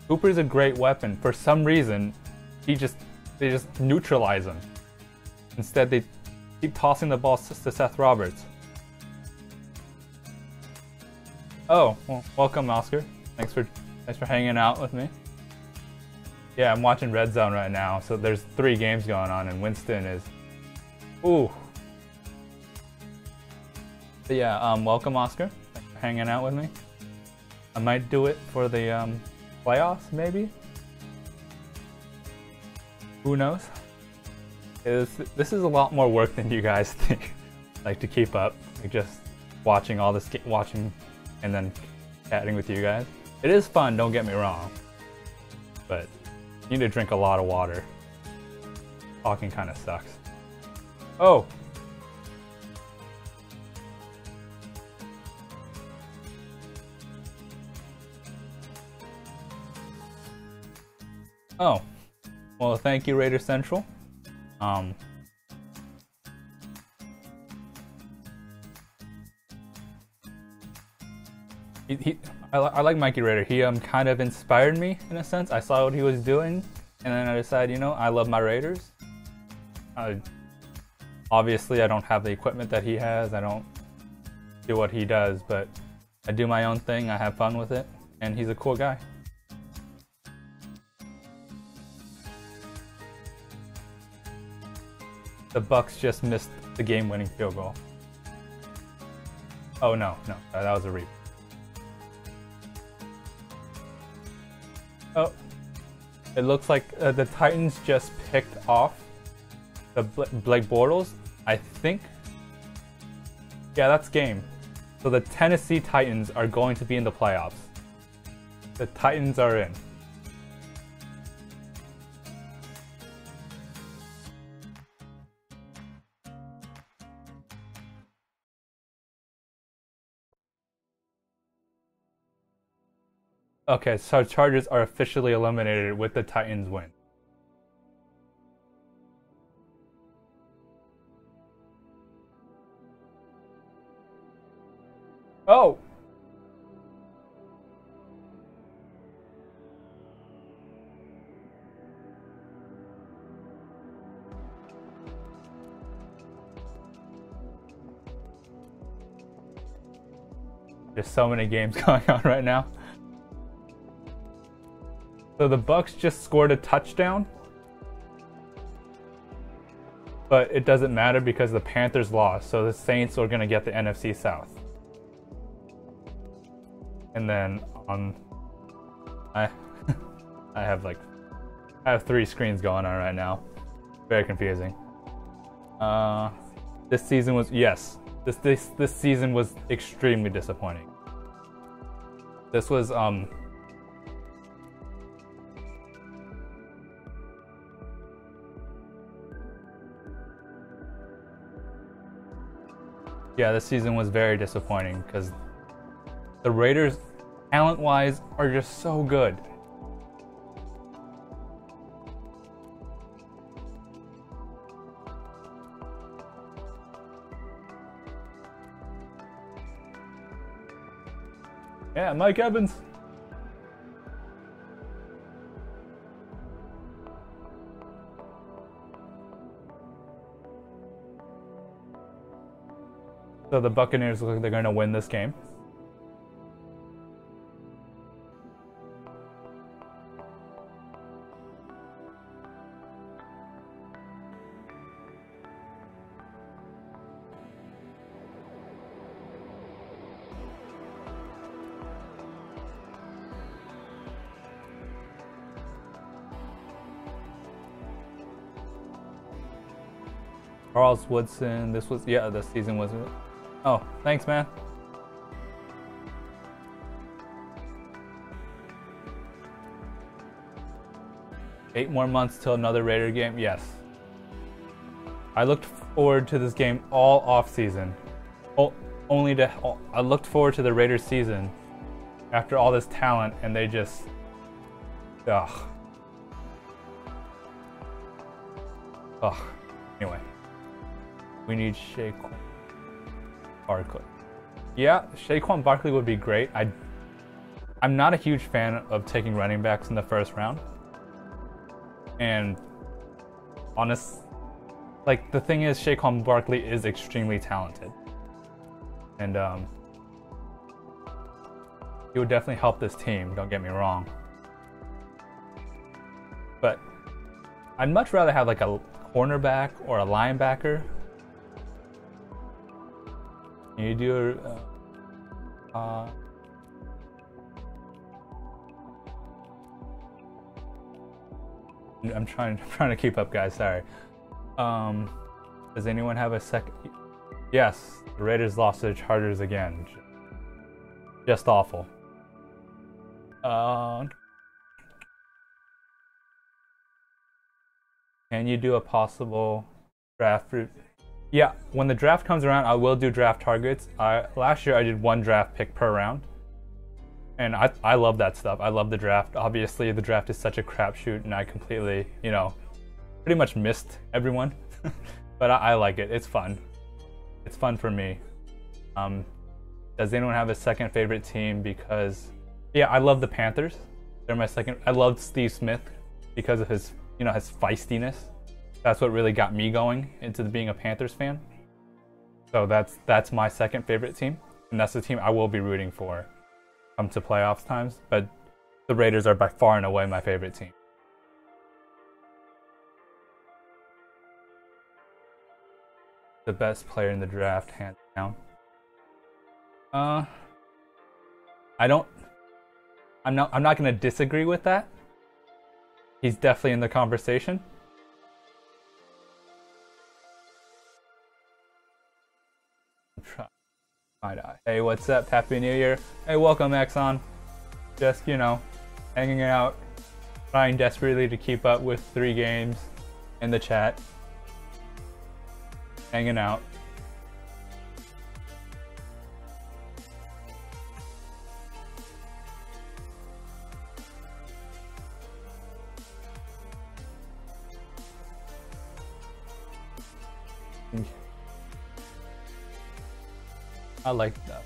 Cooper is a great weapon. For some reason, they just neutralize him. Instead, they keep tossing the ball to Seth Roberts. Oh, well, welcome, Oscar. Thanks for hanging out with me. Yeah, I'm watching Red Zone right now. So there's 3 games going on, and Winston is, ooh. But yeah, welcome, Oscar. Thanks for hanging out with me. I might do it for the playoffs, maybe. Who knows? This is a lot more work than you guys think. Like, to keep up, like just watching all this, watching, and then chatting with you guys. It is fun. Don't get me wrong, but you need to drink a lot of water. Talking kind of sucks. Oh. Oh, well, thank you, Raider Central. I like Mikey Raider. He kind of inspired me in a sense. I saw what he was doing, and then I decided, you know, I love my Raiders. Obviously, I don't have the equipment that he has. I don't do what he does, but I do my own thing. I have fun with it, and he's a cool guy. The Bucks just missed the game-winning field goal. Oh no, that was a reap. Oh, it looks like the Titans just picked off the Blake Bortles, I think. Yeah, that's game. So the Tennessee Titans are going to be in the playoffs. The Titans are in. Okay, so Chargers are officially eliminated with the Titans win. Oh! There's so many games going on right now. So the Bucks just scored a touchdown, but it doesn't matter because the Panthers lost, so the Saints are gonna get the NFC South. And then I have 3 screens going on right now. Very confusing. This season was this season was extremely disappointing. This was yeah, this season was very disappointing because the Raiders, talent-wise, are just so good. Yeah, Mike Evans. So the Buccaneers look like they're going to win this game. Charles Woodson, this season was. Oh, thanks, man. Eight more months till another Raider game. Yes. I looked forward to this game all off season. I looked forward to the Raiders season after all this talent, and they just. Ugh. Anyway. We need Saquon Barkley. Yeah, Saquon Barkley would be great. I'm not a huge fan of taking running backs in the first round. And the thing is, Saquon Barkley is extremely talented. And he would definitely help this team, don't get me wrong. But I'd much rather have like a cornerback or a linebacker. You do I'm trying to keep up, guys. Sorry. Does anyone have a second? Yes, the Raiders lost to the Chargers again. Just awful. Can you do a possible draft route? Yeah, when the draft comes around, I will do draft targets. Last year I did 1 draft pick per round. And I love that stuff. I love the draft. Obviously, the draft is such a crapshoot, and I completely, pretty much missed everyone. But I like it. It's fun. It's fun for me. Does anyone have a second favorite team? Because, yeah, I love the Panthers. They're my second. I loved Steve Smith because of his, his feistiness. That's what really got me going into being a Panthers fan. So that's my second favorite team, and that's the team I will be rooting for come to playoffs times. But the Raiders are by far and away my favorite team. The best player in the draft, hands down. I'm not gonna disagree with that. He's definitely in the conversation. Hey, what's up? Happy New Year. Hey, welcome, Exxon. Just, hanging out, trying desperately to keep up with 3 games in the chat. Hanging out. I like that.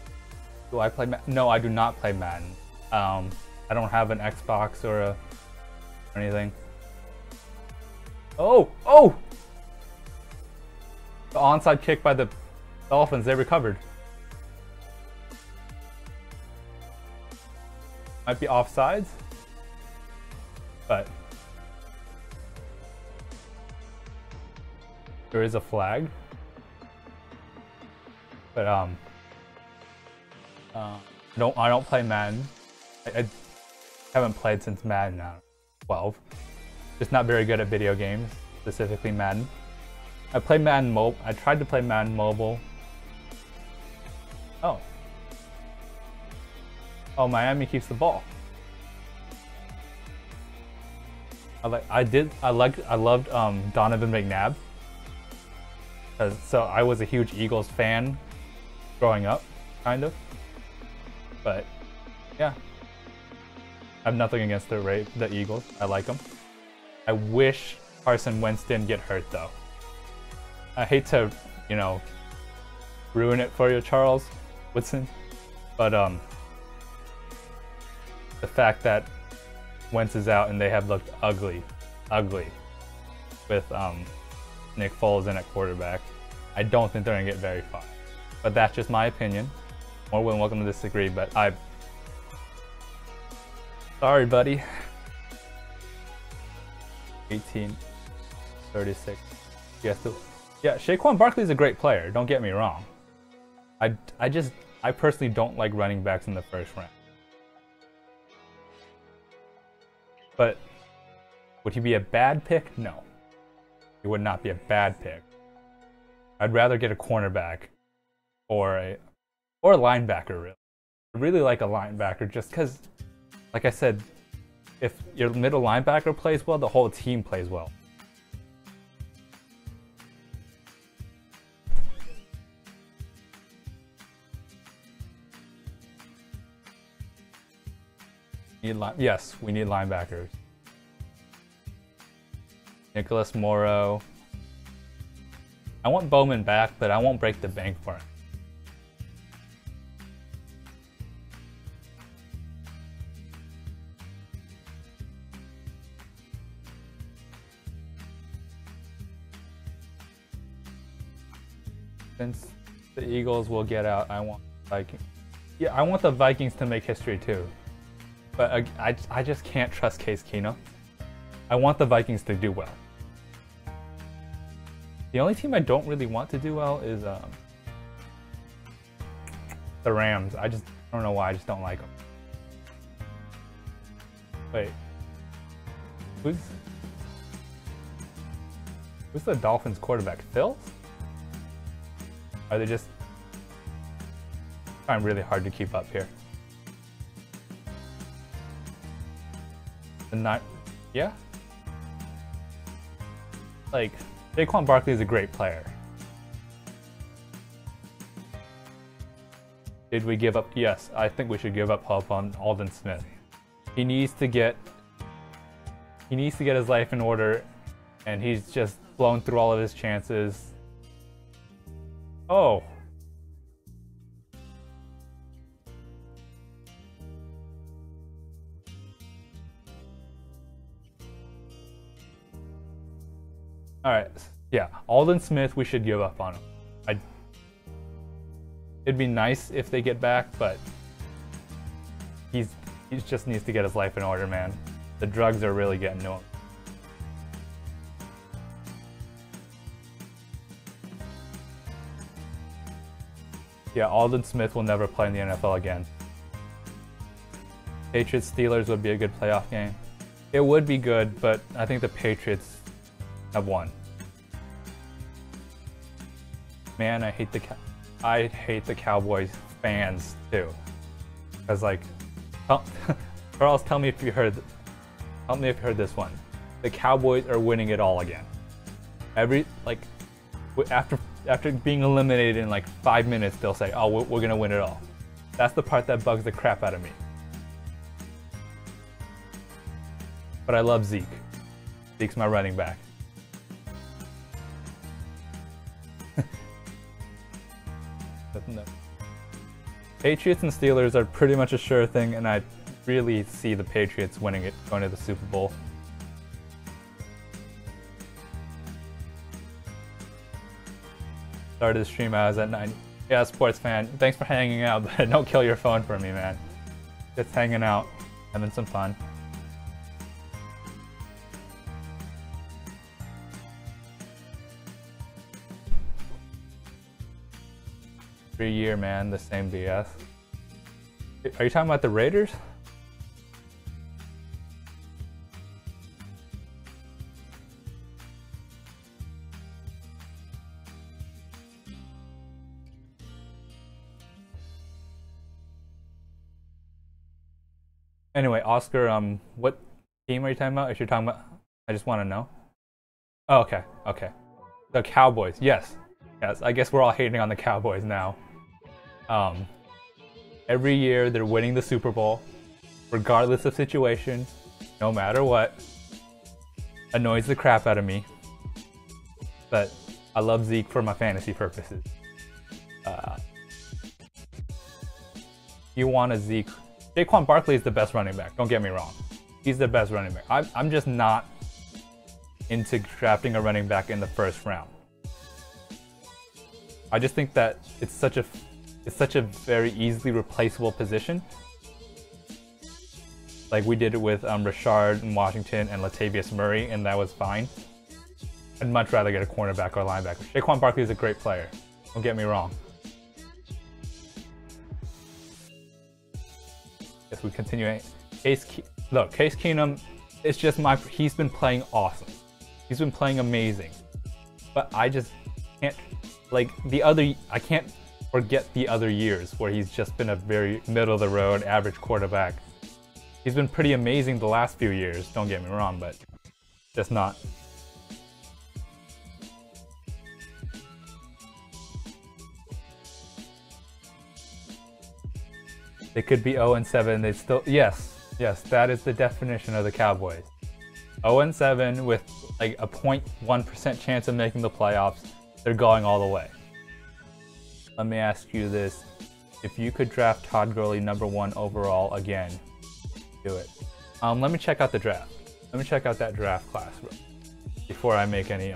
Do I play Madden? No, I do not play Madden. I don't have an Xbox or anything. Oh! Oh! The onside kick by the Dolphins, they recovered. Might be offsides, but there is a flag. But I don't play Madden. I haven't played since Madden 12. Just not very good at video games, specifically Madden. I play Madden Mobile. I tried to play Madden Mobile. Oh. Oh, Miami keeps the ball. I loved Donovan McNabb. So I was a huge Eagles fan growing up, kind of. But yeah, I have nothing against the Eagles. I like them. I wish Carson Wentz didn't get hurt though. I hate to, ruin it for you, Charles Woodson, but the fact that Wentz is out and they have looked ugly with Nick Foles in at quarterback, I don't think they're gonna get very far. But that's just my opinion. More than welcome to disagree, but sorry, buddy. 18, 36. Yes, yeah, Saquon Barkley is a great player. Don't get me wrong. I personally don't like running backs in the first round. But would he be a bad pick? No. He would not be a bad pick. I'd rather get a cornerback or a linebacker, really. I really like a linebacker just because, like I said, if your middle linebacker plays well, the whole team plays well. Yes, we need linebackers. Nicholas Morrow. I want Bowman back, but I won't break the bank for him. Since the Eagles will get out, I want Vikings. Yeah, I want the Vikings to make history too. But I just can't trust Case Keenum. I want the Vikings to do well. The only team I don't really want to do well is the Rams. I don't know why, I just don't like them. Wait. Who's the Dolphins quarterback? Phil? Are they just trying really hard to keep up here? Yeah? Like, Saquon Barkley is a great player. Did we give up? Yes, I think we should give up hope on Aldon Smith. He needs to get his life in order, and he's just blown through all of his chances. Oh. Alright, yeah, Aldon Smith, we should give up on him. It'd be nice if they get back, but he just needs to get his life in order, man. The drugs are really getting to him. Yeah, Aldon Smith will never play in the NFL again. Patriots-Steelers would be a good playoff game. It would be good, but I think the Patriots have won. Man, I hate the Cowboys fans too. Cause like, Charles, tell me if you heard this one. The Cowboys are winning it all again. After being eliminated in like 5 minutes, they'll say, "Oh, we're gonna win it all." That's the part that bugs the crap out of me. But I love Zeke. Zeke's my running back. No. Patriots and Steelers are pretty much a sure thing, and I really see the Patriots winning it, going to the Super Bowl. Started the stream, I was at 9. Yeah, sports fan, thanks for hanging out, but don't kill your phone for me, man. Just hanging out, having some fun. Every year, man, the same BS. Are you talking about the Raiders? Anyway, Oscar, what team are you talking about? If you're talking about, I just want to know. Oh, okay, okay. The Cowboys, yes. Yes, I guess we're all hating on the Cowboys now. Every year they're winning the Super Bowl, regardless of situation, no matter what. Annoys the crap out of me. But I love Zeke for my fantasy purposes. You want a Zeke. Saquon Barkley is the best running back, don't get me wrong. He's the best running back. I'm just not into drafting a running back in the first round. I just think that it's such a very easily replaceable position. Like we did it with Rashard in Washington and Latavius Murray, and that was fine. I'd much rather get a cornerback or a linebacker. Saquon Barkley is a great player, don't get me wrong. Yes, we continue. Case Keenum, it's just he's been playing awesome. He's been playing amazing. But I just can't, I can't forget the other years where he's just been a very middle-of-the-road, average quarterback. He's been pretty amazing the last few years, don't get me wrong, but just not. They could be 0-7, they still, yes, that is the definition of the Cowboys. 0-7 with like a 0.1% chance of making the playoffs, they're going all the way. Let me ask you this, if you could draft Todd Gurley #1 overall again, do it. Let me check out the draft. Let me check out that draft class before I make any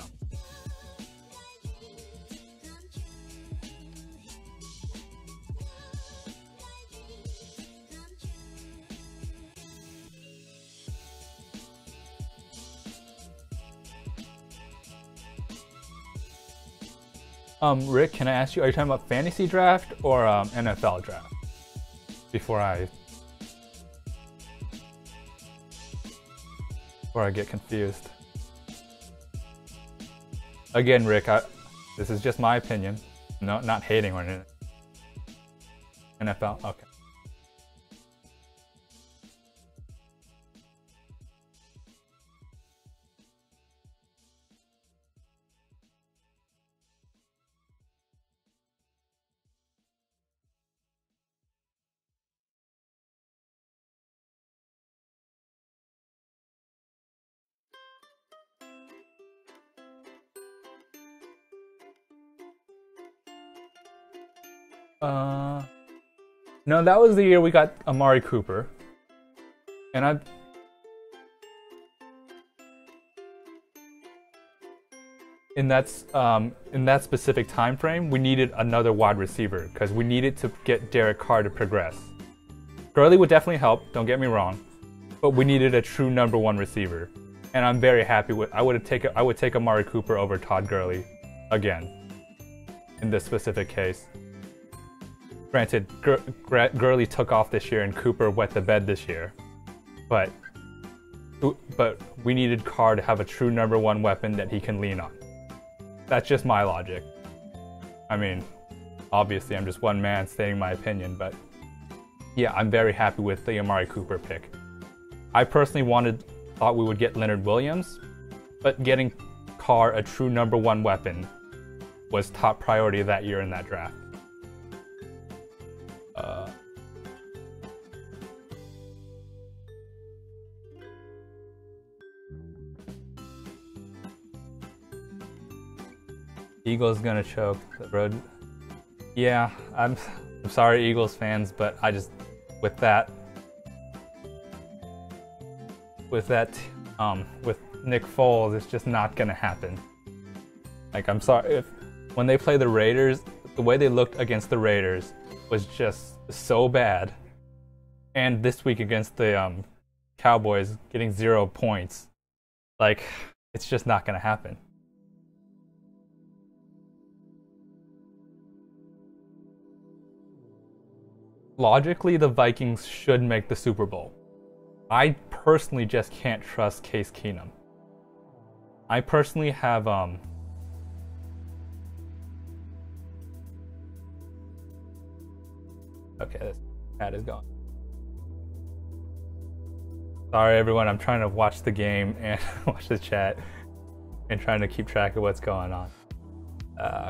Rick, can I ask you, are you talking about fantasy draft or NFL draft? Before I get confused. Again, Rick, this is just my opinion. No, not hating on it. NFL, okay. No, that was the year we got Amari Cooper. And in that specific time frame, we needed another wide receiver because we needed to get Derek Carr to progress. Gurley would definitely help, don't get me wrong, but we needed a true #1 receiver. And I'm very happy with I would take Amari Cooper over Todd Gurley again in this specific case. Granted, Gurley took off this year and Cooper wet the bed this year, but we needed Carr to have a true #1 weapon that he can lean on. That's just my logic. I mean, obviously I'm just one man stating my opinion, but yeah, I'm very happy with the Amari Cooper pick. I personally thought we would get Leonard Williams, but getting Carr a true #1 weapon was top priority that year in that draft. Eagles gonna choke the road. Yeah, I'm sorry, Eagles fans, but I just with that with Nick Foles, it's just not gonna happen. Like, I'm sorry, when they play the Raiders, the way they looked against the Raiders was just so bad. And this week against the Cowboys, getting 0 points, like, it's just not gonna happen. Logically, the Vikings should make the Super Bowl. I personally just can't trust Case Keenum. I personally have okay, this ad is gone. Sorry everyone, I'm trying to watch the game and watch the chat and trying to keep track of what's going on.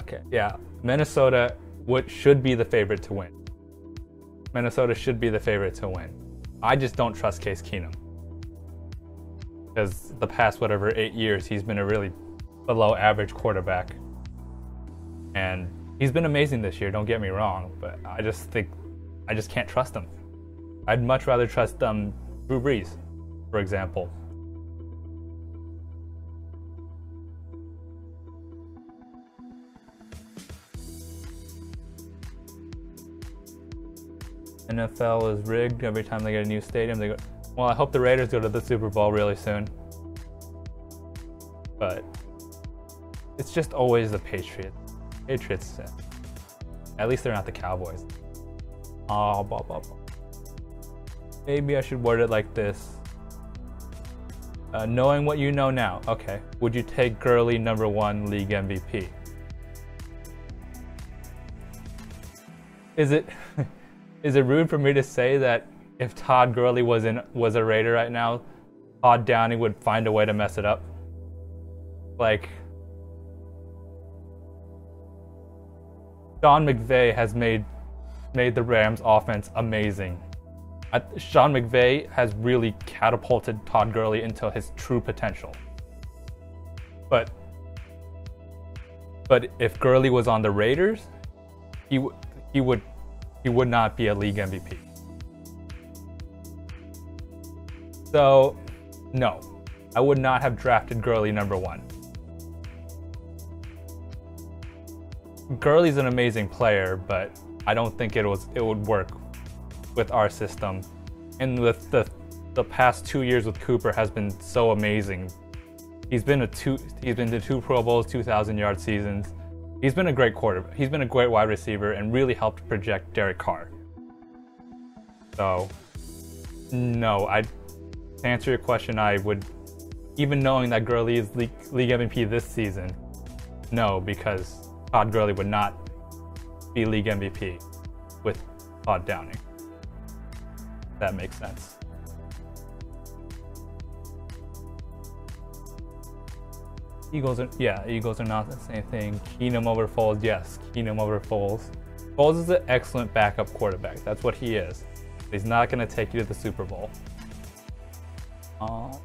Okay, yeah, Minnesota should be the favorite to win. Minnesota should be the favorite to win. I just don't trust Case Keenum. Because the past, 8 years, he's been a really below average quarterback. And he's been amazing this year, don't get me wrong, but I just can't trust him. I'd much rather trust Drew Brees, for example. NFL is rigged. Every time they get a new stadium, they go. Well, I hope the Raiders go to the Super Bowl really soon. But it's just always the Patriots. Patriots. At least they're not the Cowboys. Oh, blah, blah, blah. Maybe I should word it like this. Knowing what you know now, okay. Would you take Gurley #1 league MVP? Is it rude for me to say that if Todd Gurley was a Raider right now, Todd Downing would find a way to mess it up? Like, Sean McVay has made the Rams offense amazing. Sean McVay has really catapulted Todd Gurley into his true potential. But if Gurley was on the Raiders, he would not be a league MVP. So, no, I would not have drafted Gurley #1. Gurley's an amazing player, but I don't think it would work with our system. And with the past 2 years with Cooper has been so amazing. He's been to 2 Pro Bowls, 2,000-yard seasons. He's been a great quarterback. He's been a great wide receiver and really helped project Derek Carr. So, no, to answer your question, I would, even knowing that Gurley is league MVP this season, no, because Todd Gurley would not be league MVP with Todd Downing. That makes sense. Eagles are not the same thing. Keenum over Foles, yes, Keenum over Foles. Foles is an excellent backup quarterback. That's what he is. He's not going to take you to the Super Bowl. Oh!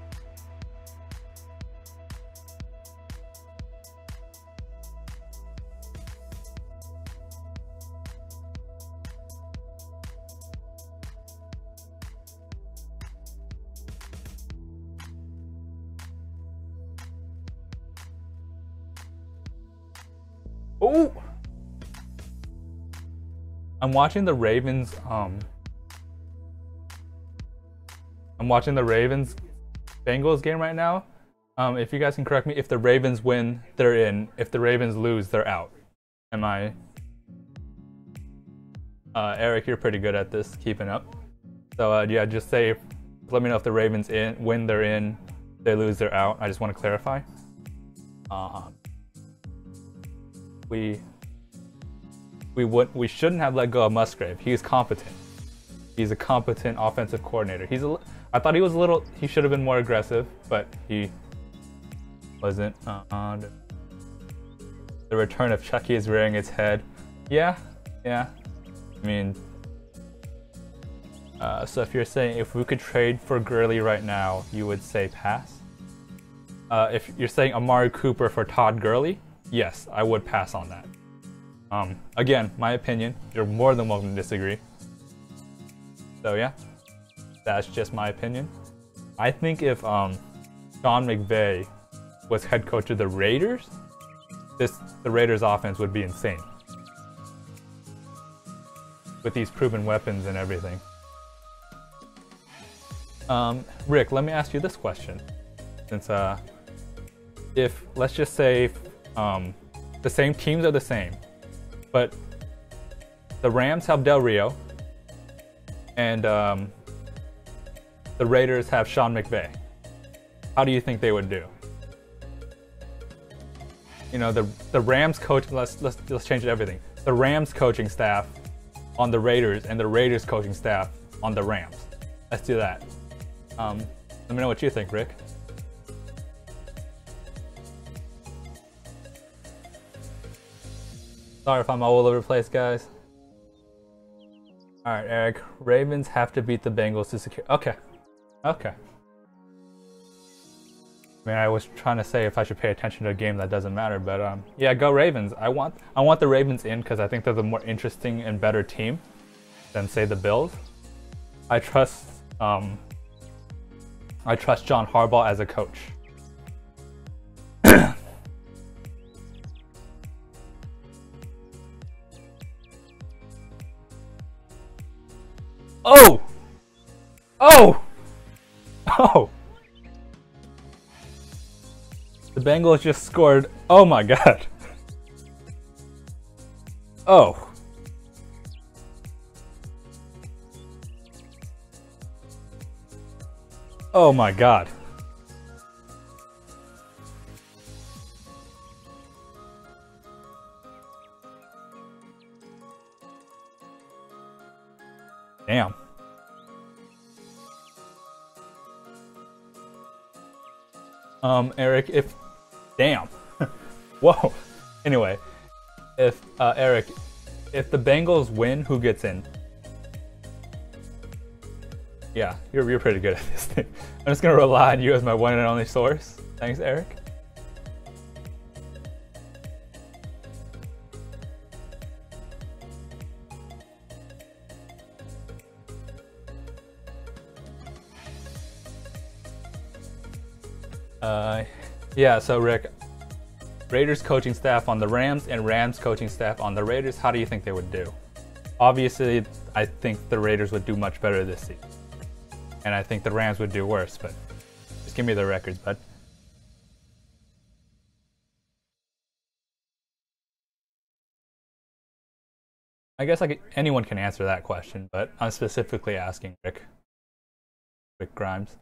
I'm watching the Ravens. I'm watching the Ravens Bengals game right now. If you guys can correct me, if the Ravens win, they're in. If the Ravens lose, they're out. Am I? Eric, you're pretty good at this, keeping up. So yeah, just say, let me know if the Ravens win, they're in. If they lose, they're out. I just want to clarify. We shouldn't have let go of Musgrave. He's competent. He's a competent offensive coordinator. I thought he should have been more aggressive, but he wasn't. The return of Chucky is rearing its head. Yeah. I mean, so if you're saying if we could trade for Gurley right now, you would say pass? If you're saying Amari Cooper for Todd Gurley, yes, I would pass on that. Again, my opinion. You're more than welcome to disagree. So yeah, that's just my opinion. I think if Sean McVay was head coach of the Raiders, the Raiders offense would be insane. With these proven weapons and everything. Rick, let me ask you this question. Since if let's just say the same teams are the same, but the Rams have Del Rio and the Raiders have Sean McVay, how do you think they would do? You know, the Rams coach. Let's change everything. The Rams coaching staff on the Raiders and the Raiders coaching staff on the Rams. Let's do that. Let me know what you think, Rick. Sorry if I'm all over the place, guys. Alright, Eric. Ravens have to beat the Bengals to secure. Okay. Okay. I mean, I was trying to say if I should pay attention to a game that doesn't matter, but yeah, go Ravens. I want the Ravens in because I think they're the more interesting and better team than, say, the Bills. I trust John Harbaugh as a coach. Oh! Oh! Oh! The Bengals just scored. Oh my god. Oh. Oh my god. Damn. Eric, if... Damn. Whoa. Anyway, if, Eric, if the Bengals win, who gets in? Yeah, you're pretty good at this thing. I'm just gonna rely on you as my one and only source. Thanks, Eric. Yeah, so Rick, Raiders coaching staff on the Rams and Rams coaching staff on the Raiders, how do you think they would do? Obviously, I think the Raiders would do much better this season. And I think the Rams would do worse, but just give me the records, bud. I guess anyone can answer that question, but I'm specifically asking Rick Grimes.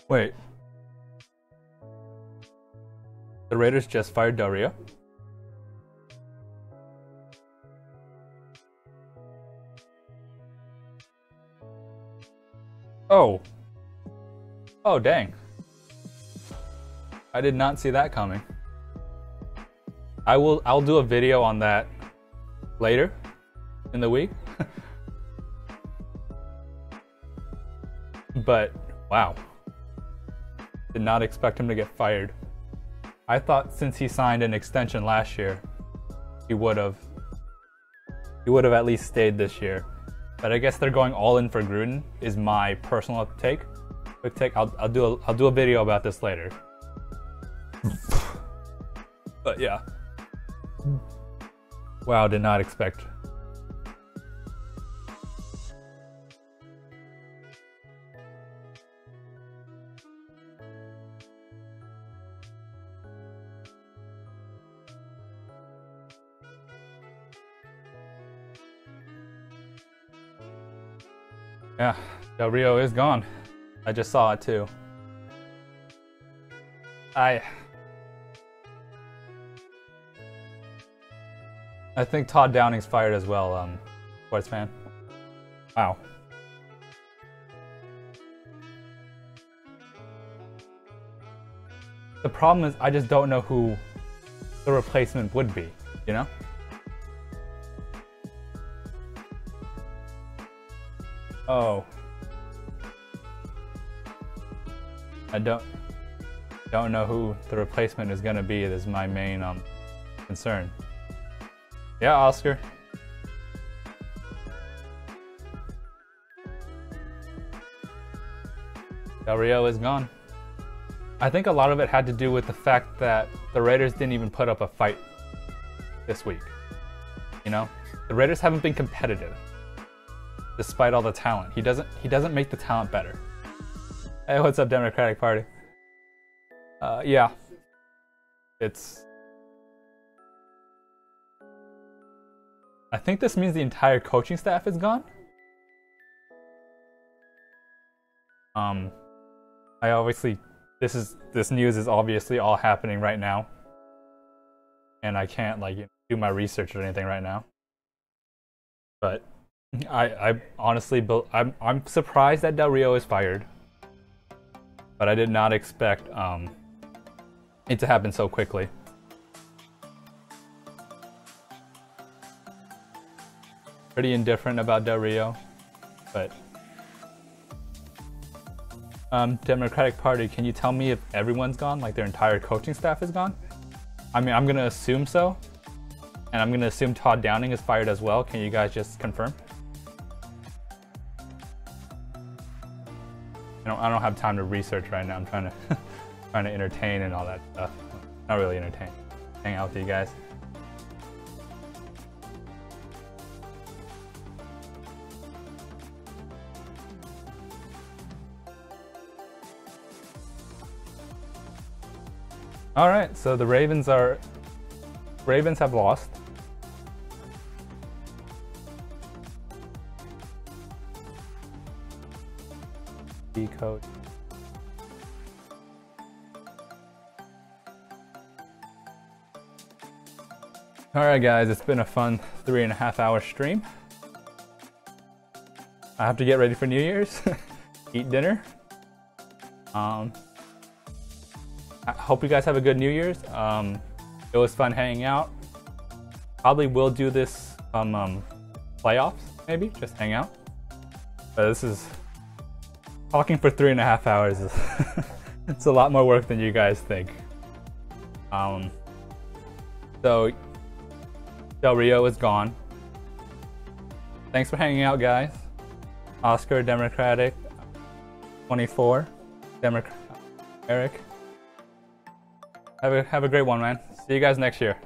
Wait. The Raiders just fired Del Rio? Oh. Oh, dang. I did not see that coming. I'll do a video on that later in the week. But wow. Did not expect him to get fired. I thought since he signed an extension last year, he would have at least stayed this year. But I guess they're going all in for Gruden is my personal take. Quick take. I'll do a video about this later. But yeah. Wow, did not expect. Yeah, Del Rio is gone. I just saw it too. I think Todd Downing's fired as well, sports fan. Wow. The problem is I just don't know who the replacement would be, you know? Oh. I don't know who the replacement is gonna be. Is my main concern. Yeah, Oscar. Del Rio is gone. I think a lot of it had to do with the fact that the Raiders didn't even put up a fight this week. You know, the Raiders haven't been competitive despite all the talent. He doesn't make the talent better. Hey, what's up, Democratic Party? Yeah, I think this means the entire coaching staff is gone. I obviously, this news is obviously all happening right now, and I can't like do my research or anything right now. But I honestly, I'm surprised that Del Rio is fired, but I did not expect it to happen so quickly. Pretty indifferent about Del Rio, but Democratic Party, can you tell me if everyone's gone, like their entire coaching staff is gone? I mean, I'm gonna assume so, and I'm gonna assume Todd Downing is fired as well. Can you guys just confirm? I don't have time to research right now. I'm trying to entertain and all that stuff. Not really entertain. Hang out with you guys. All right, so the Ravens have lost. Code. All right, guys, it's been a fun 3.5 hour stream. I have to get ready for New Year's, eat dinner. I hope you guys have a good New Year's. It was fun hanging out. Probably will do this playoffs, maybe just hang out. But this is talking for 3.5 hours. It's a lot more work than you guys think. So Del Rio is gone. Thanks for hanging out, guys. Oscar, Democratic, 24, Eric. Have a great one, man. See you guys next year.